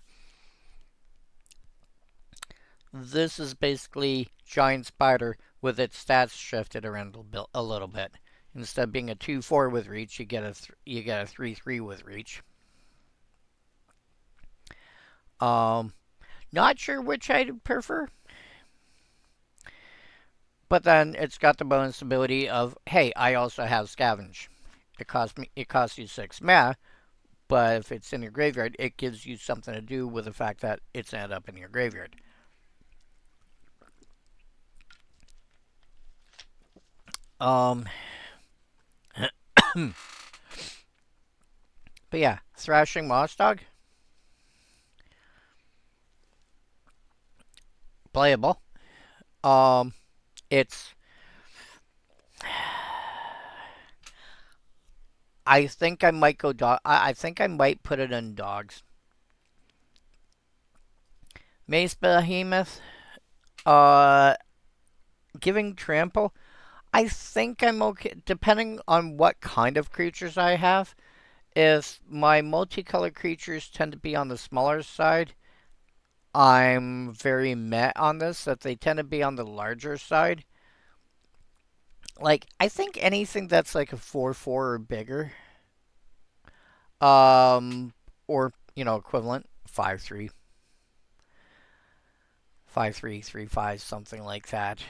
This is basically Giant Spider with its stats shifted around a little bit. Instead of being a 2/4 with reach, you get a 3/3 with reach. Um, Not sure which I'd prefer, but then it's got the bonus ability of, hey, I also have scavenge. It costs you 6 mana, but if it's in your graveyard, it gives you something to do with the fact that it's ended up in your graveyard. Um, but yeah, Thrashing Moss Dog, playable. Um, it's I think I might go dog. I think I might put it in dogs. Mace Behemoth. Uh, Giving trample. I think I'm okay, depending on what kind of creatures I have. If my multicolored creatures tend to be on the smaller side, I'm very met on this. That they tend to be on the larger side. Like I think anything that's like a 4/4 or bigger, um, or equivalent 5/3, 5/3, 3/5, something like that.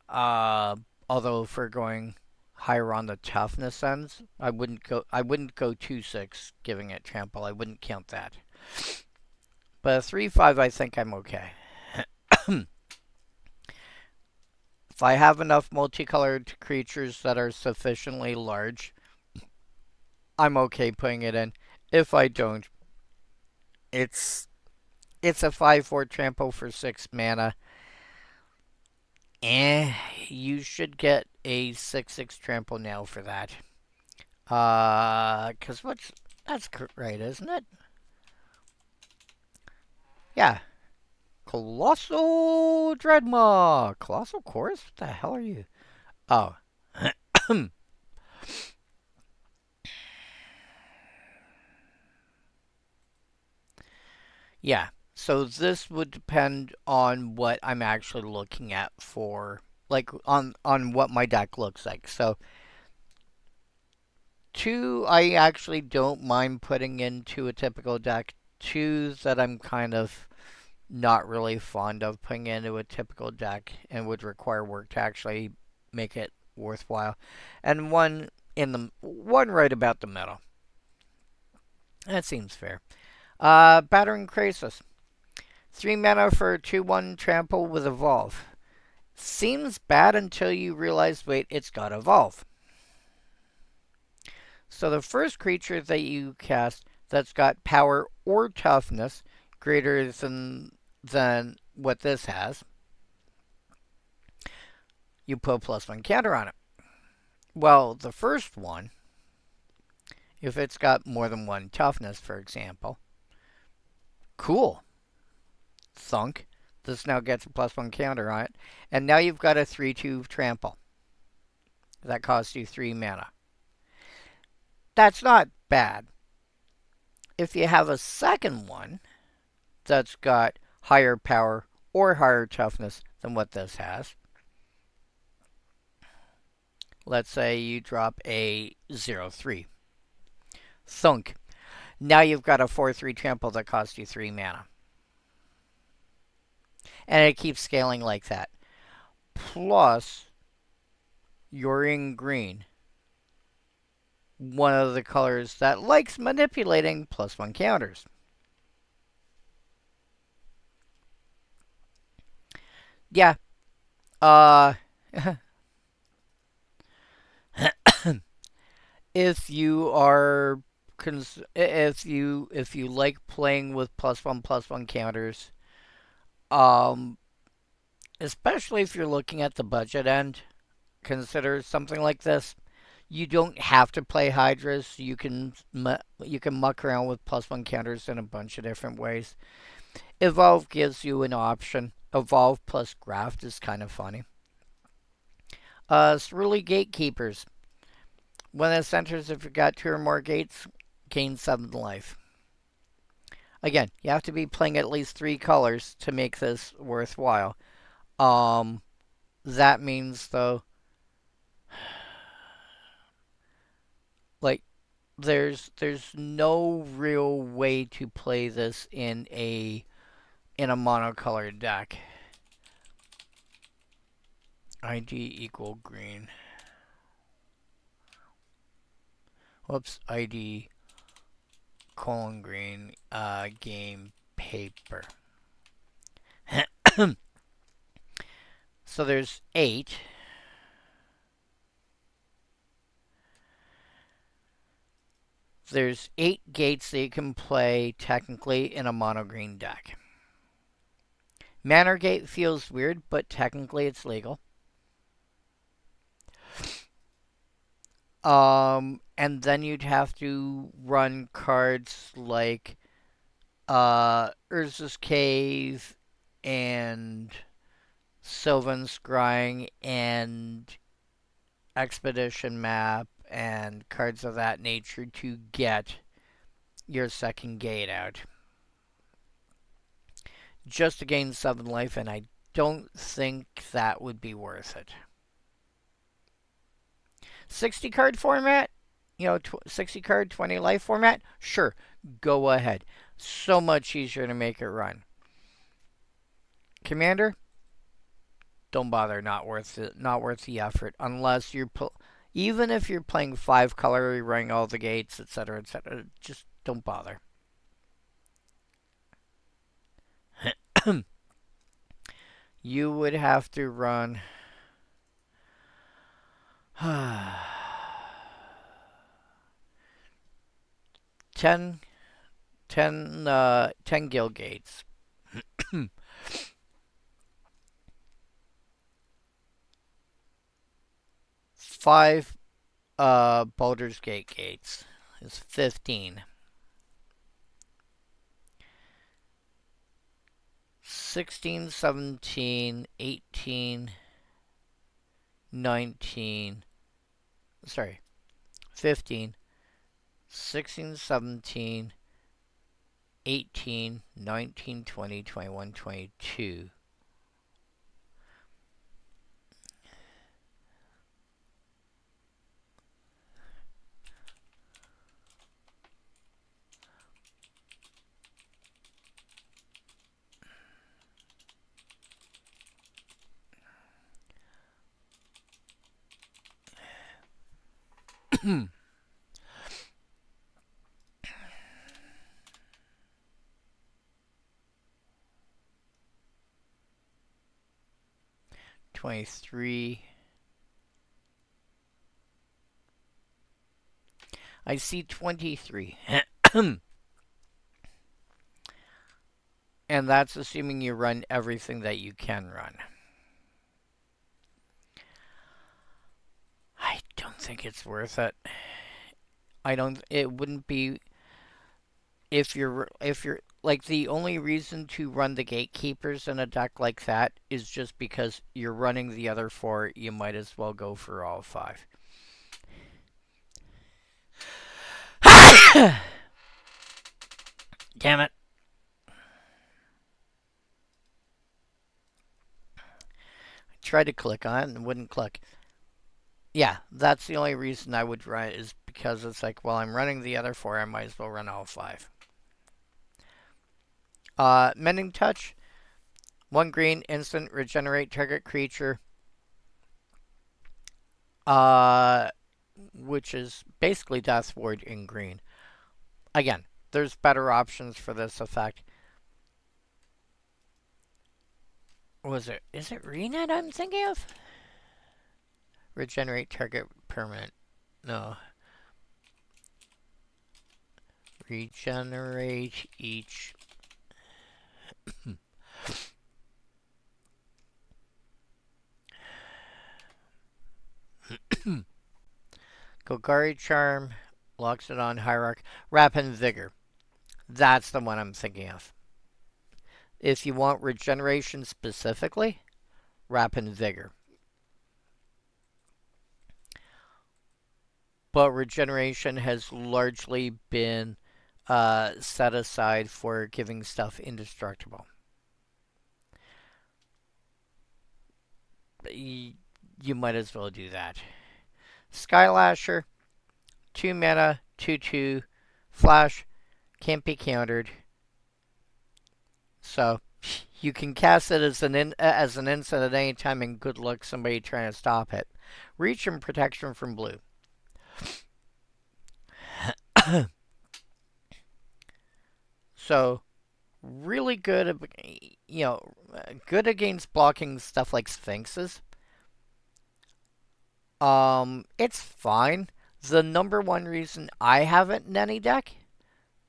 Uh, Although if we're going higher on the toughness ends, I wouldn't go 2/6 giving it trample. I wouldn't count that. But a 3/5, I think I'm okay. If I have enough multicolored creatures that are sufficiently large, I'm okay putting it in. If I don't, it's it's a 5/4 trample for 6 mana. You should get a 6/6 trample now for that. Cause that's right, isn't it? Yeah. Colossal Dreadmaw. Colossal Chorus? What the hell are you? Oh. Yeah. So this would depend on what I'm actually looking at for, like on what my deck looks like. So two, I actually don't mind putting into a typical deck. Two that I'm kind of not really fond of putting into a typical deck and would require work to actually make it worthwhile. And one right about the middle. That seems fair. Battering Krasis. 3 mana for 2/1 trample with evolve. Seems bad until you realize, wait, it's got evolve. So the first creature that you cast that's got power or toughness greater than what this has, you put a +1 counter on it. Well, the first one, if it's got more than one toughness, for example, cool. Thunk. This now gets a +1 counter on it. And now you've got a 3/2 trample. That costs you 3 mana. That's not bad. If you have a second one that's got higher power or higher toughness than what this has, let's say you drop a 0/3. Thunk. Now you've got a 4/3 trample that costs you 3 mana. And it keeps scaling like that. Plus, you're in green. One of the colors that likes manipulating +1 counters. Yeah. Uh if you are if you like playing with +1/+1 counters, um especially if you're looking at the budget end, consider something like this. You don't have to play Hydras. You can muck around with +1 counters in a bunch of different ways. Evolve gives you an option. Evolve plus Graft is kind of funny. Cerulean Gatekeepers. When it enters, if you've got 2 or more gates, gain 7 life. Again, you have to be playing at least 3 colors to make this worthwhile. Um, that means though, like there's no real way to play this in a monocolored deck. ID equal green. Whoops, ID colon green game paper. So there's 8. There's 8 gates that you can play technically in a mono green deck. Manor Gate feels weird, but technically it's legal. And then you'd have to run cards like Urza's Cave and Sylvan Scrying and Expedition Map and cards of that nature to get your second gate out. Just to gain 7 life, and I don't think that would be worth it. 60 card format, 60 card, 20 life format, sure, go ahead. So much easier to make it run. Commander, don't bother, not worth it, not worth the effort, unless you're even if you're playing 5 color, you're running all the gates, etc., just don't bother. You would have to run 10 Guildgates. 5 Baldur's Gate gates is 15. 16, 17, 18, 19, sorry, 15, 16, 17, 18, 19, 20, 21, 22. Hmm. 23. I see 23. And that's assuming you run everything that you can run. I don't think it's worth it. It wouldn't be if you're like the only reason to run the gatekeepers in a deck like that is just because you're running the other 4, you might as well go for all 5. Damn it. I tried to click on it and it wouldn't click. Yeah, that's the only reason I would run it, is because it's like, well, I'm running the other 4, I might as well run all 5. Mending Touch. 1 green, instant, regenerate target creature. Which is basically Death Ward in green. Again, there's better options for this effect. Is it Renet I'm thinking of? Regenerate target permanent. No. Regenerate each. Golgari Charm, Loxodon, Hierarch, Rapid Vigor. That's the one I'm thinking of. If you want regeneration specifically, Rapid Vigor. But regeneration has largely been set aside for giving stuff indestructible. You might as well do that. Skylasher, 2 mana, 2/2, flash, can't be countered. So you can cast it as an instant at any time, and good luck somebody trying to stop it. Reach and protection from blue. So really good, good against blocking stuff like Sphinxes. It's fine. The number one reason I have it in any deck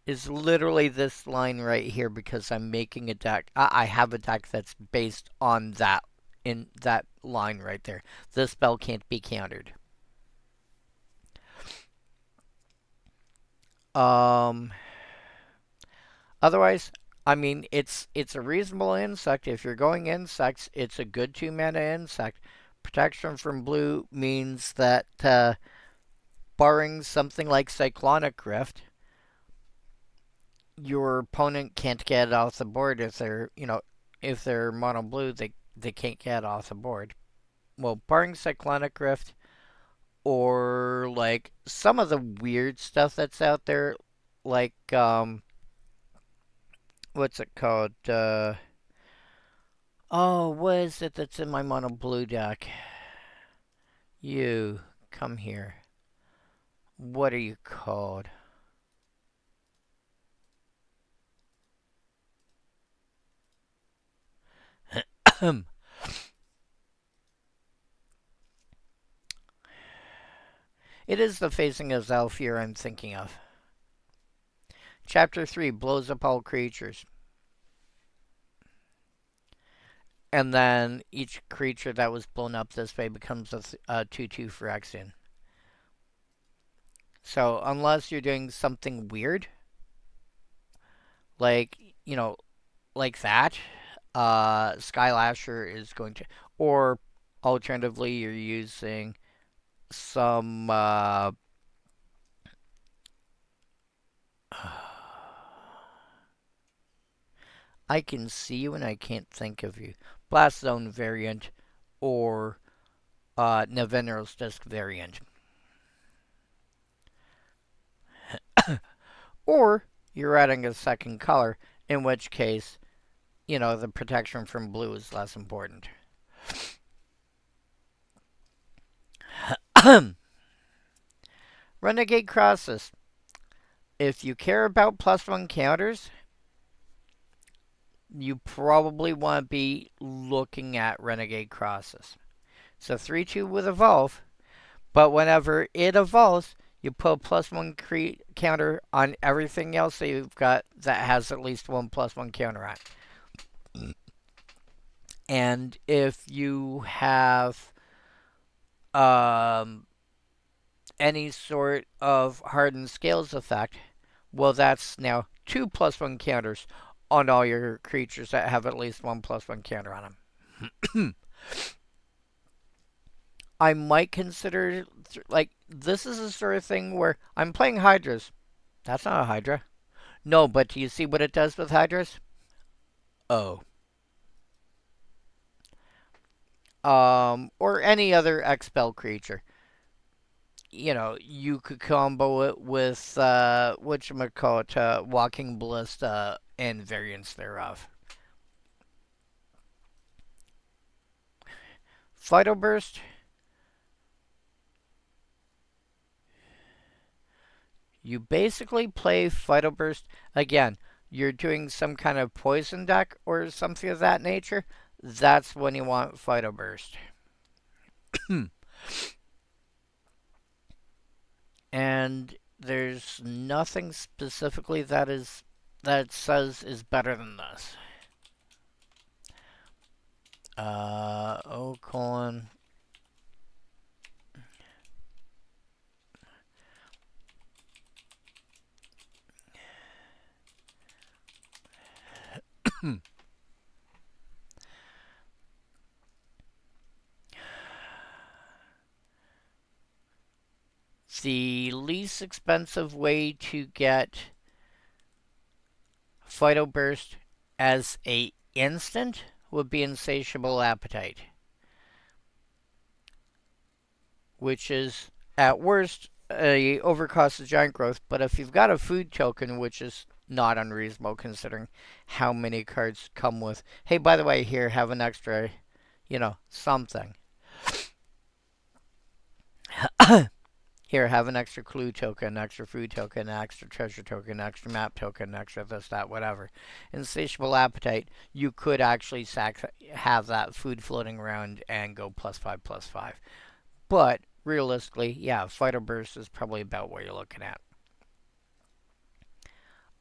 is literally this line right here, because I'm making a deck. I have a deck that's based on that, in that line right there. This spell can't be countered. Otherwise, I mean, it's a reasonable insect. If you're going insects, it's a good 2 mana insect. Protection from blue means that, barring something like Cyclonic Rift, your opponent can't get it off the board. If they're mono blue, they can't get it off the board. Well, barring Cyclonic Rift, or like some of the weird stuff that's out there, like what's it called? What is it that's in my mono blue deck? You come here. What are you called? It is the Facing of Zalfir I'm thinking of. Chapter 3 blows up all creatures. And then each creature that was blown up this way becomes a 2/2 for Exian. So unless you're doing something weird, like, like that, Skylasher is going to... Or alternatively, you're using some... I can see you and I can't think of you. Blast Zone variant, or Naveneros Disc variant. Or you're adding a second color, in which case, the protection from blue is less important. Renegade Crosses. If you care about +1 counters, you probably want to be looking at Renegade Crosses. It's a 3/2 with Evolve, but whenever it evolves, you put a +1 counter on everything else that you've got that has at least one +1 counter on it. And if you have any sort of hardened scales effect, well, that's now 2 +1 counters on all your creatures that have at least one +1 counter on them. I might consider, like, this is the sort of thing where I'm playing Hydras. That's not a Hydra. No, but do you see what it does with Hydras? Oh. Or any other X-Spell creature. You could combo it with, whatchamacallit, Walking Ballista and variants thereof. Phyto Burst. You basically play Phyto Burst. Again, you're doing some kind of poison deck or something of that nature. That's when you want Phyto Burst. And there's nothing specifically that says is better than this. Colon. The least expensive way to get Phyto Burst as a instant would be Insatiable Appetite, which is at worst a overcost of giant growth. But if you've got a food token, which is not unreasonable considering how many cards come with, hey, by the way, here, have an extra, something. Here, have an extra clue token, extra food token, extra treasure token, extra map token, extra this, that, whatever. Insatiable Appetite, you could actually have that food floating around and go +5, +5. But realistically, yeah, Fighter Burst is probably about what you're looking at.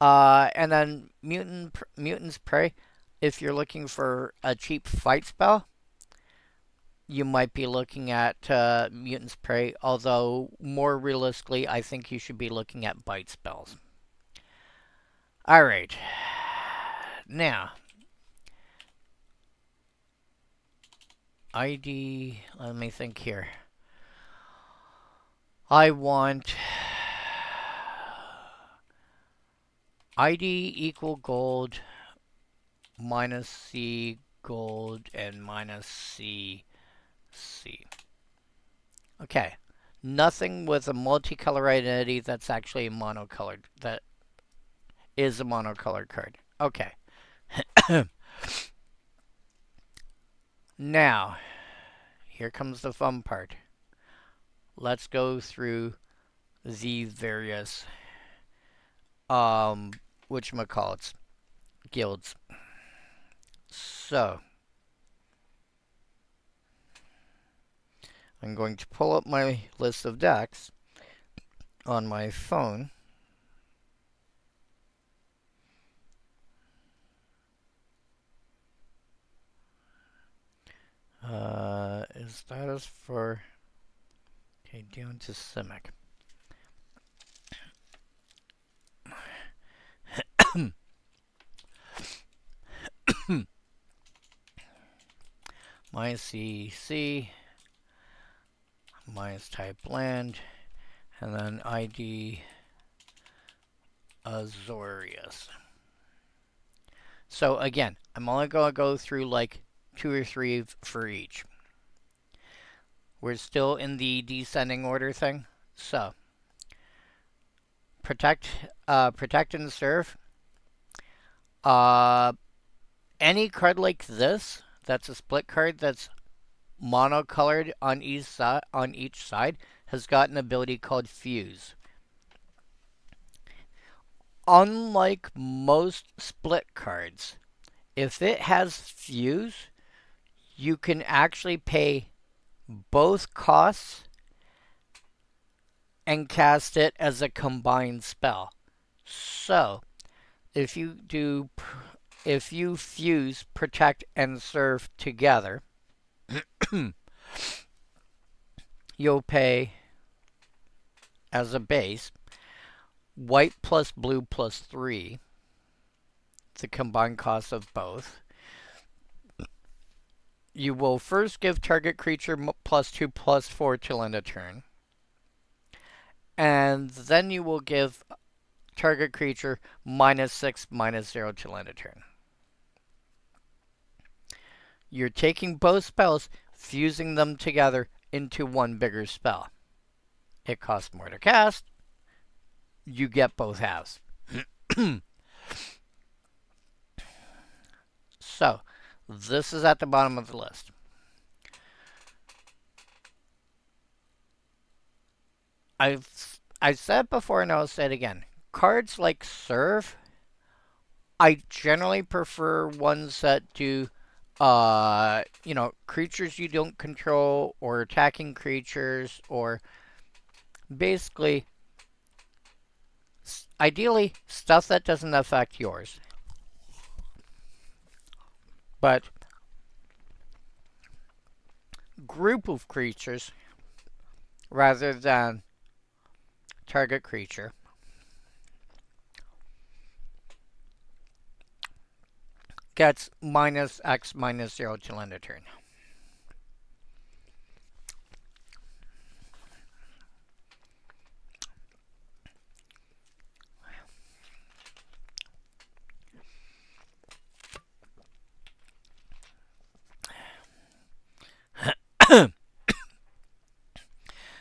And then Mutant's Prey, if you're looking for a cheap fight spell, you might be looking at Mutant's Prey, although more realistically, I think you should be looking at bite spells. Alright. Now, ID, let me think here. I want ID equal gold minus C gold and minus C. Okay. Nothing with a multicolor identity that's actually a monocolored. That is a monocolored card. Okay. Now, here comes the fun part. Let's go through the various whatchamacallits, guilds. So, I'm going to pull up my list of decks on my phone. Is that is for... Okay, down to Simic. My CC, minus type land, and then ID Azorius. So again, I'm only going to go through like 2 or 3 for each. We're still in the descending order thing. So, protect and serve. Any card like this, that's a split card that's monocolored on each side, has got an ability called Fuse. Unlike most split cards, if it has Fuse, you can actually pay both costs and cast it as a combined spell. So, if you fuse, protect, and serve together, you'll pay as a base white plus blue plus 3, the combined cost of both. You will first give target creature +2 +4 till end of turn. And then you will give target creature -6 -0 till end of turn. You're taking both spells, fusing them together into one bigger spell. It costs more to cast. You get both halves. So, this is at the bottom of the list. I've said it before and I'll say it again. Cards like Serve, I generally prefer ones that do, creatures you don't control or attacking creatures or basically, ideally, stuff that doesn't affect yours. But group of creatures rather than target creature. gets minus X minus 0 till end of turn.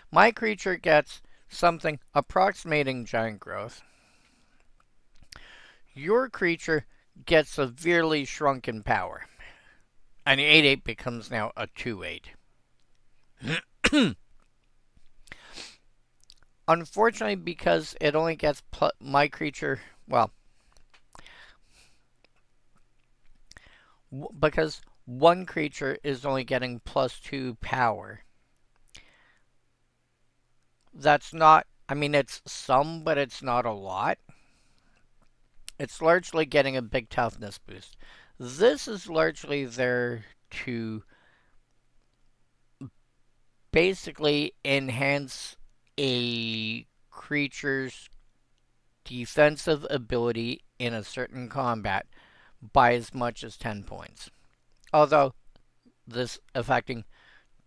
My creature gets something approximating giant growth. Your creature gets severely shrunken power. An 8/8 becomes now a 2/8. Unfortunately, because it only gets my creature, well, because one creature is only getting +2 power. That's not, I mean, it's some, but it's not a lot. It's largely getting a big toughness boost. This is largely there to basically enhance a creature's defensive ability in a certain combat by as much as 10 points. Although this affecting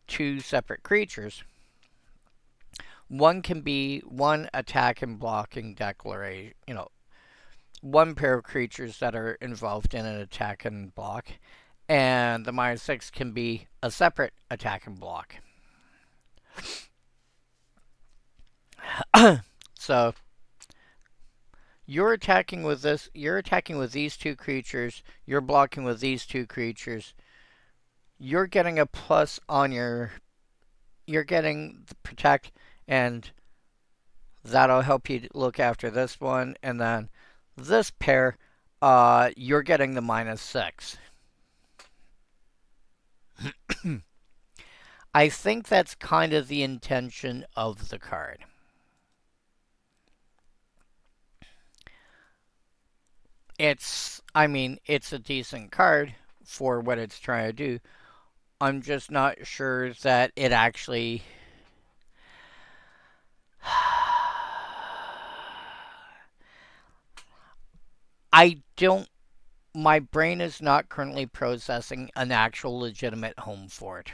two separate creatures, one can be one attack and blocking declaration, one pair of creatures that are involved in an attack and block, and the -6 can be a separate attack and block. So you're attacking with this, you're attacking with these two creatures, you're blocking with these two creatures. You're getting a plus on you're getting the protect, and that'll help you look after this one, and then this pair, you're getting the -6. I think that's kind of the intention of the card. It's a decent card for what it's trying to do. I'm just not sure that it actually. I don't. My brain is not currently processing an actual legitimate home for it.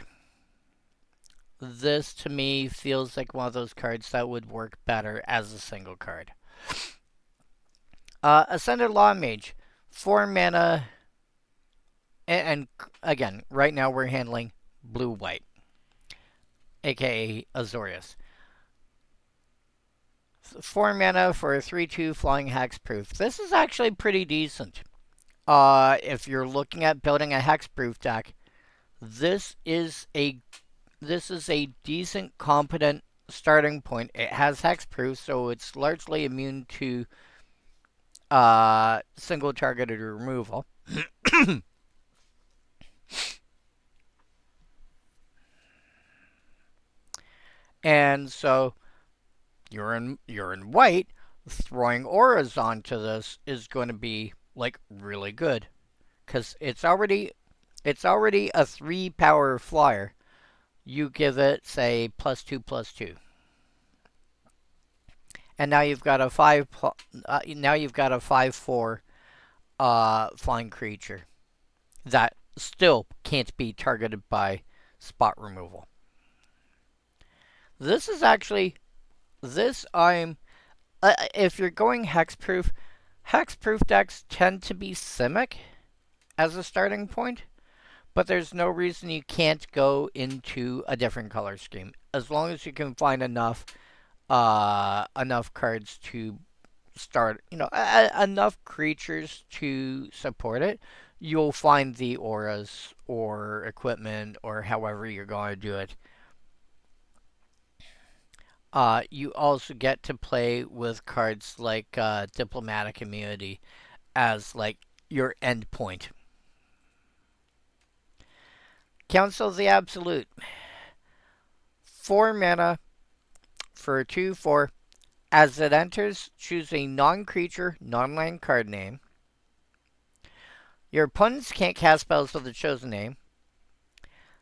This to me feels like one of those cards that would work better as a single card. Ascended Law Mage, 4 mana, and again, right now we're handling blue-white, aka Azorius. 4 mana for a 3/2 flying hexproof. This is actually pretty decent. If you're looking at building a hexproof deck, this is a decent, competent starting point. It has hexproof, so it's largely immune to single targeted removal. And so you're in white. Throwing auras onto this is going to be like really good because it's already a 3 power flyer. You give it say +2/+2, and now you've got a 5/4 flying creature that still can't be targeted by spot removal. This is actually if you're going hexproof decks tend to be Simic as a starting point, but there's no reason you can't go into a different color scheme as long as you can find enough cards to start, enough creatures to support it. You'll find the auras or equipment or however you're going to do it. You also get to play with cards like Diplomatic Immunity as like your end point. Council of the Absolute. 4 mana for a 2/4. As it enters, choose a non-creature, non-land card name. Your opponents can't cast spells with the chosen name.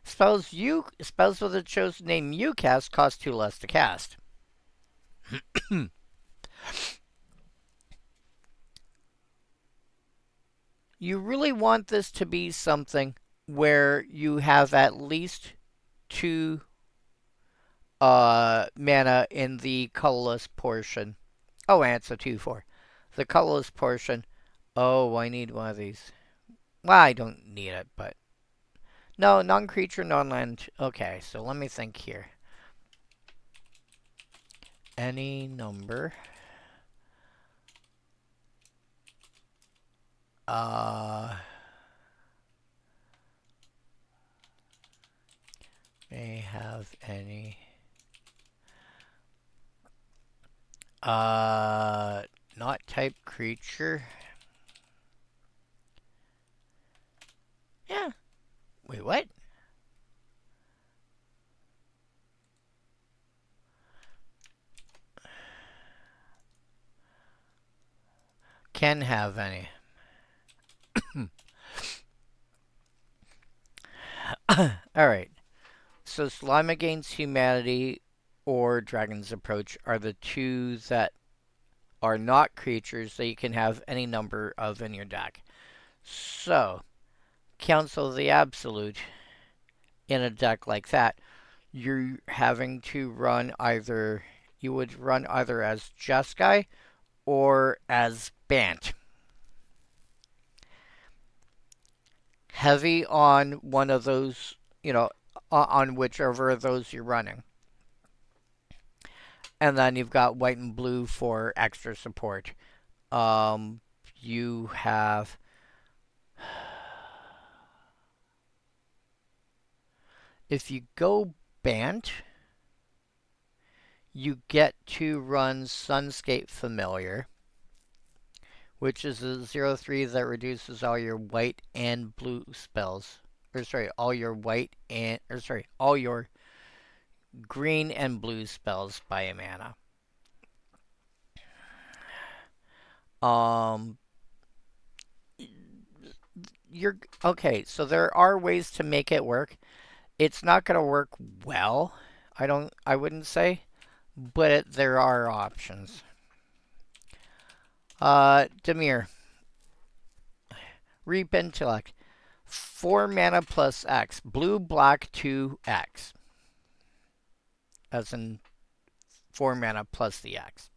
Spells with the chosen name you cast cost 2 less to cast. You really want this to be something where you have at least two mana in the colorless portion. Oh, and it's a 2/4. The colorless portion. Oh, I need one of these. Well, I don't need it, but no, non-creature, non-land. Okay, so let me think here. Any number. Uh, may have any. Not type creature. Yeah. Wait, what? Can have any. Alright. So Slime Against Humanity or Dragon's Approach are the two that are not creatures that you can have any number of in your deck. So, Council of the Absolute in a deck like that, you're having to run either, you would run either as Jeskai or as Bant. Heavy on one of those, on whichever of those you're running. And then you've got white and blue for extra support. You have if you go Bant, you get to run Sunscape Familiar, which is a 0/3 that reduces all your white and blue spells. Or sorry, all your white and or sorry, all your green and blue spells by a mana. Um you're okay, so there are ways to make it work. It's not going to work well. I wouldn't say, but there are options. Demir, Reap Intellect. 4 mana plus X. Blue, black, 2X. As in 4 mana plus the X.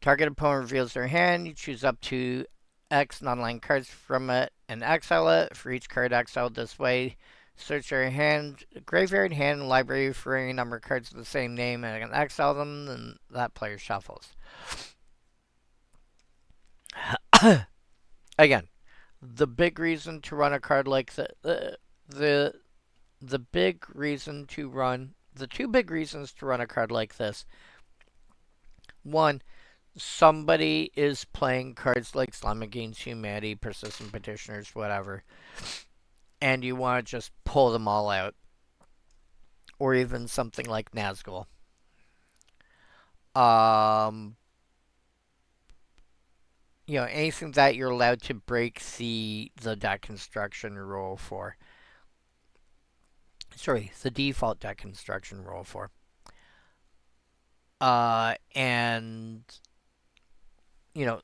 Target opponent reveals their hand. You choose up to X non-land cards from it and exile it. For each card exiled this way, search your hand, graveyard, hand, and library for any number of cards of the same name and can exile them, then that player shuffles. Again, the big reason to run a card like the big reason to run the two big reasons to run a card like this. One, somebody is playing cards like Slime Against Humanity, Persistent Petitioners, whatever, and you want to just pull them all out. Or even something like Nazgul. Um, anything that you're allowed to break the deck construction rule for. Sorry, the default deck construction rule for. And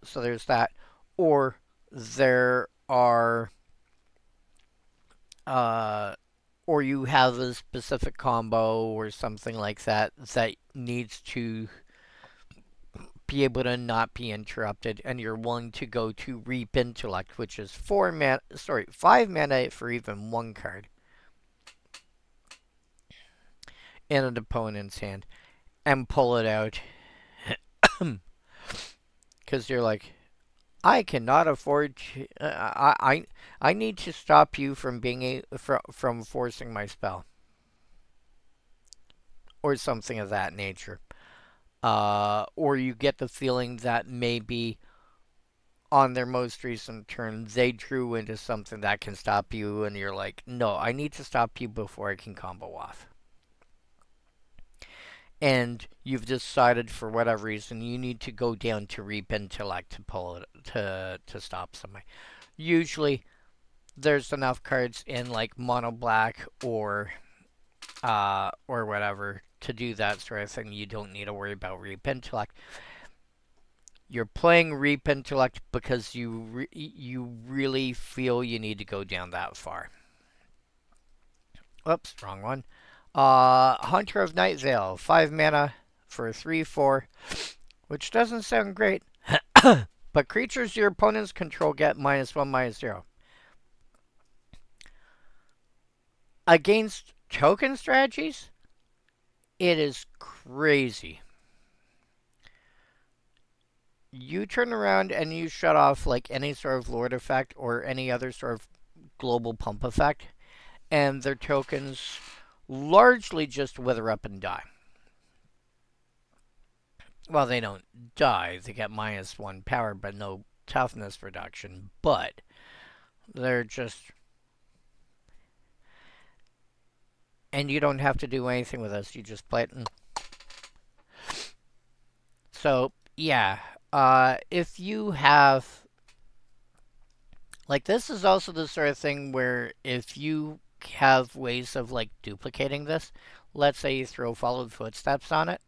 so there's that. Or there are or you have a specific combo or something like that that needs to be able to not be interrupted, and you're willing to go to Reap Intellect, which is 5 mana for even one card in an opponent's hand, and pull it out. Because you're like, I cannot afford to. I need to stop you from from forcing my spell, or something of that nature. Or you get the feeling that maybe on their most recent turn they drew into something that can stop you, and you're like, no, I need to stop you before I can combo off. And you've decided for whatever reason you need to go down to Reap Intellect to pull it to stop somebody. Usually there's enough cards in like mono black or or whatever to do that sort of thing. You don't need to worry about Reap Intellect. You're playing Reap Intellect because you really feel you need to go down that far. Oops, wrong one. Hunter of Night Vale, 5 mana for a 3/4, which doesn't sound great, but creatures your opponents control get -1/-0. Against token strategies, it is crazy. You turn around and you shut off like any sort of Lord effect or any other sort of global pump effect, and their tokens largely just wither up and die. Well, they don't die. They get -1 power, but no toughness reduction. But they're just. And you don't have to do anything with this. You just play it. So, yeah. If you have. Like, this is also the sort of thing where if you have ways of, like, duplicating this, let's say you throw Followed Footsteps on it,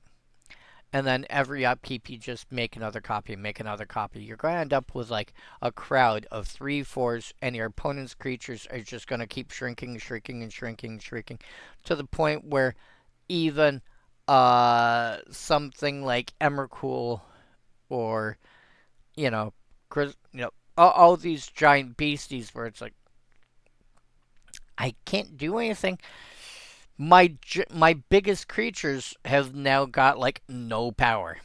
and then every upkeep you just make another copy, you're going to end up with like a crowd of 3/4s, and your opponent's creatures are just going to keep shrinking to the point where even something like Emrakul or you know, all these giant beasties where it's like I can't do anything. My biggest creatures have now got like no power.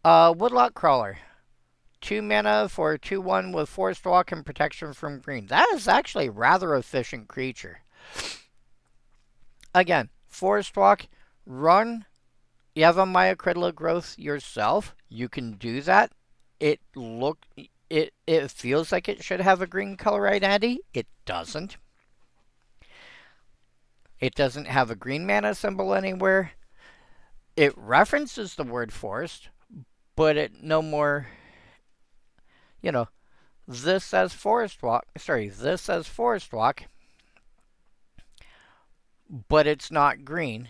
Woodlock Crawler. 2 mana for 2/1 with Forest Walk and protection from green. That is actually a rather efficient creature. Again, Forest Walk, run. You have a Critical Growth yourself. You can do that. It feels like it should have a green color identity. It doesn't. It doesn't have a green mana symbol anywhere. It references the word forest, but it no more. This says Forest Walk. Sorry, this says Forest Walk, but it's not green.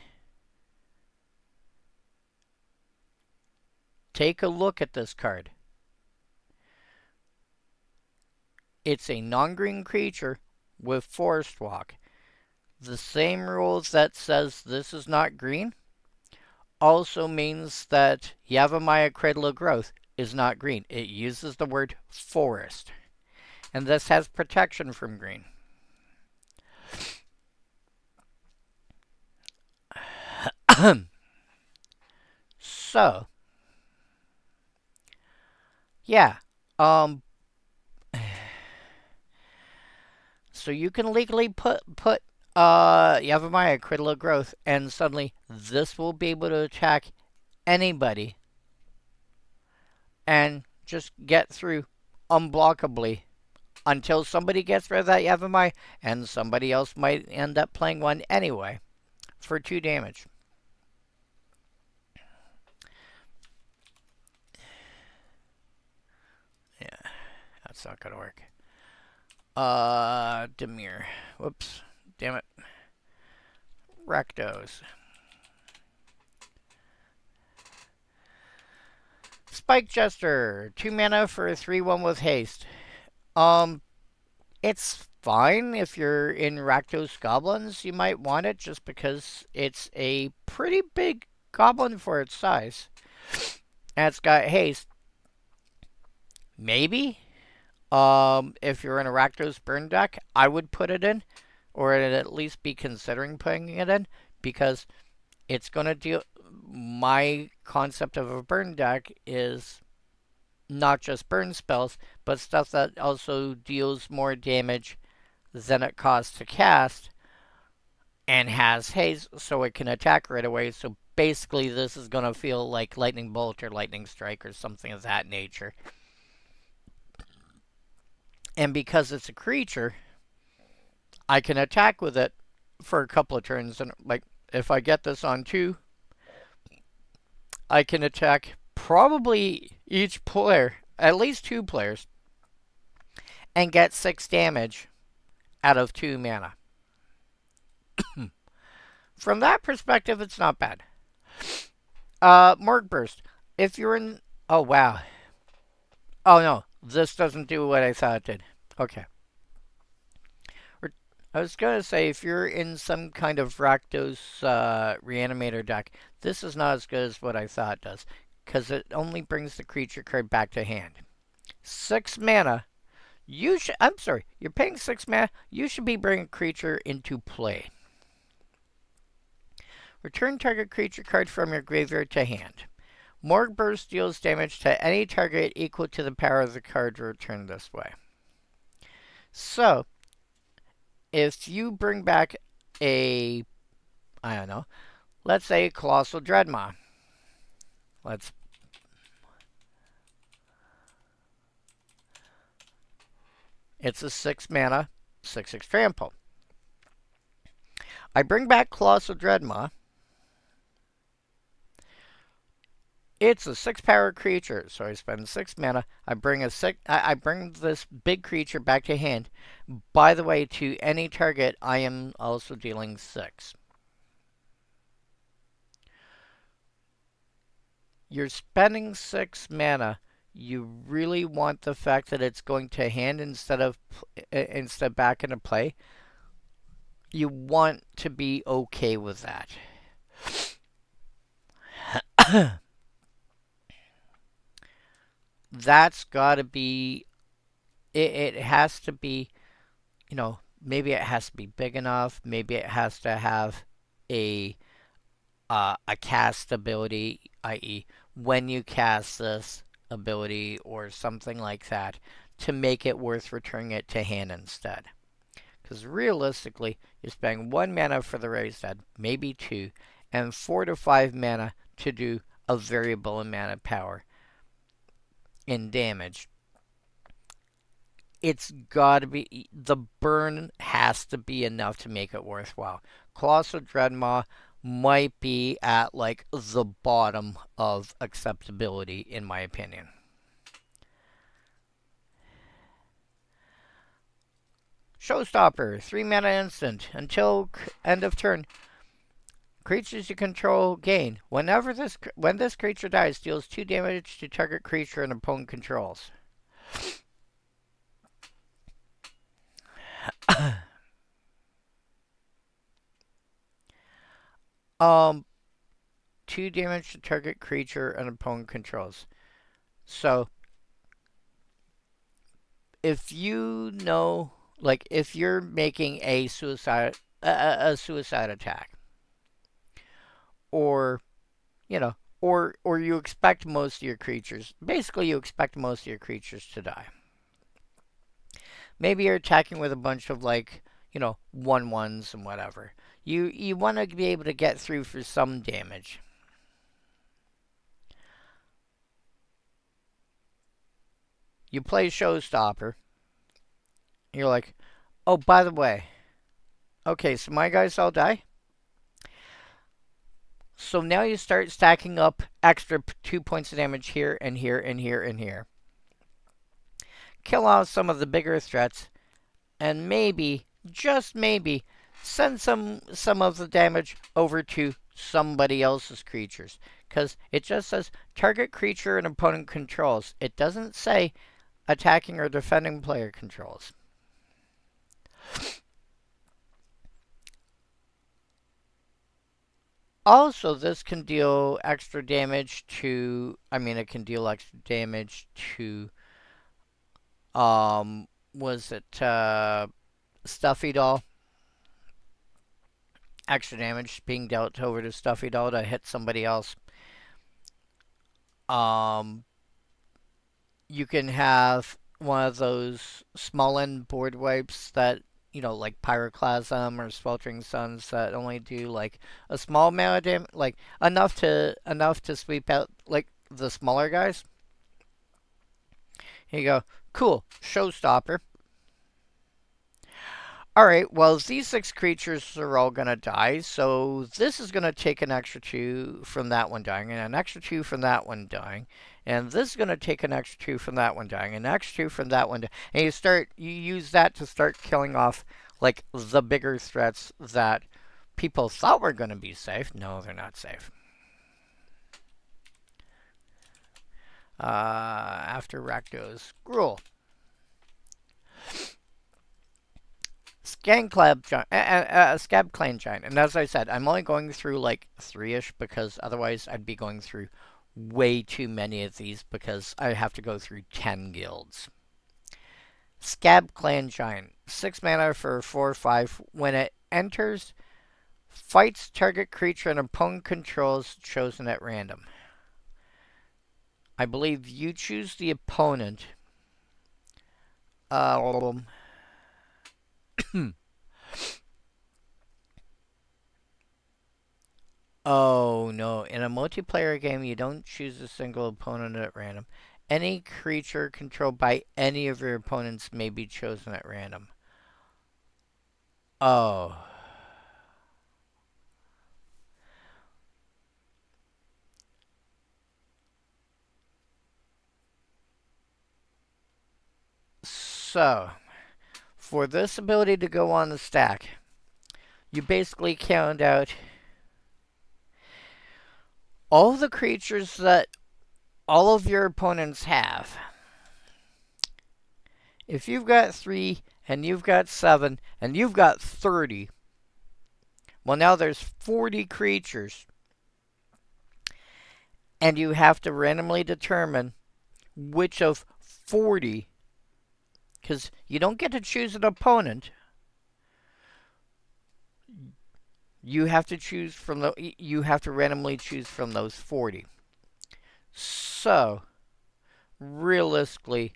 Take a look at this card. It's a non-green creature with Forest Walk. The same rules that says this is not green also means that Yavimaya Cradle of Growth is not green. It uses the word forest. And this has protection from green. So, yeah. So you can legally put Yavimaya Cradle of Growth, and suddenly this will be able to attack anybody and just get through unblockably until somebody gets rid of that Yavimaya, and somebody else might end up playing one anyway for 2 damage. Yeah, that's not gonna work. Demir. Whoops. Damn it. Rakdos. Spike Jester. 2 mana for a 3/1 with haste. It's fine if you're in Rakdos Goblins. You might want it just because it's a pretty big goblin for its size. And it's got haste. Maybe. If you're in a Rakdos burn deck, I would put it in, or at least be considering putting it in, because it's going to deal. My concept of a burn deck is not just burn spells, but stuff that also deals more damage than it costs to cast, and has haste, so it can attack right away. So basically, this is going to feel like Lightning Bolt or Lightning Strike or something of that nature. And because it's a creature, I can attack with it for a couple of turns. And like, if I get this on 2, I can attack probably each player, at least 2 players, and get 6 damage out of 2 mana. From that perspective, it's not bad. Morg Burst. If you're in. Oh, wow. Oh, no. This doesn't do what I thought it did. Okay. I was going to say, if you're in some kind of Rakdos Reanimator deck, this is not as good as what I thought it does, because it only brings the creature card back to hand. 6 mana. I'm sorry, you're paying 6 mana, you should be bringing a creature into play. Return target creature card from your graveyard to hand. Morg Burst deals damage to any target equal to the power of the card returned this way. So, if you bring back I don't know, let's say Colossal Dreadmaw. It's a 6 mana, 6/6 trample. I bring back Colossal Dreadmaw. It's a 6 power creature, so I spend 6 mana. I bring this big creature back to hand. By the way, to any target, I am also dealing 6. You're spending 6 mana. You really want the fact that it's going to hand instead of back into play. You want to be okay with that. That's got to be. It has to be. Maybe it has to be big enough. Maybe it has to have a cast ability, i.e., when you cast this ability or something like that, to make it worth returning it to hand instead. Because realistically, you're spending 1 mana for the raise dead, maybe 2, and 4 to 5 mana to do a variable amount of power in damage. It's got to be. The burn has to be enough to make it worthwhile. Colossal Dreadmaw might be at like the bottom of acceptability, in my opinion. Showstopper, 3 mana instant. Until end of turn, creatures you control gain. When this creature dies, deals 2 damage to target creature an opponent controls. 2 damage to target creature an opponent controls. So, if if you're making a suicide attack, or or you expect most of your creatures, basically you expect most of your creatures to die. Maybe you're attacking with a bunch of 1/1s and whatever. You want to be able to get through for some damage. You play Showstopper. You're like, oh, by the way, okay, so my guys all die. So now you start stacking up extra 2 points of damage here and here and here and here. Kill off some of the bigger threats, and maybe, just maybe, send some of the damage over to somebody else's creatures. Because it just says target creature an opponent controls. It doesn't say attacking or defending player controls. Also, this can deal extra damage to. It can deal extra damage to. Was it Stuffy Doll? Extra damage being dealt over to Stuffy Doll to hit somebody else. You can have one of those small end board wipes that, like Pyroclasm or Sweltering Suns that only do like a small amount of damage, like enough to sweep out like the smaller guys. Here you go. Cool. Showstopper. Alright, well, these 6 creatures are all going to die, so this is going to take an extra 2 from that one dying, and an extra 2 from that one dying, and this is going to take an extra 2 from that one dying, and an extra 2 from that one dying, and you use that to start killing off, like, the bigger threats that people thought were going to be safe. No, they're not safe. After Rakdos, Gruul. Scab Clan Giant. And as I said, I'm only going through like 3-ish because otherwise I'd be going through way too many of these because I have to go through 10 guilds. Scab Clan Giant. 6 mana for 4/5. When it enters, fights target creature an opponent controls chosen at random. I believe you choose the opponent. Oh no, in a multiplayer game you don't choose a single opponent at random. Any creature controlled by any of your opponents may be chosen at random. Oh. So, for this ability to go on the stack, you basically count out all the creatures that all of your opponents have. If you've got 3 and you've got 7 and you've got 30, well, now there's 40 creatures. And you have to randomly determine which of 40, because you don't get to choose an opponent. You have to randomly choose from those 40. So, realistically,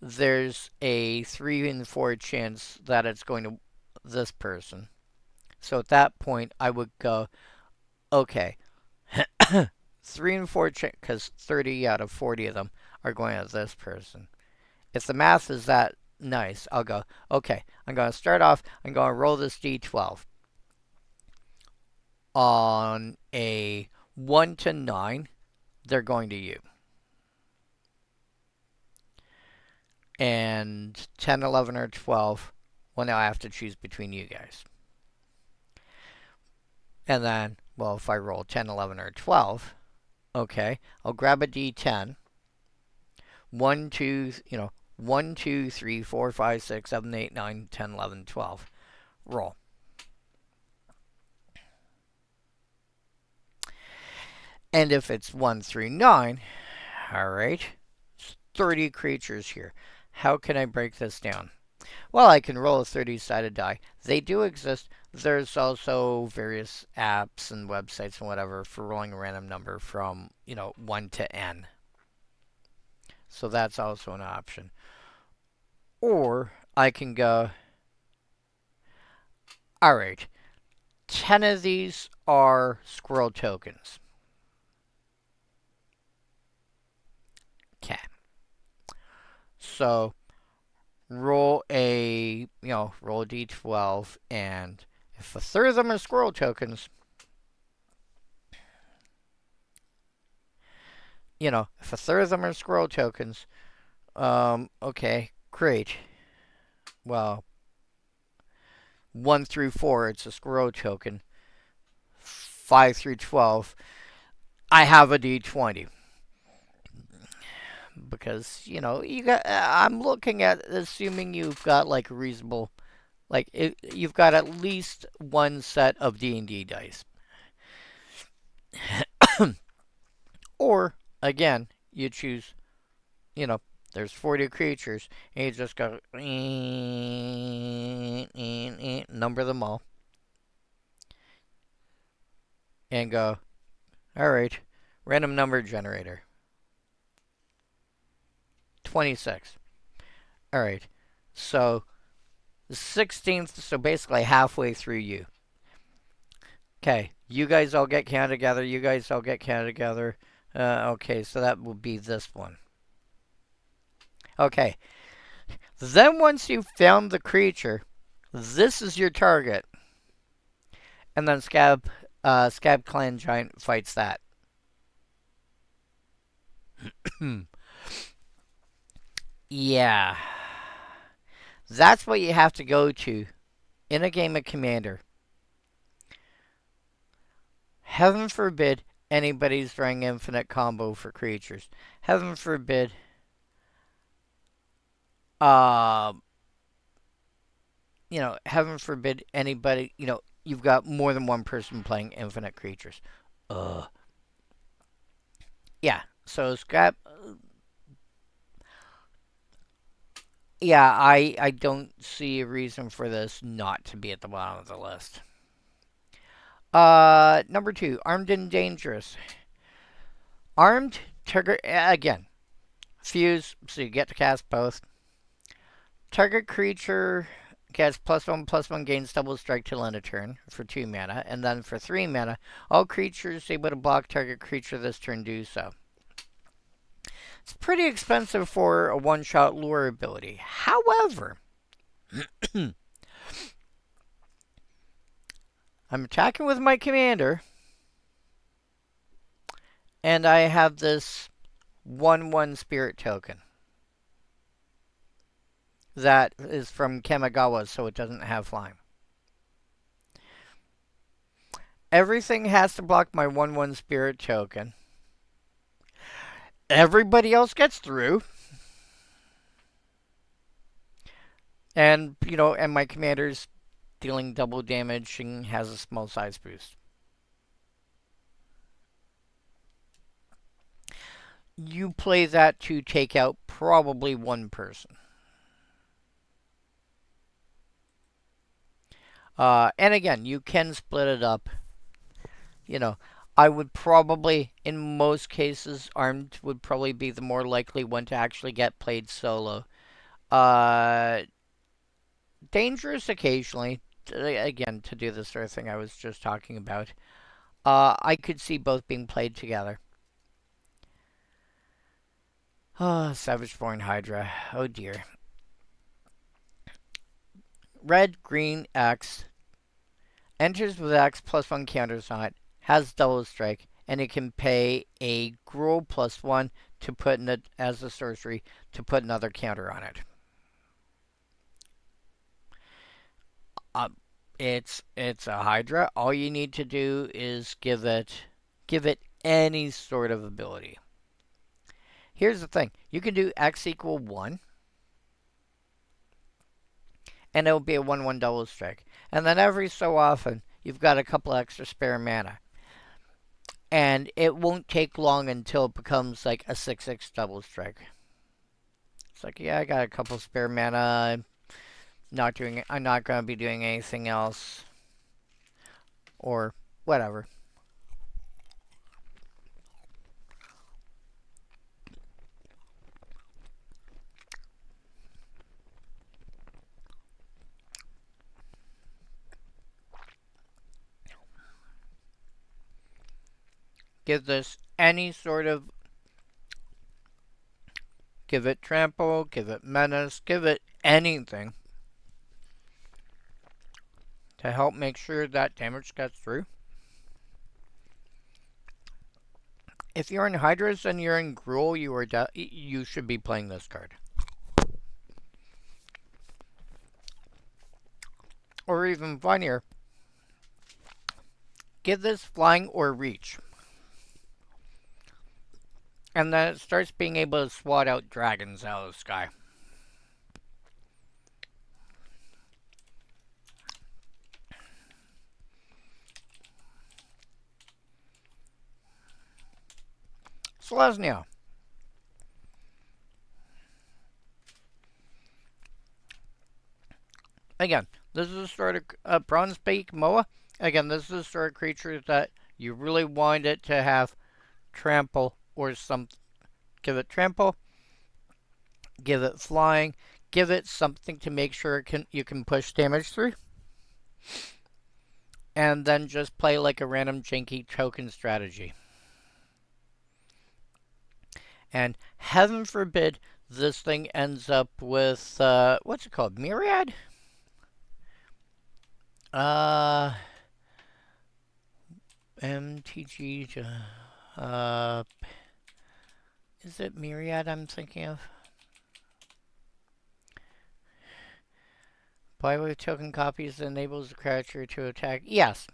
there's a 3 in 4 chance that it's going to this person. So at that point, I would go, okay, 3 in 4 chance, because 30 out of 40 of them are going to this person. If the math is that nice, I'll go, okay, I'm going to start off, I'm going to roll this d12. On a 1 to 9, they're going to you. And 10, 11, or 12, well, now I have to choose between you guys. And then, well, if I roll 10, 11, or 12, okay, I'll grab a d10. 1, 2, 1, 2, 3, 4, 5, 6, 7, 8, 9, 10, 11, 12. Roll. And if it's 1 through 9, alright, 30 creatures here. How can I break this down? Well, I can roll a 30-sided die. They do exist. There's also various apps and websites and whatever for rolling a random number from, 1 to n. So that's also an option. Or I can go, alright, 10 of these are squirrel tokens. Okay. So roll a d12, and if a third of them are squirrel tokens, if a third of them are squirrel tokens, okay, great. Well, 1 through 4, it's a squirrel token. 5 through 12, I have a d20. Because, I'm looking at assuming you've got like a reasonable, you've got at least one set of D&D dice. Or, again, you choose, there's 40 creatures, and you just go, number them all. And go, alright, random number generator. 26. Alright, so the 16th, so basically halfway through you. Okay, you guys all get counted together, you guys all get counted together. Okay, so that will be this one. Okay, then once you've found the creature, this is your target. And then Scab Clan Giant fights that. Yeah. That's what you have to go to in a game of Commander. Heaven forbid anybody's throwing infinite combo for creatures. Heaven forbid uh heaven forbid anybody, you've got more than one person playing infinite creatures. Ugh. Yeah. So scrap. Yeah, I don't see a reason for this not to be at the bottom of the list. Number two, armed and dangerous. Armed trigger again. Fuse, so you get to cast both. Target creature gets +1/+1 gains double strike till end of turn for 2 mana, and then for 3 mana, all creatures able to block target creature this turn do so. It's pretty expensive for a one-shot lure ability. However, I'm attacking with my commander, and I have this 1/1 spirit token that is from Kamigawa, so it doesn't have flying. Everything has to block my 1/1 spirit token. Everybody else gets through. And, and my commander's dealing double damage and has a small size boost. You play that to take out probably one person. And again, you can split it up. I would probably, in most cases, armed would probably be the more likely one to actually get played solo. Dangerous occasionally, again, to do the sort of thing I was just talking about. I could see both being played together. Savage-born Hydra. Oh dear. Red, green, X. Enters with X +1 counters on it. Has double strike. And it can pay a Gruul +1 to put in it as a sorcery to put another counter on it. It's a Hydra. All you need to do is give it any sort of ability. Here's the thing. You can do X = 1. And it'll be a 1/1 double strike. And then every so often, you've got a couple extra spare mana. And it won't take long until it becomes like a 6/6 double strike. It's like, yeah, I got a couple spare mana. I'm not going to be doing anything else. Or whatever. Give this any sort of... Give it trample, give it menace, give it anything to help make sure that damage gets through. If you're in Hydras and you're in Gruul, you should be playing this card. Or even funnier, give this flying or reach. And then it starts being able to swat out dragons out of the sky. Selesnya. Again, this is a sort of Bronzebeak Moa. Again, this is a sort of creature that you really want it to have trample or something. Give it trample. Give it flying. Give it something to make sure you can push damage through. And then just play like a random janky token strategy. And heaven forbid this thing ends up with, what's it called? Myriad? MTG, is it Myriad I'm thinking of? Play with token copies enables the creature to attack. Yes.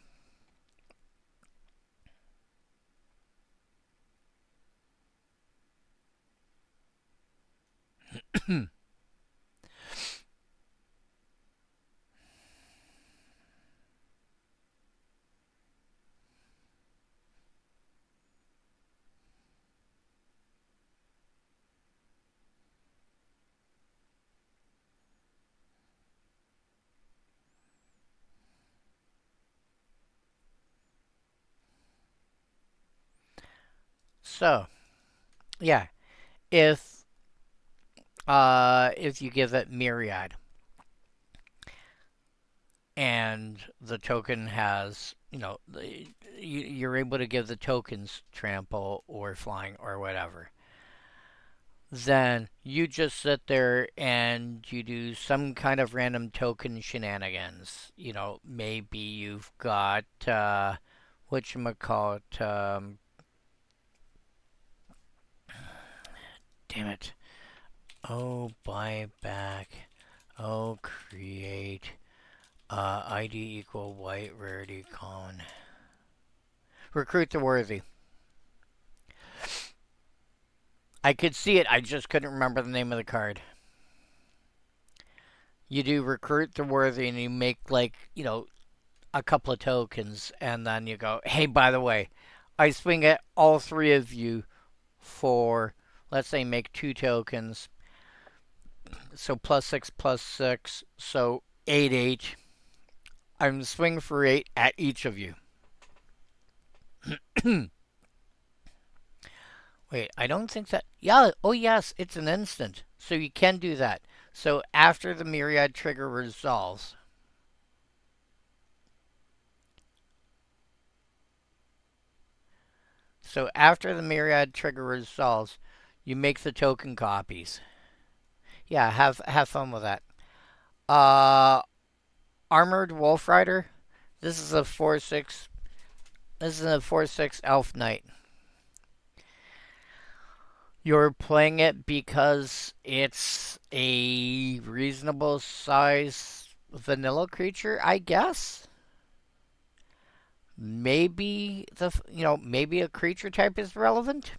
So, yeah, if you give it myriad and the token has, you're able to give the tokens trample or flying or whatever, then you just sit there and you do some kind of random token shenanigans. Maybe you've got whatchamacallit, damn it. Oh, buy back. Oh, create. ID equal white rarity common. Recruit the worthy. I could see it, I just couldn't remember the name of the card. You do recruit the worthy and you make like, a couple of tokens and then you go, hey, by the way, I swing at all three of you for, let's say, make two tokens. So +6 +6, so 8 8. I'm swinging for 8 at each of you. Wait, I don't think that. Yeah, oh yes, it's an instant. So you can do that. So after the myriad trigger resolves. So after the myriad trigger resolves, you make the token copies. Yeah, have fun with that. Uh Armored Wolf Rider. This is a 4/6. This is a 4/6 elf knight. You're playing it because it's a reasonable size vanilla creature, I guess. Maybe maybe a creature type is relevant,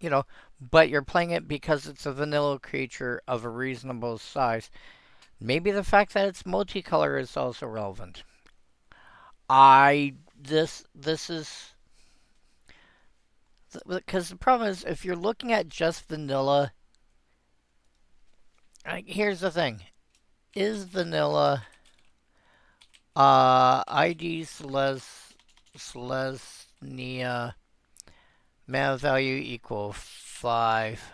you know, but you're playing it because it's a vanilla creature of a reasonable size. Maybe the fact that it's multicolor is also relevant. I this is because the problem is if you're looking at just vanilla, here's the thing: is vanilla ID Selesnya mana value equal 5?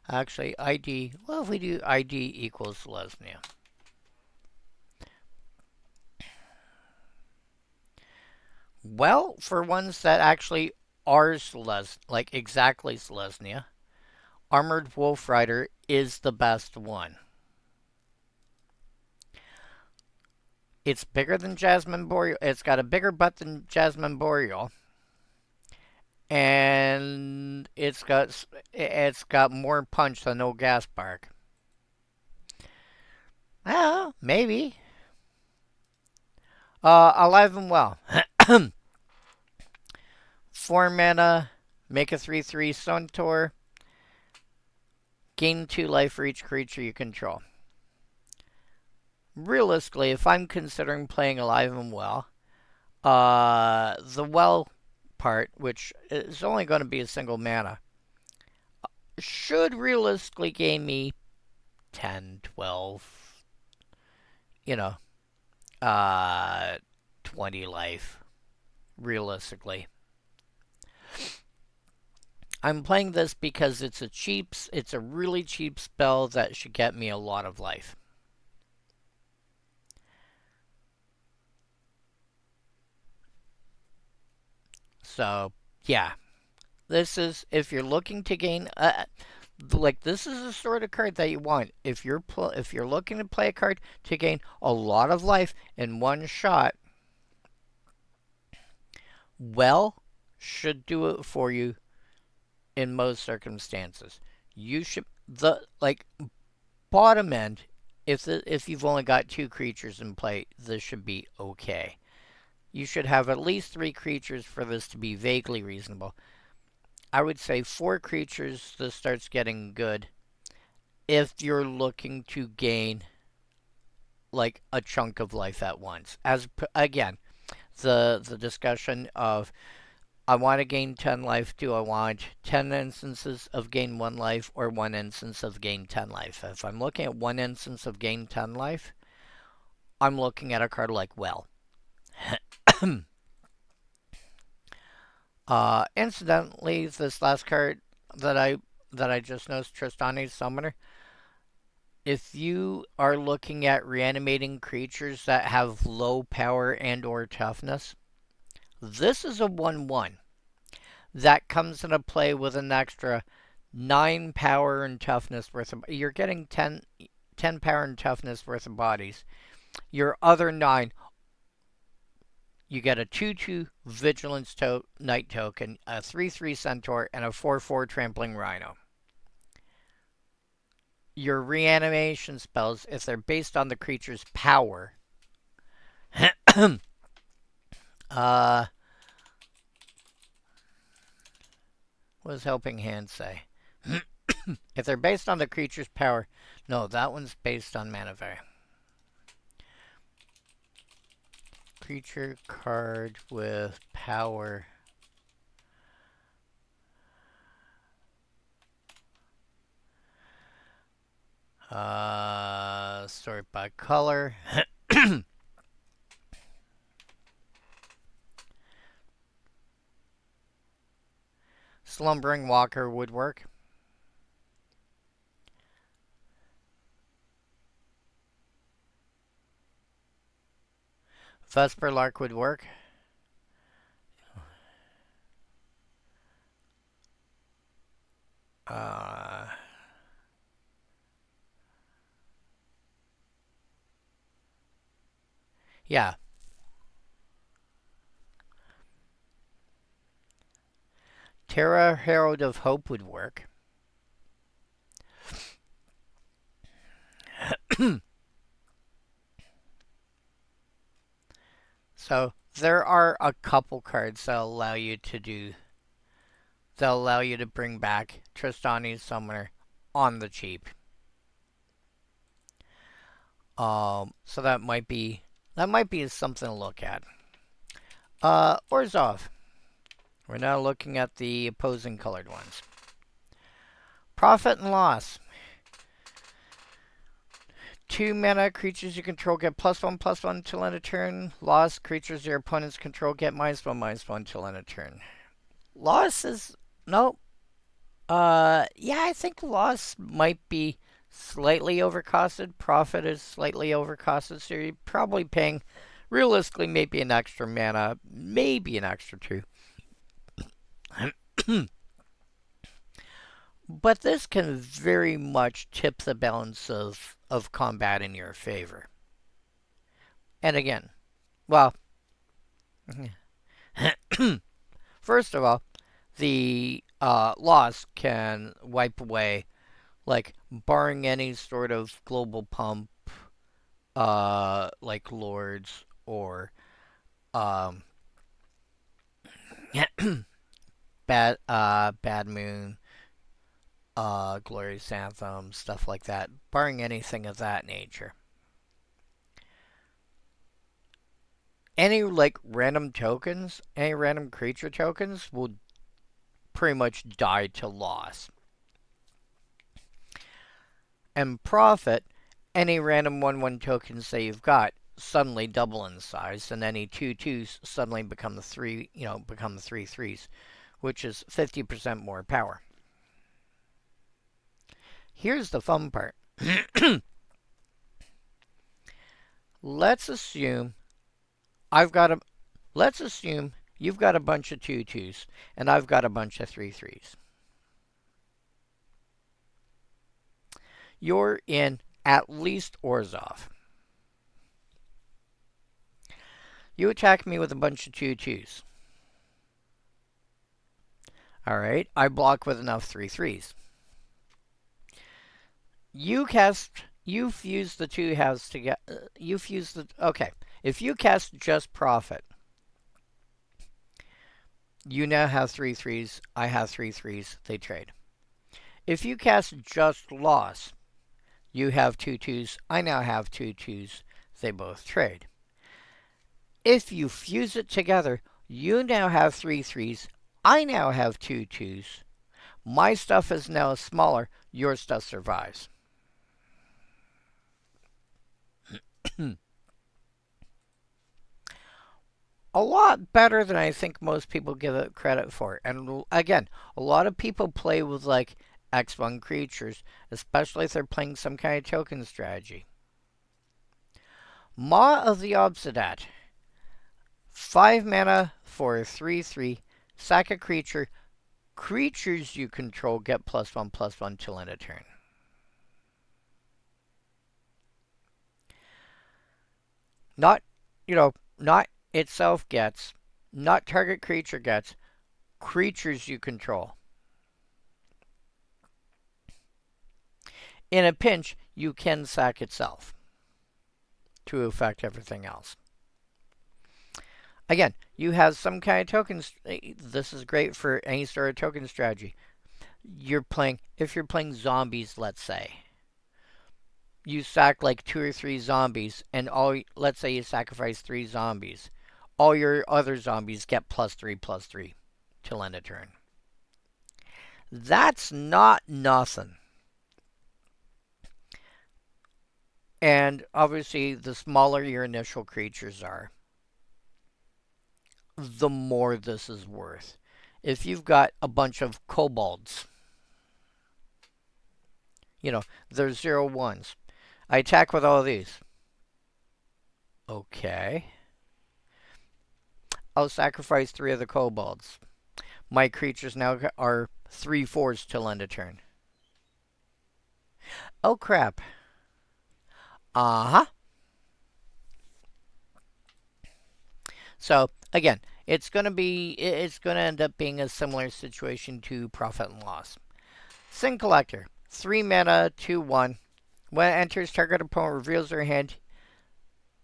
Actually, ID. Well, if we do ID equals Selesnya. Well, for ones that actually are like exactly Selesnya, Armored Wolf Rider is the best one. It's bigger than Jasmine Boreal. It's got a bigger butt than Jasmine Boreal, and it's got more punch than No Gas Bark. Well, maybe. Alive and Well. 4 mana, make a 3/3 Centaur, gain 2 life for each creature you control. Realistically, if I'm considering playing Alive and Well, the Well part, which is only going to be a single mana, should realistically gain me 10, 12, you know, uh, 20 life, realistically. I'm playing this because it's a really cheap spell that should get me a lot of life. So, yeah. This is, if you're looking to gain, like, this is the sort of card that you want. If you're looking to play a card to gain a lot of life in one shot, Well should do it for you in most circumstances. You should, like, bottom end, if you've only got 2 creatures in play, this should be okay. You should have at least 3 creatures for this to be vaguely reasonable. I would say 4 creatures, this starts getting good if you're looking to gain like a chunk of life at once. As again, the discussion of I want to gain 10 life. Do I want 10 instances of gain 1 life or 1 instance of gain 10 life? If I'm looking at 1 instance of gain 10 life, I'm looking at a card like Well. Incidentally, this last card that I just noticed, Tristani's Summoner. If you are looking at reanimating creatures that have low power and or toughness, this is a 1/1 that comes into play with an extra 9 power and toughness worth of. You're getting 10 power and toughness worth of bodies. Your other 9, you get a 2/2 Vigilance Knight token, a 3/3 Centaur, and a 4/4 Trampling Rhino. Your reanimation spells, if they're based on the creature's power, what does Helping Hand say? If they're based on the creature's power, no, that one's based on Manivare. Creature card with power. Sort by color. Slumbering Walker would work. Vesper Lark would work. Yeah. Terra Herald of Hope would work. So there are a couple cards that allow you to do. They'll allow you to bring back Tristani's Summoner on the cheap. So that might be something to look at. Orzhov. We're now looking at the opposing colored ones. Profit and Loss. 2 mana, creatures you control get +1/+1 till end of turn. Loss, creatures your opponents control get -1/-1 till end of turn. Loss is no. Yeah, I think Loss might be slightly overcosted. Profit is slightly overcosted, so you're probably paying, realistically, maybe an extra mana, maybe an extra 2. But this can very much tip the balance of combat in your favor. And again, well, first of all, the loss can wipe away, like, barring any sort of global pump, like Lords or Bad Moon, Glorious Anthem, stuff like that, barring anything of that nature. Any, like, random tokens, any random creature tokens will pretty much die to Loss. And Profit, any random 1/1 tokens that you've got suddenly double in size, and any 2/2s suddenly become the 3/3s, which is 50% more power. Here's the fun part. Let's assume you've got a bunch of 2/2s and I've got a bunch of 3/3s. You're in at least Orzhov. You attack me with a bunch of 2/2s. Alright, I block with enough 3/3s. You fuse the 2 halves together. Okay. If you cast just Profit, You now have 3/3s. I have 3/3s. They trade. If you cast just loss, you have 2/2s. I now have 2/2s. They both trade. If you fuse it together, you now have 3/3s. I now have 2/2s. My stuff is now smaller. Your stuff survives. A lot better than I think most people give it credit for. And again, a lot of people play with like X1 creatures, especially if they're playing some kind of token strategy. Maw of the Obsidat. 5 mana for 3/3. Sack a creature. Creatures you control get +1/+1 till end of turn. Not, not itself gets, not target creature gets, creatures you control. In a pinch, you can sack itself to affect everything else. Again, you have some kind of tokens. This is great for any sort of token strategy. If you're playing zombies, let's say, you sack like 2 or 3 zombies, and let's say you sacrifice 3 zombies. All your other zombies get +3/+3 till end of turn. That's not nothing. And obviously, the smaller your initial creatures are, the more this is worth. If you've got a bunch of kobolds, they're 0/1s. I attack with all of these. Okay. I'll sacrifice 3 of the kobolds. My creatures now are 3/4s till end of turn. Oh crap. Uh-huh. So again, it's gonna end up being a similar situation to Profit and Loss. Sin Collector, 3 mana, 2/1. When it enters, target opponent reveals their hand,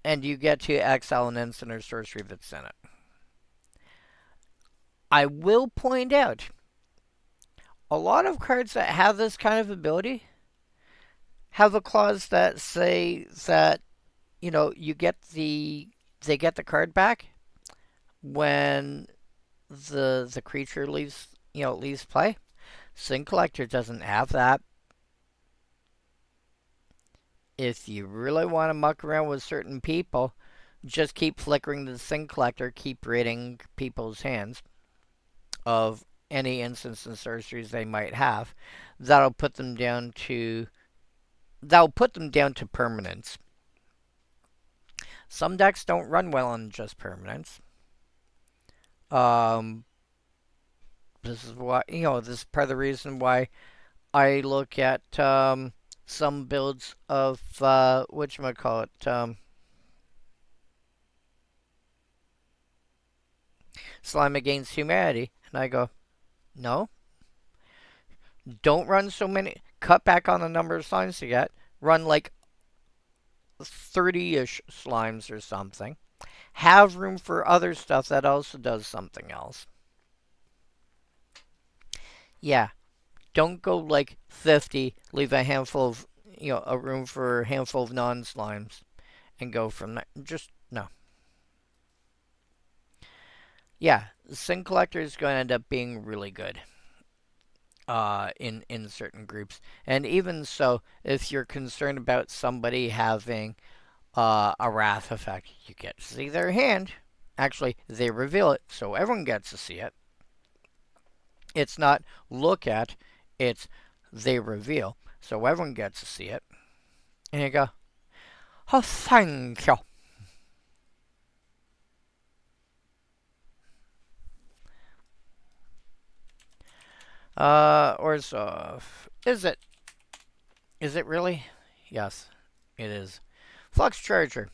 and you get to exile an instant or sorcery that's in it. I will point out, a lot of cards that have this kind of ability have a clause that say that they get the card back when the creature leaves play. Sin Collector doesn't have that. If you really want to muck around with certain people, just keep flickering the Sin Collector, keep raiding people's hands of any instants and sorceries they might have. That'll put them down to permanence. Some decks don't run well on just permanence. This is why this is part of the reason why I look at some builds of whatchamacallit, Slime Against Humanity, and I go, no, don't run so many. Cut back on the number of slimes you get. Run like 30-ish slimes or something. Have room for other stuff that also does something else. Yeah, don't go like 50, leave a handful of, a room for a handful of non-slimes, and go from there. Just, no. Yeah, Sin Collector is going to end up being really good in certain groups. And even so, if you're concerned about somebody having a Wrath effect, you get to see their hand. Actually, they reveal it, so everyone gets to see it. It's not look at, it's they reveal, so everyone gets to see it. And you go, oh, thank you. Orzhov. Is it? Is it really? Yes, it is. Flux Charger.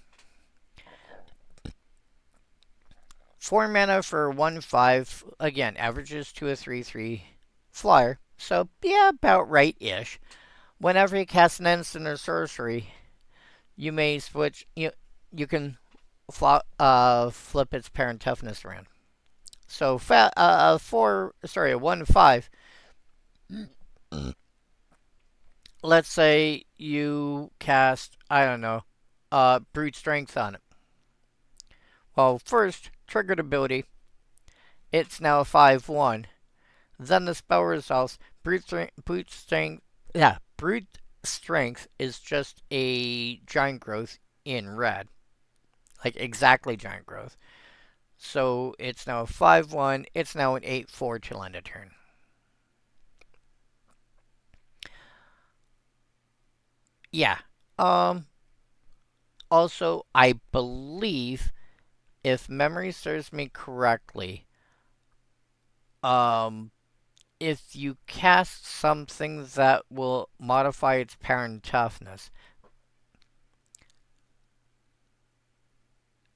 4 mana for 1/5. Again, averages to a 3/3 flyer. So, yeah, about right-ish. Whenever you cast an instant or sorcery, you may switch. You can flip its parent toughness around. So a 1/5. Let's say you cast, I don't know, brute strength on it. Well, first triggered ability, it's now a 5/1. Then the spell resolves. Brute strength is just a giant growth in red, like exactly giant growth. So it's now a 5/1. It's now an 8/4 till end of turn. Yeah. Um. Also, I believe, if memory serves me correctly, um, if you cast something that will modify its parent toughness,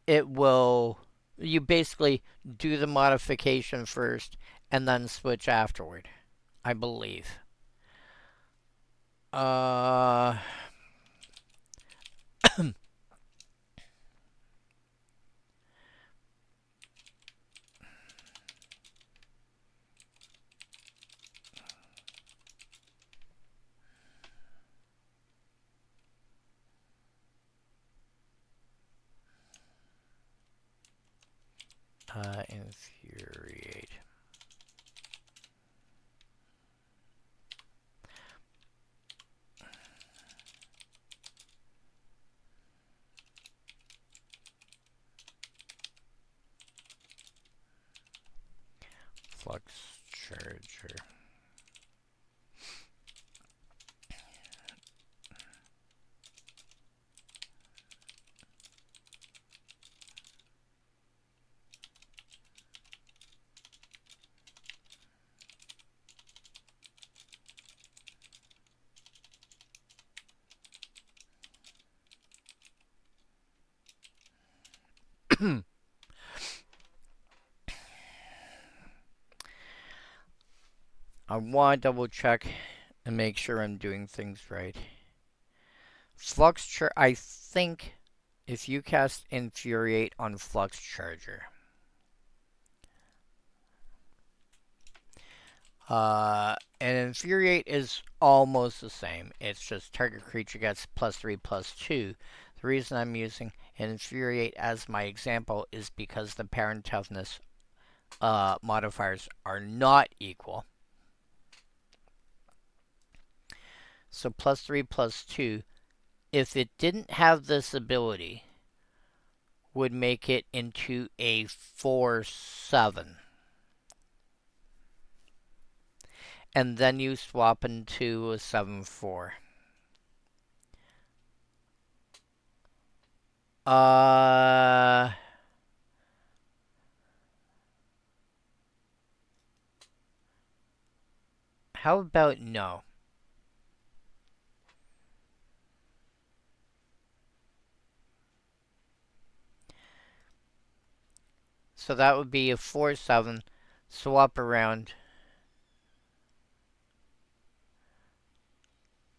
it will. You basically do the modification first and then switch afterward, I believe. Uh. Infuriate. Flux Charger. I want to double check and make sure I'm doing things right. I think if you cast Infuriate on Flux Charger, and Infuriate is almost the same. It's just target creature gets +3/+2. The reason I'm using Infuriate as my example is because the parent toughness modifiers are not equal. So +3/+2. If it didn't have this ability, would make it into a 4/7. And then you swap into a 7/4. Uh, how about no? So that would be a 4/7. Swap around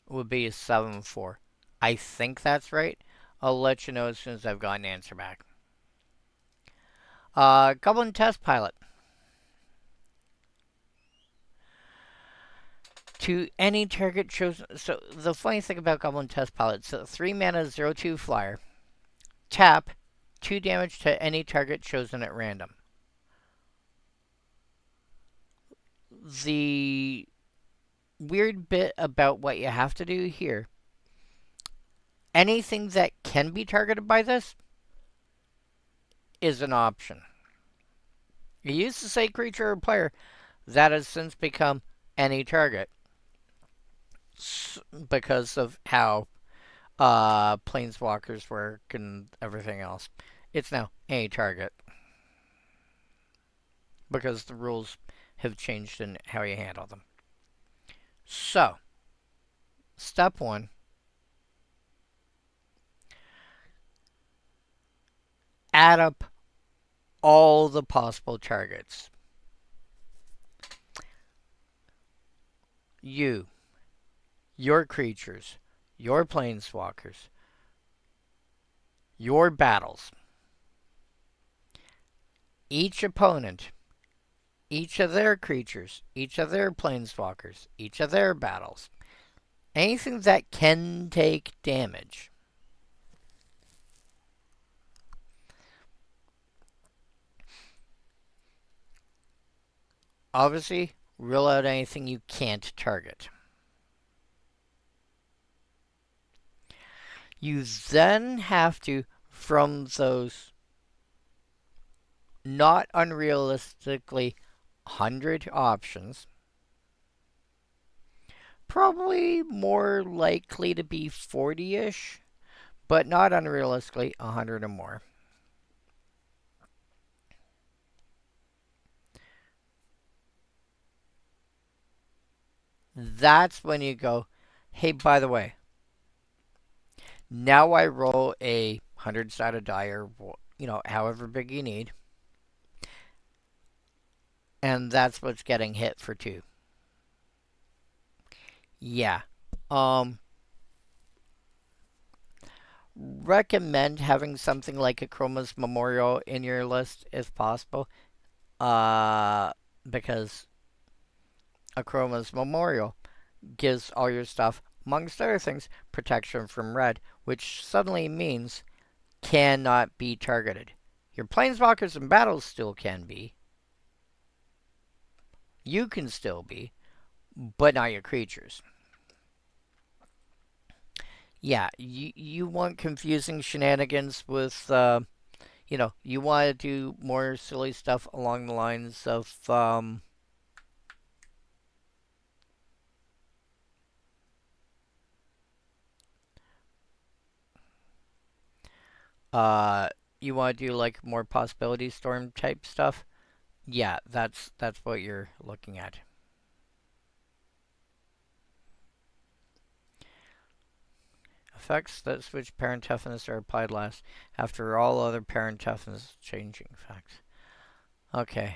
would be a 7/4. I think that's right. I'll let you know as soon as I've got an answer back. Goblin Test Pilot. To any target chosen. So the funny thing about Goblin Test Pilot, it's a 3 mana 0/2 flyer. Tap, 2 damage to any target chosen at random. The weird bit about what you have to do here, anything that can be targeted by this is an option. It used to say creature or player. That has since become any target because of how planeswalkers work and everything else. It's now any target because the rules have changed in how you handle them. So, step one, add up all the possible targets. You, your creatures, your planeswalkers, your battles. Each opponent each of their creatures, each of their planeswalkers, each of their battles. Anything that can take damage. Obviously, rule out anything you can't target. You then have to, from those not unrealistically 100 options, probably more likely to be 40-ish, but not unrealistically 100 or more. That's when you go, hey, by the way, now I roll a 100-sided die or, however big you need, and that's what's getting hit for 2. Yeah. Um, recommend having something like a Chroma's Memorial in your list if possible. Because a Chroma's Memorial gives all your stuff, amongst other things, protection from red, which suddenly means cannot be targeted. Your planeswalkers and battles still can be. You can still be, but not your creatures. Yeah, you want confusing shenanigans with, you want to do more silly stuff along the lines of, uh, you want to do like more possibility storm type stuff. Yeah, that's what you're looking at. Effects that switch parent toughness are applied last after all other parent toughness changing effects. Okay.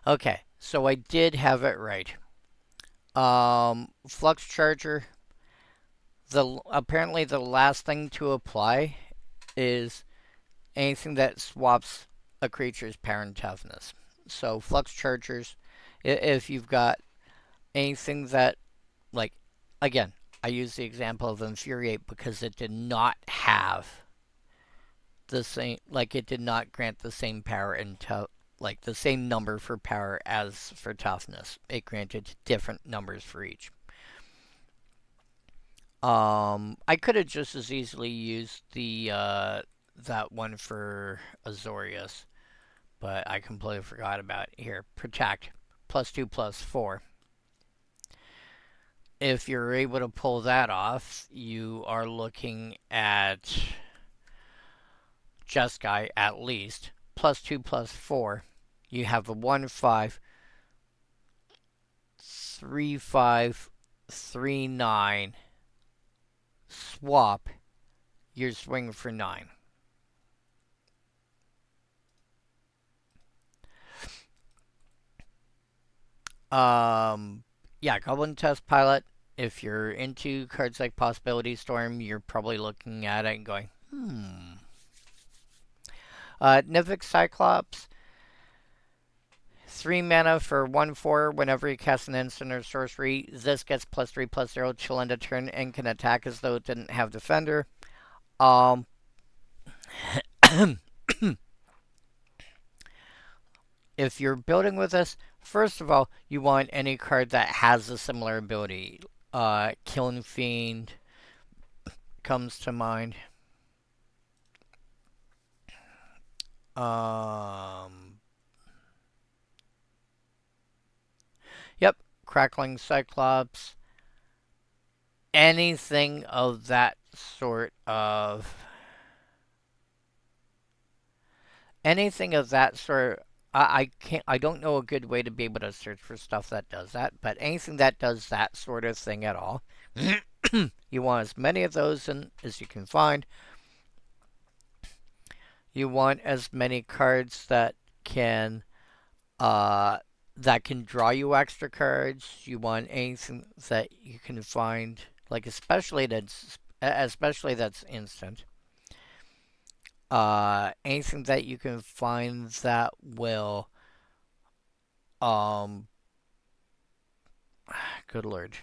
Okay, so I did have it right. Flux Charger. Apparently the last thing to apply is anything that swaps a creature's parent toughness. So Flux Chargers, if you've got anything that, like, again, I use the example of Infuriate because it did not have the same, like, it did not grant the same power and like the same number for power as for toughness. It granted different numbers for each. I could have just as easily used the that one for Azorius, but I completely forgot about it. Here, protect +2/+4. If you're able to pull that off, you are looking at Jeskai at least +2/+4. You have a 1/5, 3/5, 3/9 swap your swing for 9. Yeah, Goblin Test Pilot. If you're into cards like Possibility Storm, you're probably looking at it and going, Nivix Cyclops. 3 mana for 1/4 whenever you cast an instant or sorcery. This gets +3/+0 till end of turn and can attack as though it didn't have Defender. Um, if you're building with this, first of all, you want any card that has a similar ability. Killing Fiend comes to mind. Yep, Crackling Cyclops. Anything of that sort of. Anything of that sort I can't. I don't know a good way to be able to search for stuff that does that. But anything that does that sort of thing at all, you want as many of those as you can find. You want as many cards can uh that can draw you extra cards. You want anything that you can find, like especially that's instant. Anything that you can find that will um good lord.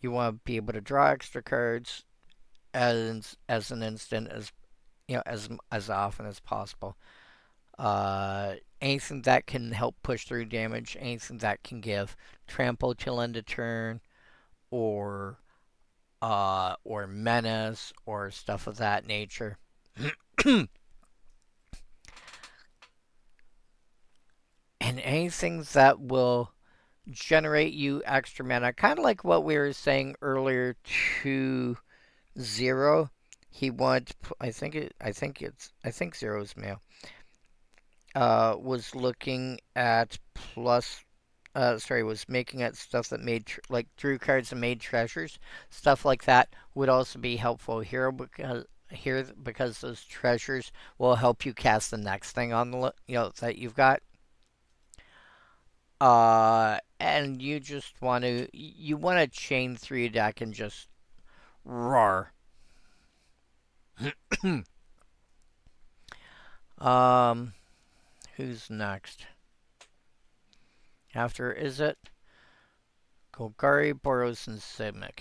You want to be able to draw extra cards as an instant as as often as possible. Anything that can help push through damage, anything that can give trample till end of turn, or or menace, or stuff of that nature. And anything that will generate you extra mana, kind of like what we were saying earlier to Zero. He wanted, I think Zero's male. Was looking at plus sorry, was making at stuff that made like drew cards and made treasures. Stuff like that would also be helpful here because those treasures will help you cast the next thing on the that you've got. And you want to chain three deck and just roar. um, who's next? After is it Golgari, Boros, and Simic?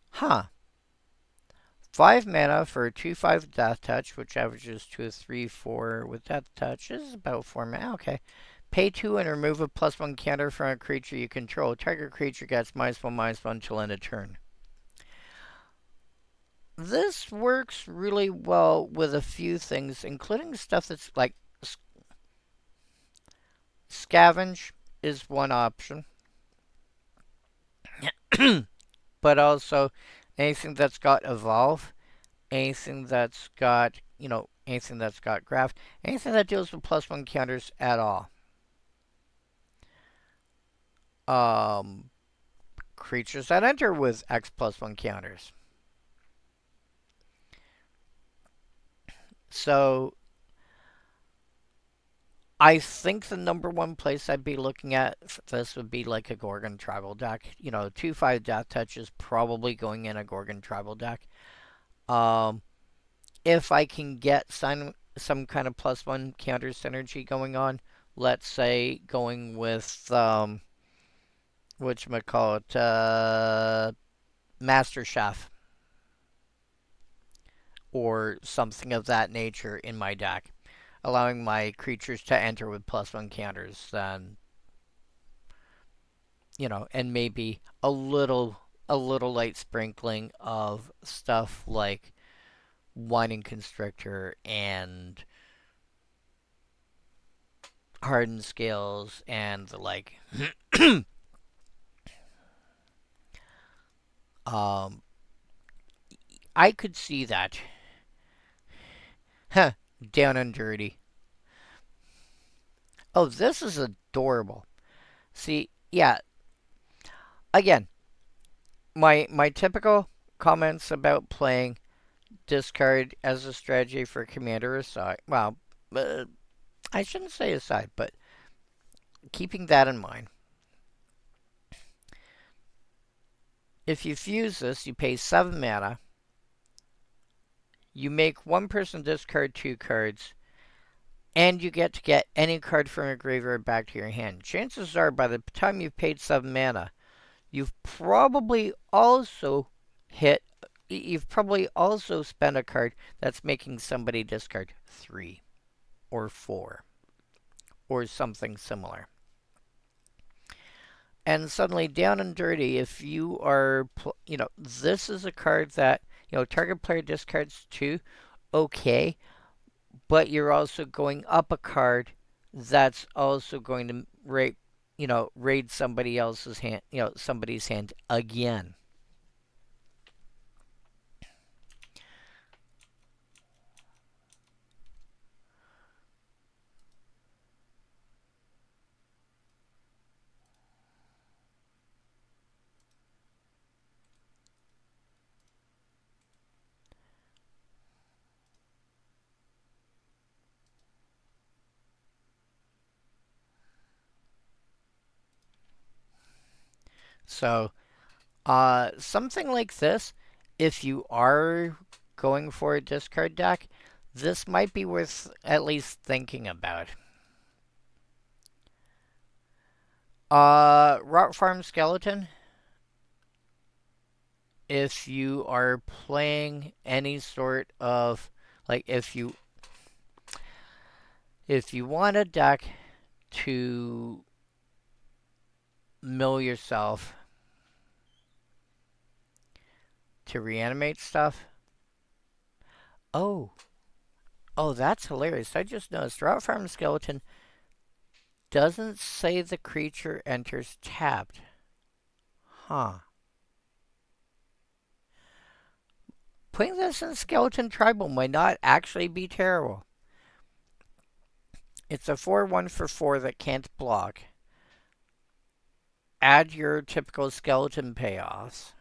Huh. 5 mana for a 2/5 Death Touch, which averages to a 3/4 with Death Touch. This is about 4 mana. Okay. Pay 2 and remove a +1 counter from a creature you control. Target creature gets -1/-1 till end of turn. This works really well with a few things, including stuff that's like Scavenge is one option. But also anything that's got Evolve, anything that's got, anything that's got Graft, anything that deals with +1 counters at all. Um, Creatures that enter with X+1 counters. So I think the number one place I'd be looking at this would be like a Gorgon Tribal deck. 2/5 Death Touch is probably going in a Gorgon Tribal deck. Um, if I can get some kind of +1 counter synergy going on, let's say going with whatchamacallit, Master Chef or something of that nature in my deck, allowing my creatures to enter with +1 counters, then and maybe a little light sprinkling of stuff like Whining Constrictor and Hardened Scales and the like. um, I could see that. Huh, down and dirty. Oh, this is adorable. See, yeah, again, my typical comments about playing discard as a strategy for commander aside. Well, I shouldn't say aside, but keeping that in mind. If you fuse this, you pay 7 mana. You make one person discard 2 cards, and you get to get any card from your graveyard back to your hand. Chances are, by the time you've paid 7 mana, you've probably also hit. You've probably also spent a card that's making somebody discard 3 or 4 or something similar. And suddenly, down and dirty, if you are, this is a card that, target player discards 2, okay, but you're also going up a card that's also going to raid somebody else's hand, somebody's hand again. So, something like this, if you are going for a discard deck, this might be worth at least thinking about. Rock Farm Skeleton, if you are playing any sort of, like, if you want a deck to mill yourself to reanimate stuff. Oh, oh, that's hilarious. I just noticed Rock Farm Skeleton doesn't say the creature enters tapped. Huh. Putting this in Skeleton Tribal might not actually be terrible. It's a 4/1 for 4 that can't block. Add your typical skeleton payoffs.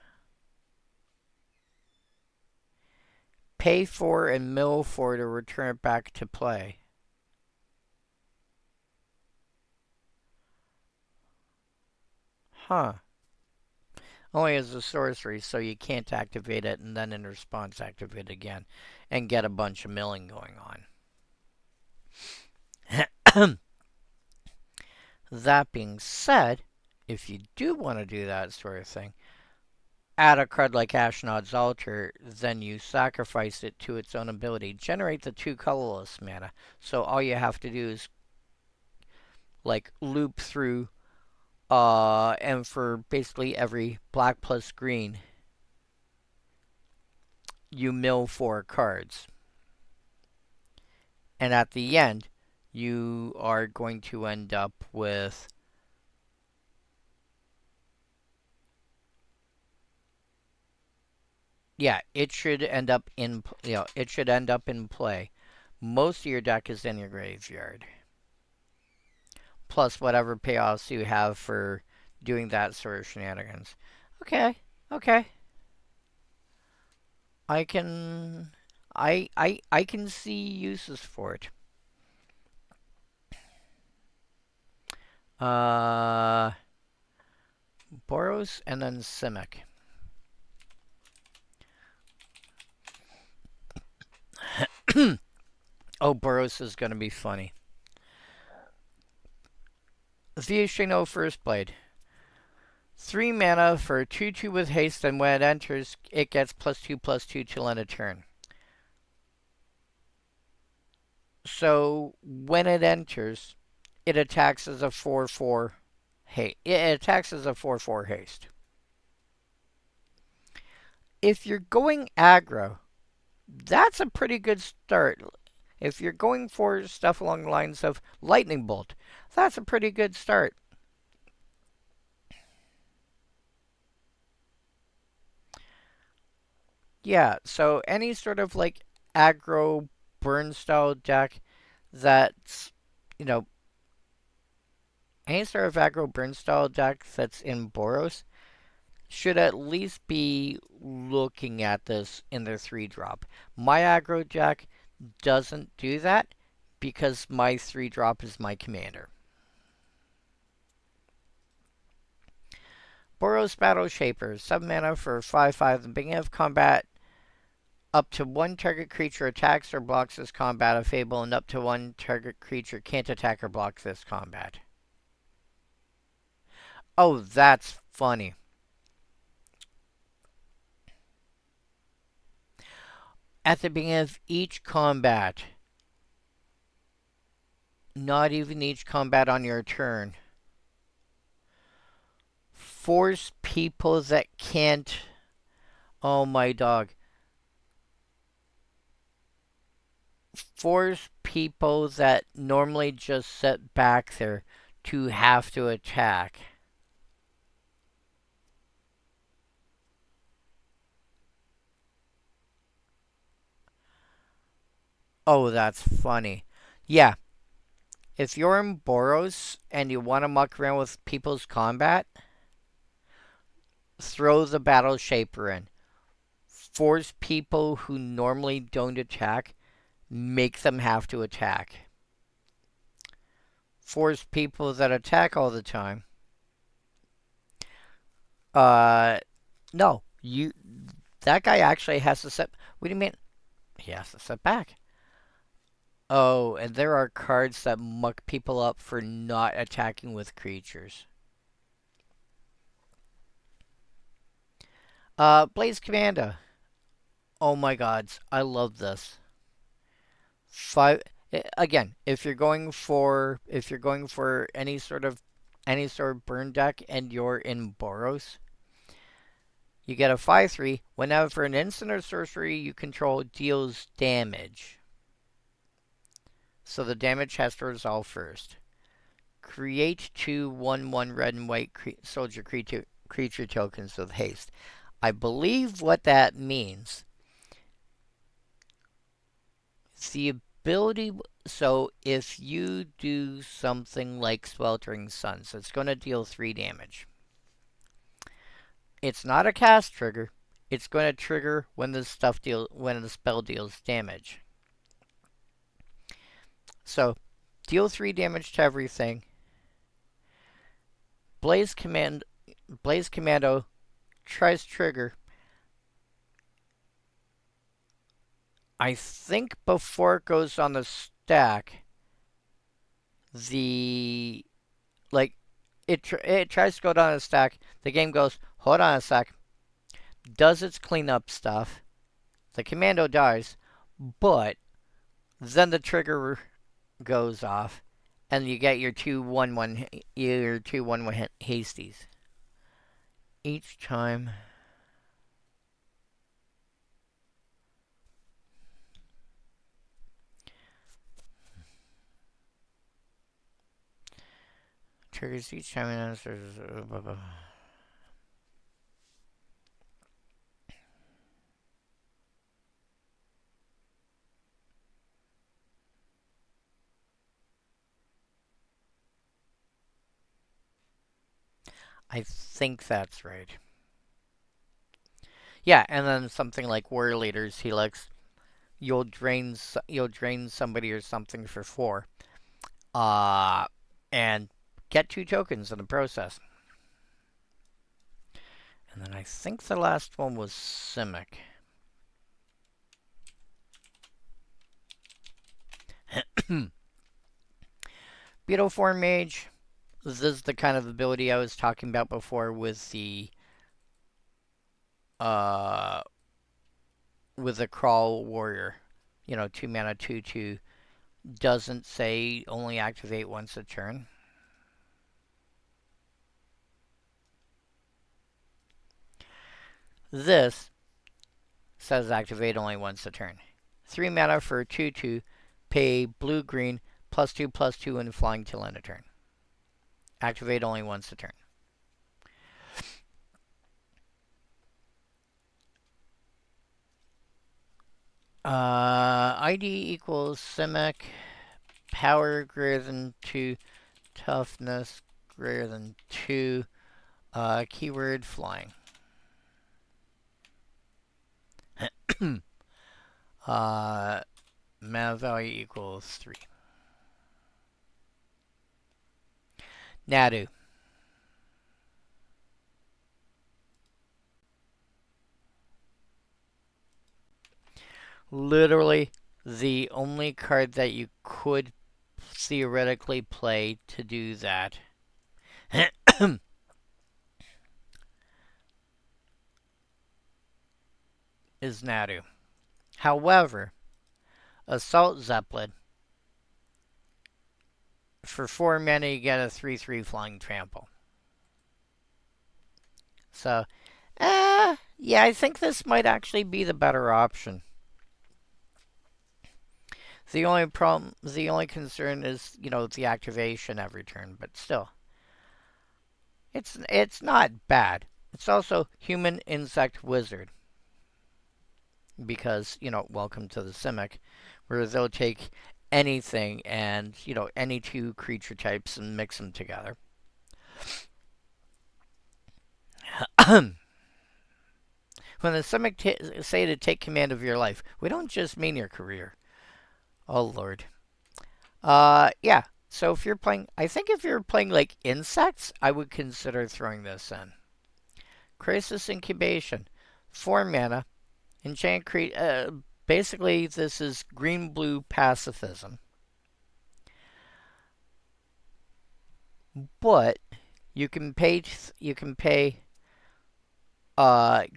Pay for and mill for to return it back to play. Huh. Only as a sorcery, so you can't activate it and then in response activate it again and get a bunch of milling going on. That being said, if you do want to do that sort of thing, add a card like Ashnod's Altar, then you sacrifice it to its own ability. Generate the 2 colorless mana. So all you have to do is like loop through and for basically every black plus green you mill 4 cards. And at the end you are going to end up with it should end up in play. Most of your deck is in your graveyard. Plus whatever payoffs you have for doing that sort of shenanigans. Okay, okay. I can I can see uses for it. Uh Boros and then Simic. Oh, Boros is gonna be funny. Viashino First Blade. 3 mana for 2/2 with haste, and when it enters, it gets +2/+2 till end of turn. So when it enters, it attacks as a 4/4 haste. It attacks as a 4/4 haste. If you're going aggro, that's a pretty good start. If you're going for stuff along the lines of Lightning Bolt, that's a pretty good start. Yeah, so any sort of like aggro burn style deck that's, you know, any sort of aggro burn style deck that's in Boros should at least be looking at this in their 3-drop. My aggro deck doesn't do that because my 3-drop is my commander. Boros Battle Shaper, 7 mana for 5/5. At the beginning of combat, up to 1 target creature attacks or blocks this combat of Fable, and up to 1 target creature can't attack or block this combat. Oh, that's funny. At the beginning of each combat, not even each combat on your turn, force people that can't. Oh, my dog. Force people that normally just sit back there to have to attack. Oh, that's funny. Yeah, if you're in Boros and you want to muck around with people's combat, throw the Battle Shaper in. Force people who normally don't attack, make them have to attack. Force people that attack all the time. Uh, no, that guy actually has to set. What do you mean? He has to set back. Oh, and there are cards that muck people up for not attacking with creatures. Blaze Commando. Oh my gods, I love this. Five again, if you're going for any sort of burn deck and you're in Boros, you get a 5/3 whenever an instant or sorcery you control deals damage. So the damage has to resolve first. Create 2/1/1 red and white soldier creature tokens with haste. I believe what that means. The ability. So if you do something like Sweltering Suns, it's going to deal 3 damage. It's not a cast trigger. It's going to trigger when the spell deals damage. So deal 3 damage to everything. Blaze Commando tries trigger. I think before it goes on the stack, the like it tries to go down the stack. The game goes, hold on a sec, does its cleanup stuff. The commando dies, but then the trigger goes off, and you get your 2/1/1 hasties each time. Triggers each time it answers. I think that's right. Yeah, and then something like Warrior Leaders Helix, you'll drain somebody or something for 4, uh, and get 2 tokens in the process. And then I think the last one was Simic. Beetle Form Mage. This is the kind of ability I was talking about before with the uh Crawl Warrior. 2 mana 2/2 doesn't say only activate once a turn. This says activate only once a turn. 3 mana for 2/2, pay blue green +2/+2 and flying till end of turn. Activate only once a turn. ID equals Simic, power greater than 2, toughness greater than 2, keyword flying. Mana value equals 3. Nadu. Literally the only card that you could theoretically play to do that is Nadu. However, Assault Zeppelin, for 4 mana you get a 3/3 flying trample. So, yeah, I think this might actually be the better option. the only concern is, the activation every turn, but still, it's not bad. It's also human insect wizard because, welcome to the Simic, where they'll take anything and, any two creature types and mix them together. When the Simic say to take command of your life, we don't just mean your career. Oh lord. Yeah. So if you're playing, I think if you're playing like insects, I would consider throwing this in. Crisis Incubation, 4 mana, enchant create. Basically, this is green-blue pacifism, but you can pay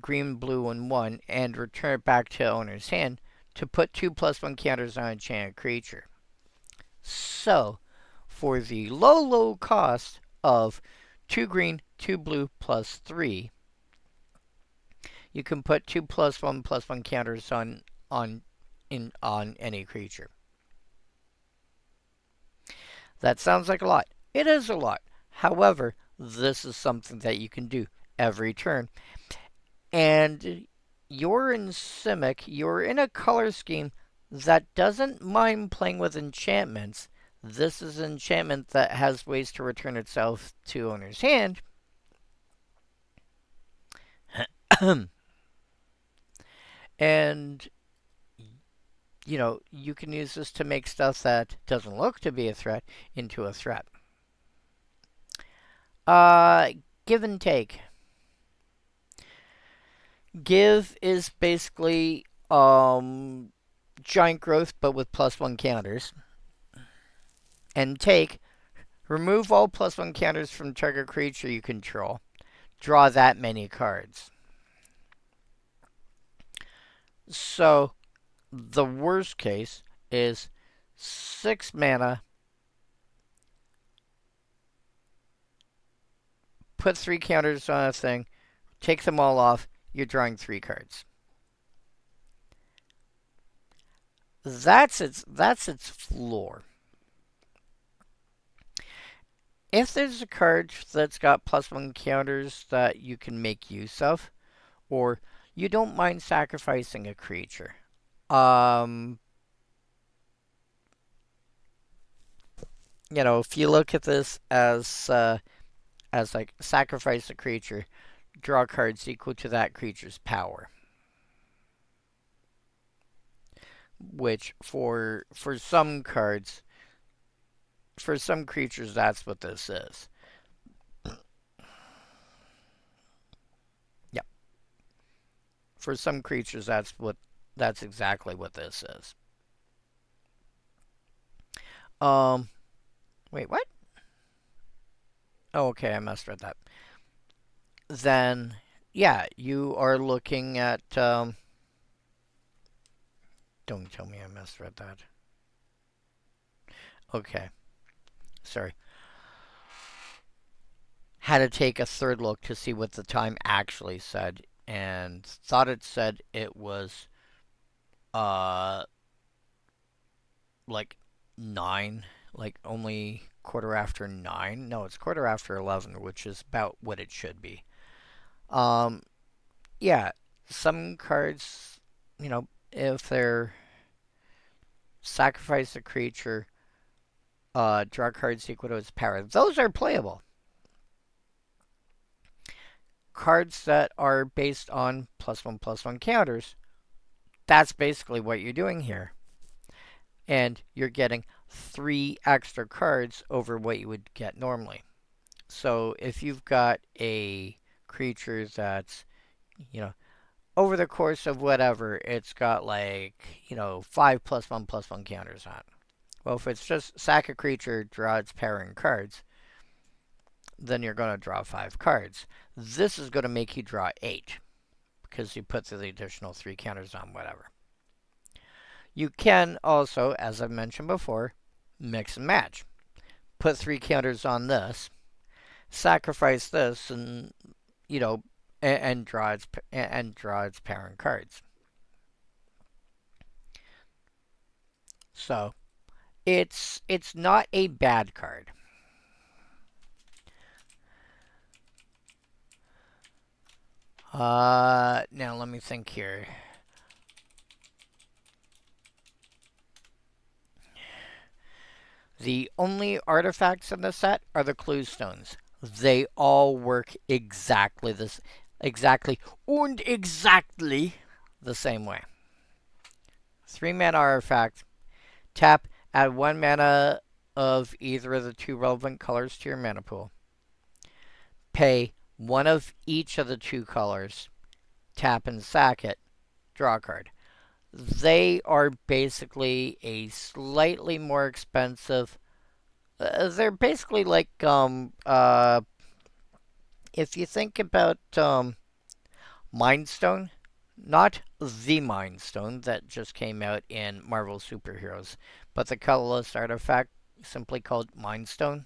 green, blue, and 1, and return it back to owner's hand to put 2+1 counters on an enchanted creature. So, for the low cost of 2 green, 2 blue, +3, you can put 2+1/+1 counters on any creature. That sounds like a lot. It is a lot. However, this is something that you can do every turn. And you're in Simic, you're in a color scheme that doesn't mind playing with enchantments. This is an enchantment that has ways to return itself to owner's hand. And you can use this to make stuff that doesn't look to be a threat into a threat. Uh, Give and take. Give is basically giant growth, but with +1 counters. And take, remove all +1 counters from target creature you control. Draw that many cards. So, the worst case is 6 mana, put 3 counters on a thing, take them all off, you're drawing 3 cards. That's its floor. If there's a card that's got +1 counters that you can make use of, or you don't mind sacrificing a creature, if you look at this as like sacrifice a creature, draw cards equal to that creature's power. Which for some cards, for some creatures, that's what this is. Yeah. For some creatures, that's exactly what this is. Wait, what? Oh, okay, I misread that. Then, yeah, you are looking at. Don't tell me I misread that. Okay, sorry. Had to take a third look to see what the time actually said, and thought it said it was uh like 9, like only quarter after 9. No, it's quarter after 11, which is about what it should be. Um, yeah, some cards, if they're sacrifice a creature, draw cards equal to its power, those are playable. Cards that are based on +1/+1 counters, that's basically what you're doing here. And you're getting 3 extra cards over what you would get normally. So if you've got a creature that's, over the course of whatever, it's got like, 5 +1/+1 counters on it. Well, if it's just sack a creature, draw its pairing cards, then you're going to draw 5 cards. This is going to make you draw 8 because you put the additional 3 counters on whatever. You can also, as I mentioned before, mix and match. Put 3 counters on this, sacrifice this, and and draw its parent cards. So it's not a bad card. Now let me think here. The only artifacts in the set are the Cluestones. They all work exactly exactly the same way. 3-mana artifact. Tap, add 1 mana of either of the 2 relevant colors to your mana pool. Pay 1 of each of the 2 colors. Tap and sack it. Draw a card. They are basically a slightly more expensive. They're basically like if you think about Mind Stone, not the Mind Stone that just came out in Marvel Superheroes, but the colorless artifact simply called Mind Stone.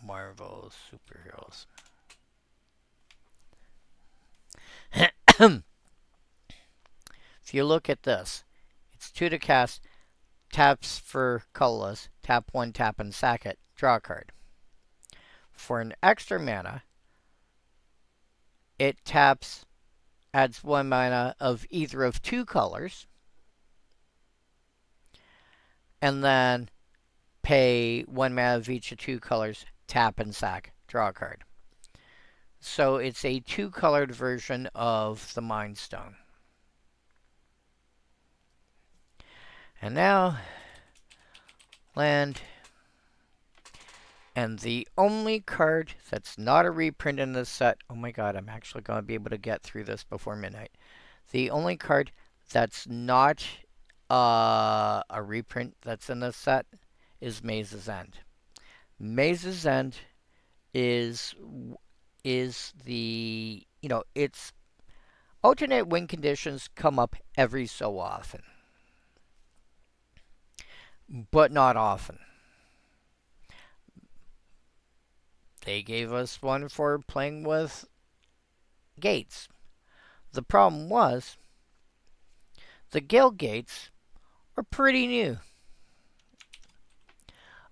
Marvel Superheroes. If you look at this, it's 2 to cast, taps for colorless, tap 1, tap and sack it, draw a card. For an extra mana, it taps, adds 1 mana of either of 2 colors, and then pay 1 mana of each of 2 colors, tap and sack, draw a card. So it's a 2-colored version of the Mind Stone. And now, land. And the only card that's not a reprint in this set, oh my god, I'm actually going to be able to get through this before midnight. The only card that's not a reprint that's in this set is Maze's End. Maze's End is the, it's alternate win conditions come up every so often, but not often. They gave us one for playing with Gates. The problem was the Guildgates are pretty new.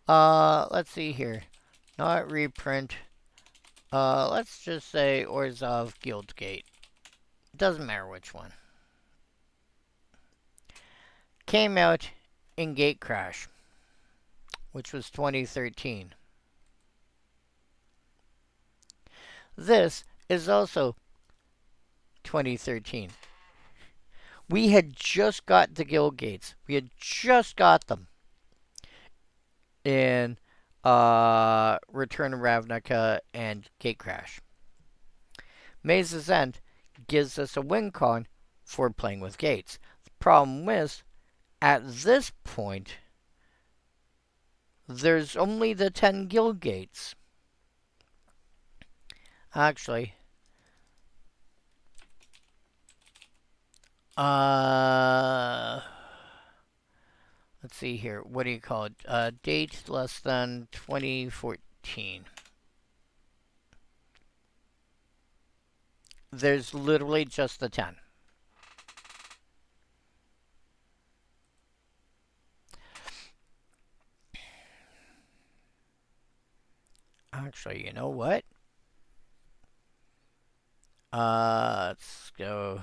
Let's see here. Not reprint. Let's just say Orzhov Guildgate. Doesn't matter which one. Came out in Gatecrash, which was 2013. This is also 2013. We had just got the Guildgates. We had just got them in Return of Ravnica and Gatecrash. Maze's End gives us a win con for playing with Gates. The problem is, at this point, there's only the 10 Guildgates. Actually, let's see here. What do you call it? Date less than 2014. There's literally just the 10. Actually, you know what? Let's go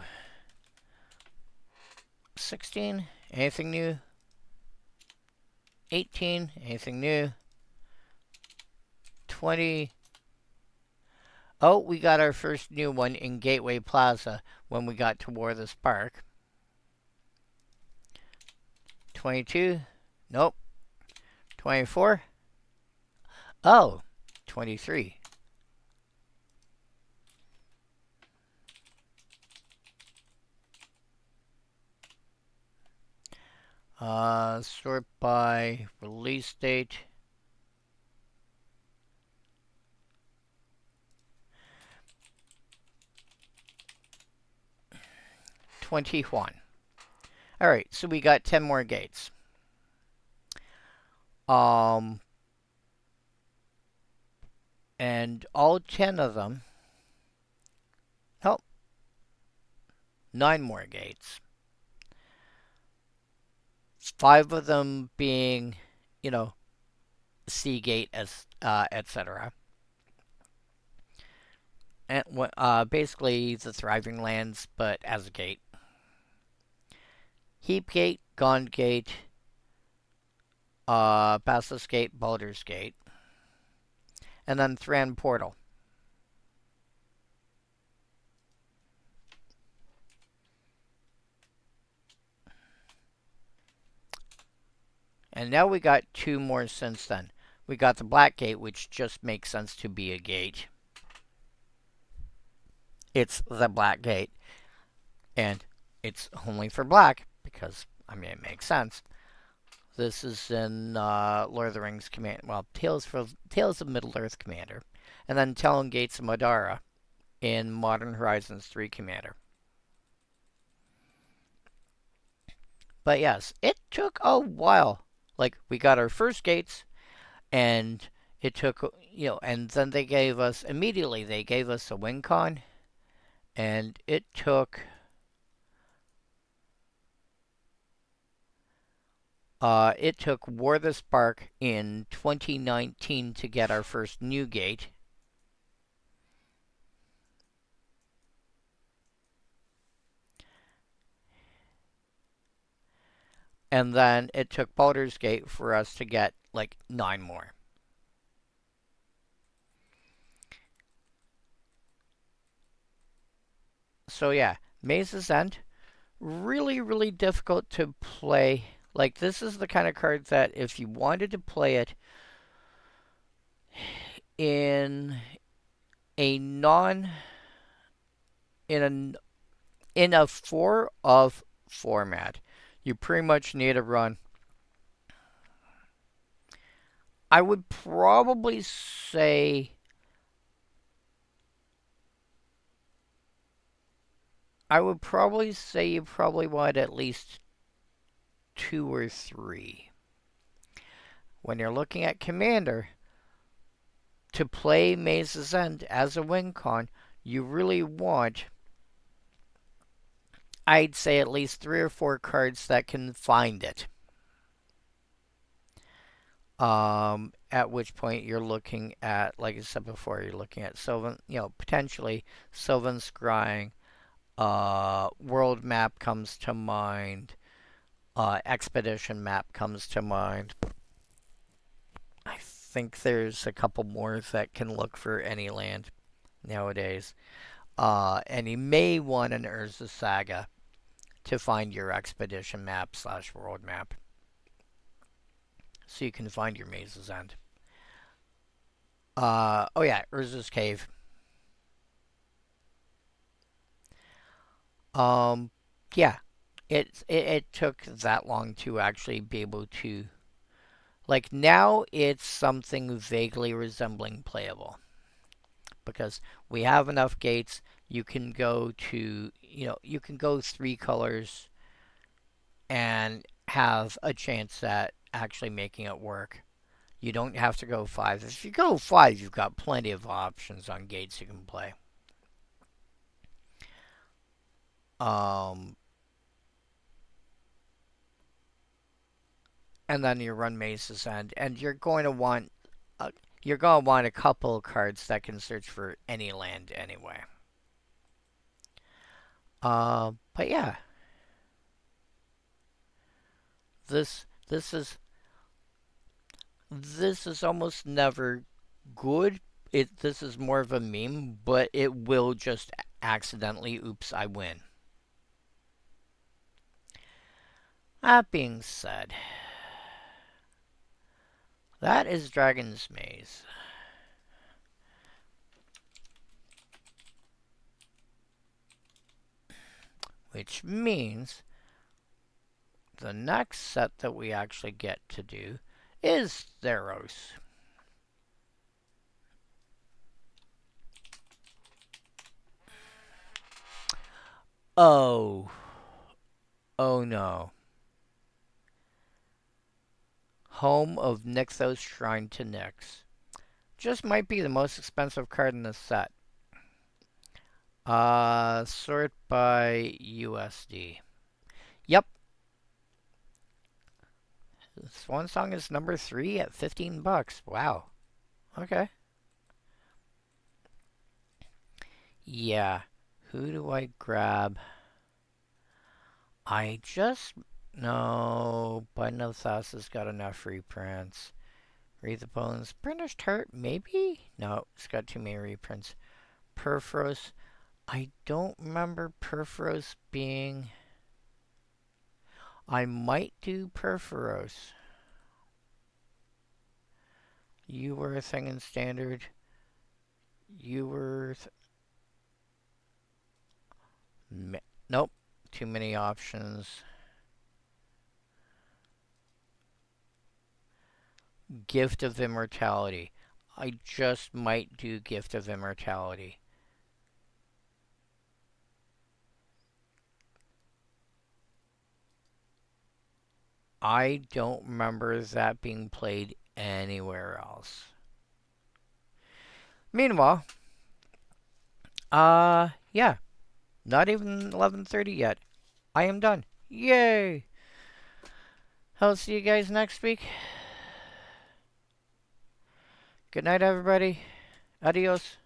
16. Anything new? 18. Anything new? 20. Oh, we got our first new one in Gateway Plaza when we got to War of the Spark. 22. Nope. 24. Oh, 23. Sort by release date. $21. Alright, so we got 10 more gates. And all 10 of them, oh, 9 more gates. 5 of them being, you know, sea gate, as etc. And basically the thriving lands, but as a gate. Heap gate, Gaunt gate, Basilisk gate, Baldur's gate, and then Thran portal. And now we got 2 more since then. We got the black gate, which just makes sense to be a gate. It's the black gate. And it's only for black, because, I mean, it makes sense. This is in Lord of the Rings Command. Well, Tales of Middle-earth Commander. And then Talon Gates of Madara in Modern Horizons 3 Commander. But yes, it took a while. Like, we got our first gates, and it took, and then they gave us, immediately, they gave us a win con, and it took, War the Spark in 2019 to get our first new gate. And then it took Baldur's Gate for us to get, like, 9 more. So yeah, Maze's End, really, really difficult to play. Like, this is the kind of card that if you wanted to play it in a non in a 4 of format, you pretty much need to run. I would probably say you probably want at least 2 or 3. When you're looking at Commander, to play Maze's End as a win con, you really want, I'd say, at least 3 or 4 cards that can find it. At which point you're looking at, like I said before, you're looking at Sylvan, potentially Sylvan Scrying. World Map comes to mind. Expedition Map comes to mind. I think there's a couple more that can look for any land nowadays. And you may want an Urza Saga to find your expedition map / world map. So you can find your Maze's End. Oh yeah, Urza's Cave. Yeah, it took that long to actually be able to, like, now it's something vaguely resembling playable because we have enough gates. You can go to, you can go 3 colors and have a chance at actually making it work. You don't have to go 5. If you go 5, you've got plenty of options on gates you can play. Um, and then you run Maze's End, and you're going to want a couple of cards that can search for any land anyway. But yeah, this this is this is almost never good. This is more of a meme, but it will just accidentally, oops, I win. That being said, that is Dragon's Maze. Which means the next set that we actually get to do is Theros. Oh. Oh no. Home of Nykthos Shrine to Nyx. Just might be the most expensive card in this set. Sort by USD. Yep. Swan Song is number 3 at 15 bucks. Wow. Okay. Yeah. Who do I grab? I just... No. Button of Thoughts has got enough reprints. Wreath of Bones. Burnished Heart, maybe? No, it's got too many reprints. Perforos. I don't remember Perforos being... I might do Perforos. You were a thing in Standard. You were... Nope. Too many options. Gift of Immortality. I just might do Gift of Immortality. I don't remember that being played anywhere else. Meanwhile, yeah, not even 11:30 yet. I am done. Yay! I'll see you guys next week. Good night, everybody. Adios.